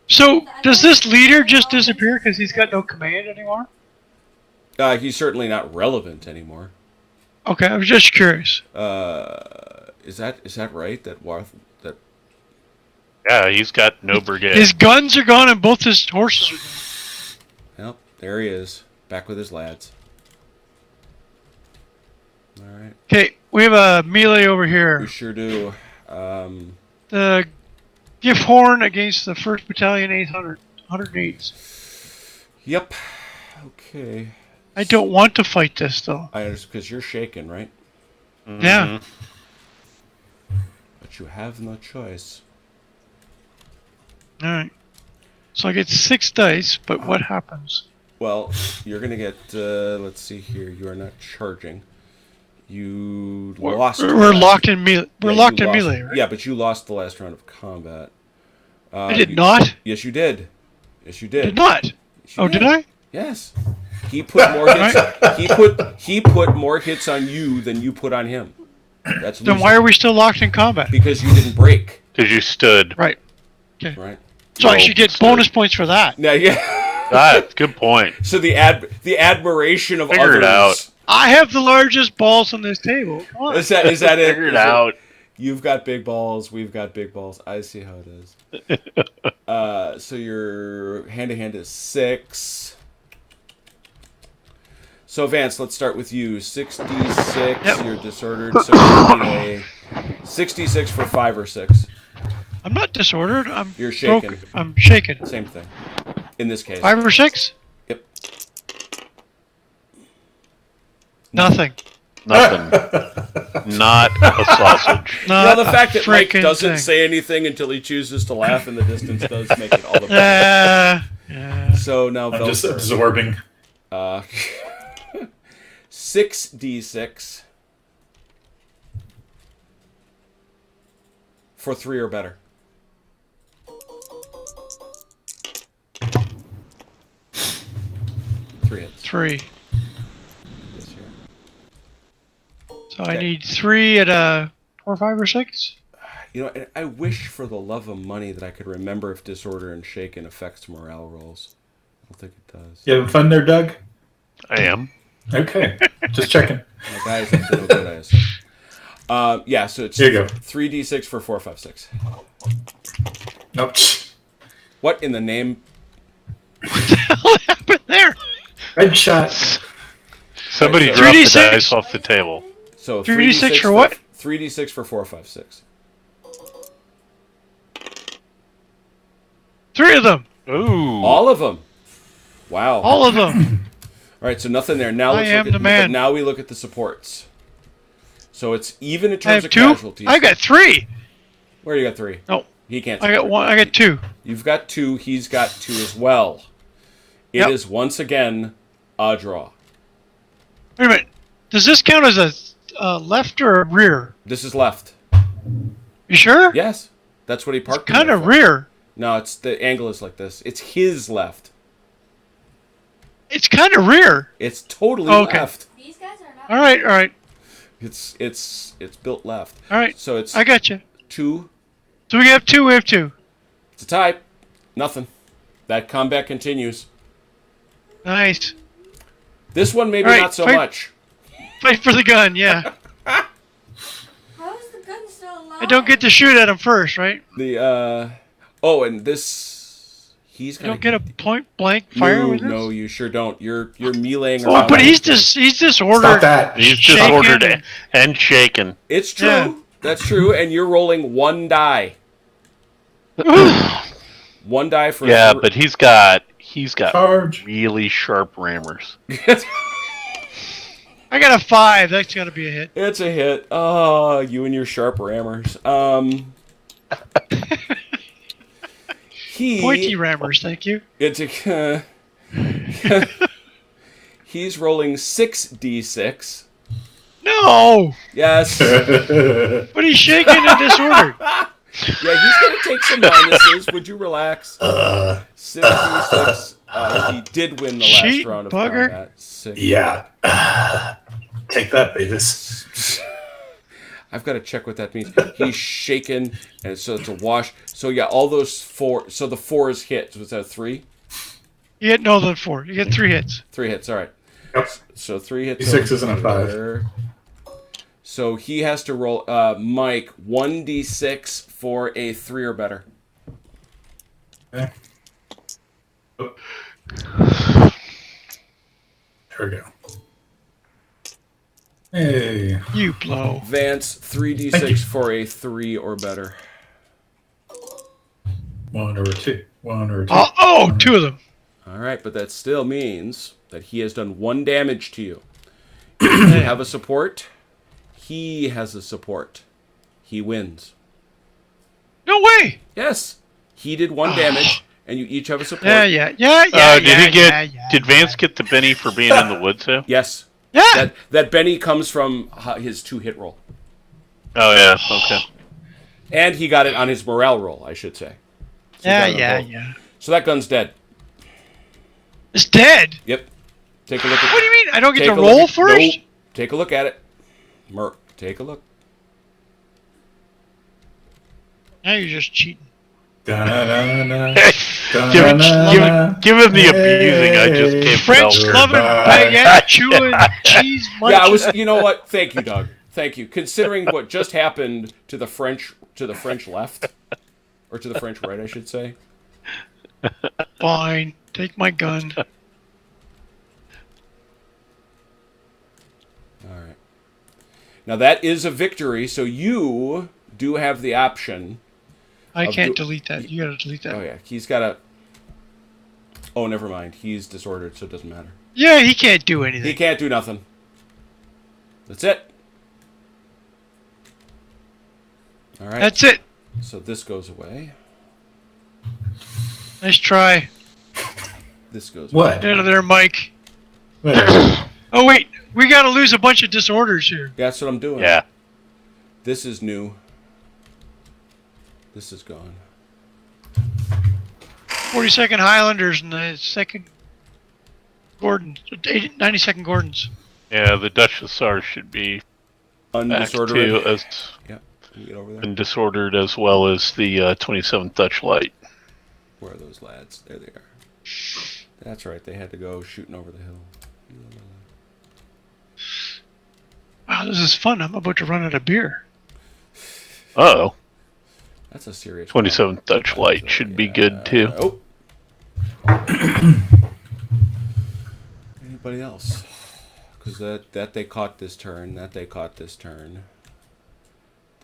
So, does this leader just disappear because he's got no command anymore? He's certainly not relevant anymore. Okay, I was just curious. Is that right? That Warth that Yeah, he's got no brigade. His guns are gone and both his horses are gone. Yep, there he is, back with his lads. All right, Okay, we have a melee over we here. sure do. The gift horn against the 1st Battalion 800, 108s. Yep. Okay. I don't want to fight this, though. Because you're shaken, right? Yeah. But you have no choice. Alright. So I get 6 dice, but what happens? Well, you're gonna get. Let's see here. You are not charging. You lost. We're locked in melee. We're Yeah, locked you in lost- melee, right? Yeah, but you lost the last round of combat. I did not. Yes, you did. Yes, you did. Did not. Yes, you Oh, did I? Yes. He put more hits. He put more hits on you than you put on him. That's Then losing. why are we still locked in combat? Because you didn't break, Because you stood. Right. Okay. right? So I Roll should get instead. bonus points for that. Now, yeah. Ah, good point. So the admiration of Figure it others. out. I have the largest balls on this table. Come on. Is that it? Figure it out. You've got big balls. We've got big balls. I see how it is. So your hand-to-hand is 6. So Vance, let's start with you. 6d6. Yep. You're disordered. So you need a 66 for 5 or 6. I'm not disordered. I'm You're shaken. broken. I'm shaken. Same thing. In this case. 5 or 6? Yep. Nothing. Nothing. Not a sausage. Not the fact that Mike frickin' doesn't thing. say anything until he chooses to laugh in the distance does make it all the better. Yeah. So now I'm just Velcro. absorbing. 6d6 for 3 or better. Three hits. 3. This here. So I Okay. need 3 at a 4, 5, or 6. You know, and I wish for the love of money that I could remember if disorder and shaken affects morale rolls. I don't think it does. You having fun there, Doug? I am. Okay, just checking. My guys have been good, I assume. Yeah, so it's Here you go. 3d6 for 4, 5, 6. Nope. What in the name? What happened there? Red shot. Somebody so- dropped the 3d6. dice off the table. So 3d6 for what? 3d6 for 4, 5, 6. 3 of them. Ooh. All of them. Wow. All of them. All right, so nothing there. Now I let's am look at the man. But now we look at the supports. So it's even in I terms have of 2. casualties. I got 3. Where you got 3? No, He can't. I got support. 1. I got 2. You've got 2. He's got 2 as well. It is Yep. once again a draw. Wait a minute. Does this count as a left or a rear? This is left. You sure? Yes, that's what he parked. in Kind there of for. rear. No, it's the angle is like this. It's his left. It's kind of rear. It's totally Okay. left. These guys are not. All right. All right. It's built left. All right. So it's I got you. 2. So we have 2. We have 2. It's a tie. Nothing. That combat continues. Nice. This one maybe All right, not so fight. much. Fight for the gun. Yeah. How is the gun still alive? I don't get to shoot at him first, right? The and this he's I gonna don't get a point blank fire no, with this. no, you sure don't. You're meleeing Oh, around. but he's disordered. Stop that. He's Shaken. disordered and shaken. It's true. Yeah. That's true, and you're rolling 1 die. 1 die for Yeah, but he's got Charge. really sharp rammers. I got a 5. That's got to be a hit. It's a hit. Oh, you and your sharp rammers. Pointy rammers. Thank you. It's a he's rolling 6d6. No. Yes. But he's shaking and disordered. Yeah, he's gonna take some minuses. Would you relax? 6d6. He did win the last Cheat round of bugger. combat. 6. Yeah. Take that, Beavis. I've got to check what that means. He's shaken, and so it's a wash. So yeah, all those 4. So the 4 is hit. Was that a 3? You get no than 4. You get 3 hits. 3 hits. All right. Yep. So 3 hits. D6 over isn't a 5. there. So he has to roll, Mike, 1d6 for a 3 or better. Okay. Oh. There we go. Hey. You blow. Vance, Thank you. 3d6 for a 3 or better. 1 over 2. 1 over 2. Oh, two of them. All right, but that still means that he has done 1 damage to you. You have a support. He has a support. He wins. No way. Yes. He did 1 damage, and you each have a support. Yeah. Did Vance get the Benny for being in the woods though? Yes. Yeah. That Benny comes from his 2-hit roll. Oh yeah. Okay. And he got it on his morale roll, I should say. So he got it on both. So that gun's dead. It's dead. Yep. Take a look at What do you mean? I don't get take to a roll look at- first? Nope. Take a look at it. Merc, take a look. Now you're just cheating. Da-na-na-na. Give him the abusing. I just can't French help. loving, baguette chewing, cheese munching. Yeah, I was. You know what? Thank you, Doug. Thank you. Considering what just happened to the French left, or to the French right, I should say. Fine. Take my gun. All right. Now that is a victory, so you do have the option. I can't delete that. You gotta delete that. Oh yeah, he's got a. Oh, never mind. He's disordered, so it doesn't matter. Yeah, he can't do anything. He can't do nothing. That's it. All right. That's it. So this goes away. Nice try. This goes What? Get out of there, Mike. Wait. Oh, wait. We gotta lose a bunch of disorders here. That's what I'm doing. Yeah. This is new. This is gone. 42nd Highlanders and the 2nd Gordon. 92nd Gordons. Yeah. The Dutch Hussars should be back Undisordered. to as Yeah. Can you get over there? and disordered as well as the 27th Dutch Light. Where are those lads? There they are. That's right. They had to go shooting over the hill. Wow, this is fun. I'm about to run out of beer. Oh. That's a serious. 27th Dutch Light should be good too. Oh. Anybody else? Because that they caught this turn. That they caught this turn.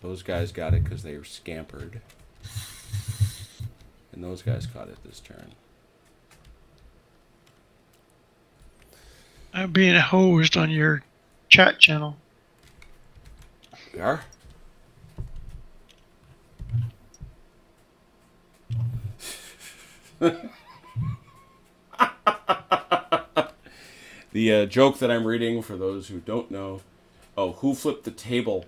Those guys got it because they were scampered. And those guys caught it this turn. I'm being hosed on your chat channel. We are? The joke that I'm reading, for those who don't know, who flipped the table?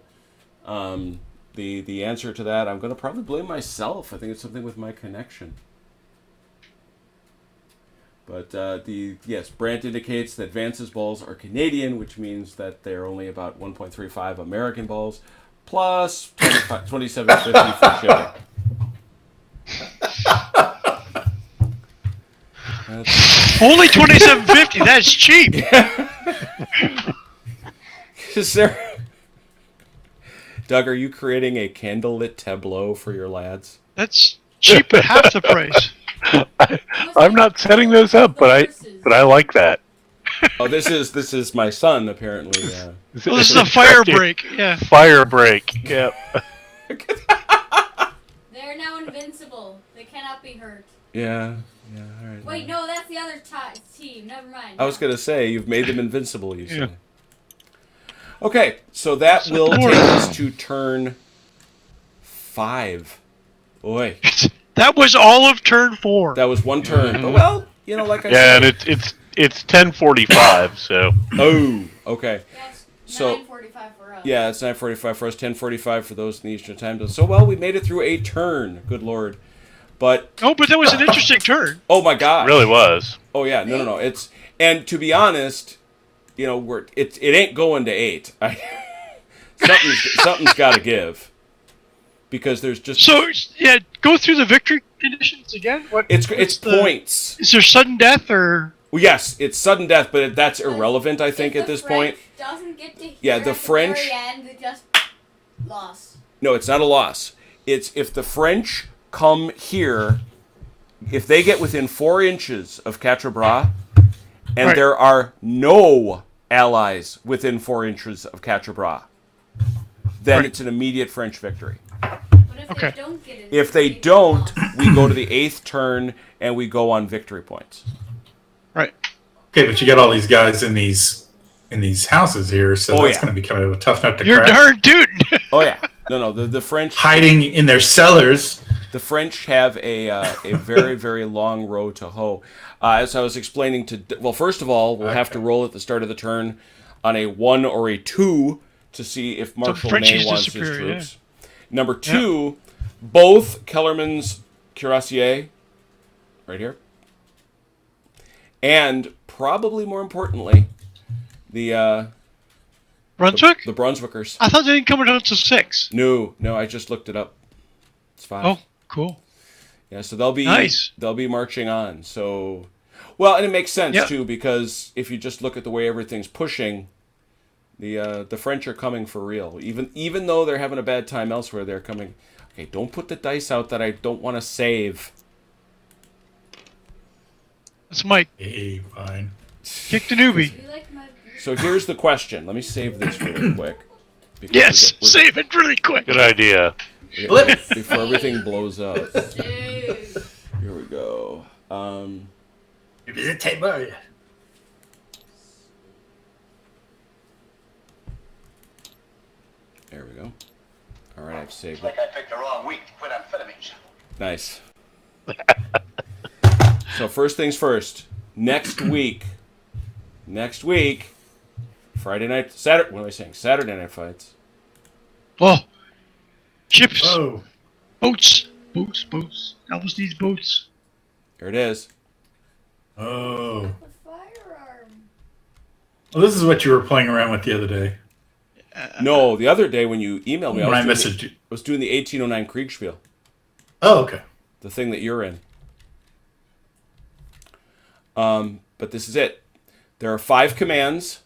The answer to that, I'm going to probably blame myself. I think it's something with my connection. But yes, Brandt indicates that Vance's balls are Canadian, which means that they're only about 1.35 American balls, plus $27.50 for shipping. Only $27.50. That's cheap. Is there... Doug, are you creating a candlelit tableau for your lads? That's cheap at half the price. I'm not setting those up, but I like that. Oh, this is my son apparently. Well, this is a fire break. Yeah. Fire break. Yep. They're now invincible. They cannot be hurt. Yeah. All right. Wait, no, that's the other team. Never mind. I was gonna say you've made them invincible. You say. Okay, so that will take us to turn 5. Boy, That was all of turn 4. that was one turn. But well, like I Yeah, said. and it's 10:45, so Oh, okay. Yeah, it's So- 9:45 for us. Yeah, it's 9:45 for us, 10:45 for those in the Eastern Time Zone. So well, we made it through a turn. Good Lord. But Oh, but that was an interesting turn. oh my God. it really was. Oh yeah, no. It's, and to be honest, it ain't going to 8. Something's got to give, because there's just So, yeah, go through the victory conditions again. it's what's points. Is there sudden death or? Well, yes, it's sudden death, but that's irrelevant, I think, If at the this point. French doesn't get to hear Yeah, at the French- very end, they just lost. No, it's not a loss. It's if the French come here, if they get within 4 inches of Quatre, and Right. there are no allies within 4 inches of Quatre, then Right. it's an immediate French victory. But if Okay. they don't get it, If they don't, we go to the 8th turn and we go on victory points. Right. Okay, but you got all these guys in these houses here, so Oh, that's yeah. going to be kind of a tough nut to You're crack. darn tootin'. Oh yeah, no. The French Hiding in their cellars. The French have a very, very long row to hoe. As I was explaining well, first of all, we'll have to roll at the start of the turn on a 1 or a 2 to see if Marshal Frenchies Ney wants his disappear, troops. Number 2, both Kellerman's cuirassiers, right here, and probably more importantly, the Brunswick? the Brunswickers. I thought they didn't come until 6. No, I just looked it up. It's 5. Oh, cool. Yeah, so they'll be Nice. they'll be marching on. So, well, and it makes sense Yeah. too, because if you just look at the way everything's pushing, the French are coming for real. Even though they're having a bad time elsewhere, they're coming. Okay, don't put the dice out that I don't want to save. That's Mike. Hey, fine. Kick the newbie. You like my So here's the question. Let me save this really quick. because Yes, we're- save it really quick. Good idea. before everything blows up. Dude. Here we go. Visit table. There we go. All right, I've saved it. Like I picked the wrong week to quit amphetamines. Nice. So first things first. Next week, Friday night, Saturday. What am I saying? Saturday night fights. Oh, ships, Oh, boats. Elvis needs boats. Here it is. oh. The firearm. Well, this is what you were playing around with the other day. No, the other day when you emailed me, When I was, messaged you. doing the 1809 Kriegspiel, Oh, okay. the thing that you're in. But this is it. There are 5 commands,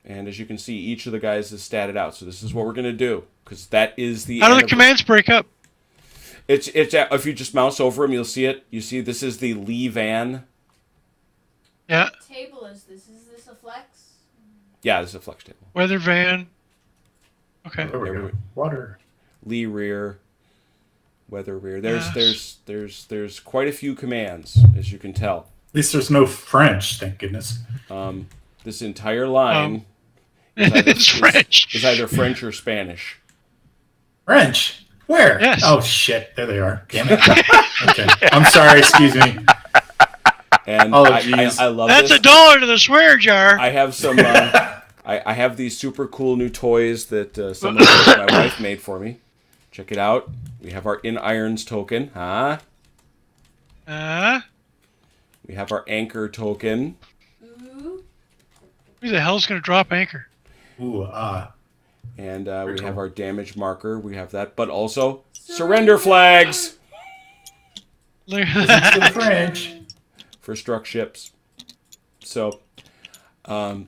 and as you can see, each of the guys is statted out. So this is what we're going to do, because that is the. How do the end of- commands break up? It's if you just mouse over them, you'll see it. You see, this is the Lee Van. Yeah, Table is this? Is this a flex? Yeah, this is a flex table. weather van. Okay. There we go. Water. Lee rear, weather rear. There's Yes. there's quite a few commands, as you can tell. At least there's no French, thank goodness. This entire line It's French. is either French or Spanish. French? Where? Yes. Oh, shit. There they are. Damn it. Okay. I'm sorry. Excuse me. And Oh, I geez. love That's this. $1 to the swear jar. I have some. I have these super cool new toys that someone my wife made for me. Check it out. We have our in irons token, huh? We have our anchor token. Ooh. Who the hell's gonna drop anchor? Ooh, And we have our damage marker. We have that. But also, surrender flags It's the French. for struck ships. So,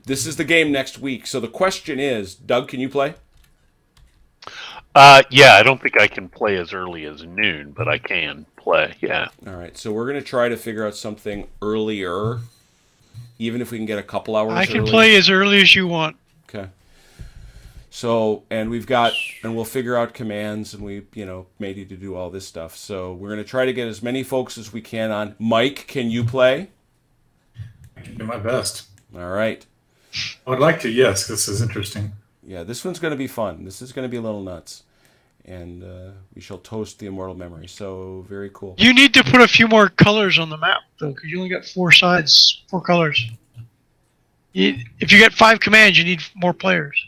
this is the game next week. So the question is, Doug, can you play? Yeah, I don't think I can play as early as noon, but I can play. Yeah. All right. So we're going to try to figure out something earlier, even if we can get a couple hours I can early. play as early as you want. Okay. So, and we'll figure out commands, and we, may need to do all this stuff. So we're going to try to get as many folks as we can on. Mike, can you play? I can do my best. All right. I would like to, yes. This is interesting. Yeah, this one's going to be fun. This is going to be a little nuts. And we shall toast the immortal memory. So, very cool. You need to put a few more colors on the map, though, because you only got 4 sides, 4 colors. If you get 5 commands, you need more players.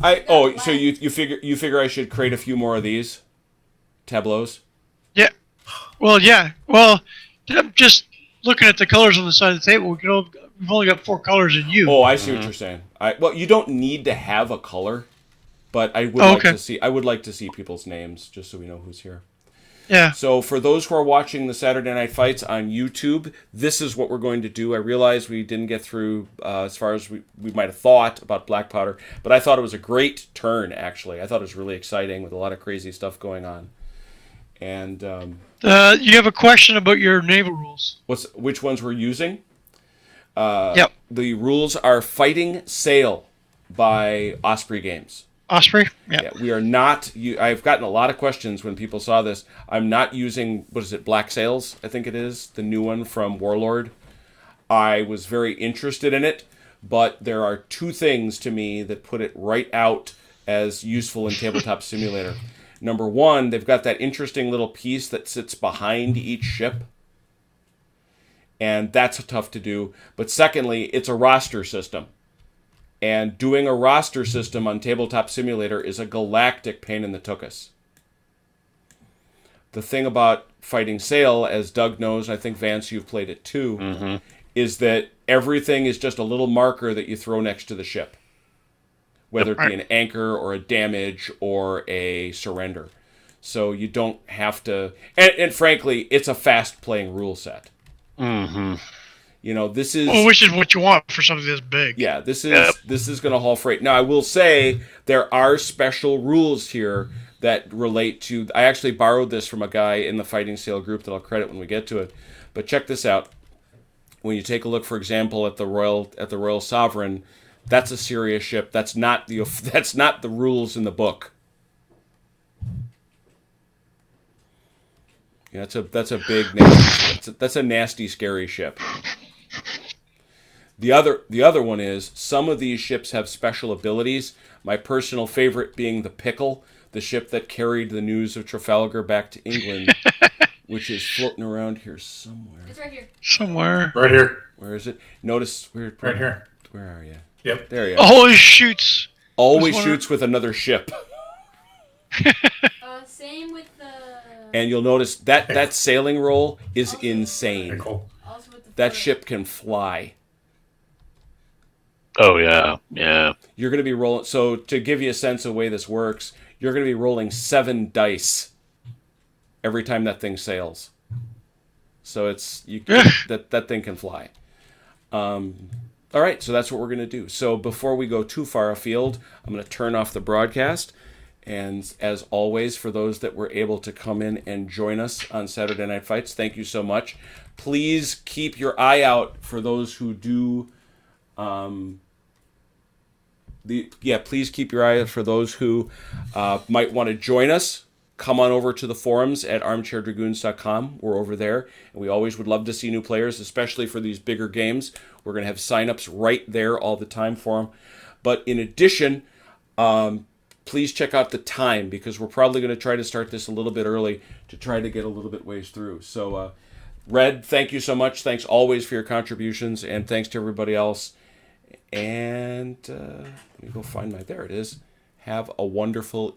So you figure I should create a few more of these tableaus? Yeah. Well, yeah. Well, I'm just looking at the colors on the side of the table. We've only got 4 colors in you. Oh, I see what you're saying. Well, you don't need to have a color, but I would like to see people's names just so we know who's here. Yeah. So for those who are watching the Saturday Night Fights on YouTube, this is what we're going to do. I realize we didn't get through as far as we might have thought about Black Powder, but I thought it was a great turn, actually. I thought it was really exciting with a lot of crazy stuff going on. And You have a question about your naval rules. which ones we're using? Yep. The rules are Fighting Sail by Osprey Games. Osprey? Yeah. Yeah, we are not. I've gotten a lot of questions when people saw this. I'm not using, what is it, Black Sails, I think it is, the new one from Warlord. I was very interested in it, but there are two things to me that put it right out as useful in Tabletop Simulator. Number one, they've got that interesting little piece that sits behind each ship, and that's tough to do. But secondly, it's a roster system. And doing a roster system on Tabletop Simulator is a galactic pain in the tuchus. The thing about Fighting Sail, as Doug knows, I think Vance, you've played it too, is that everything is just a little marker that you throw next to the ship. Whether it be an anchor or a damage or a surrender. So you don't have to... And frankly, it's a fast-playing rule set. Mm-hmm. You know, this is... Well, which is what you want for something this big. Yeah, this is going to haul freight. Now, I will say there are special rules here that relate to... I actually borrowed this from a guy in the Fighting Sail group that I'll credit when we get to it. But check this out. When you take a look, for example, at the Royal Sovereign, that's a serious ship. That's not the rules in the book. Yeah, that's a big nasty, that's a nasty, scary ship. The other one is some of these ships have special abilities. My personal favorite being the Pickle, the ship that carried the news of Trafalgar back to England, which is floating around here somewhere. It's right here. Somewhere. Right here. Where is it? Notice Right here. Where are you? Yep. There you are. Always shoots. Always shoots with another ship. Same with the... And you'll notice that sailing roll is insane. Cool. Also with the That photo. ship can fly. Oh, yeah. Yeah. You're going to be rolling... So to give you a sense of the way this works, you're going to be rolling 7 dice every time that thing sails. So that thing can fly. All right, so that's what we're going to do. So before we go too far afield, I'm going to turn off the broadcast. And as always, for those that were able to come in and join us on Saturday Night Fights, thank you so much. Please keep your eye out for those who do... please keep your eye out for those who might want to join us. Come on over to the forums at armchairdragoons.com. We're over there, and we always would love to see new players, especially for these bigger games. We're going to have signups right there all the time for them. But in addition, please check out the time, because we're probably going to try to start this a little bit early to try to get a little bit ways through. So, Red, thank you so much. Thanks always for your contributions, and thanks to everybody else. And let me go find there it is. Have a wonderful evening.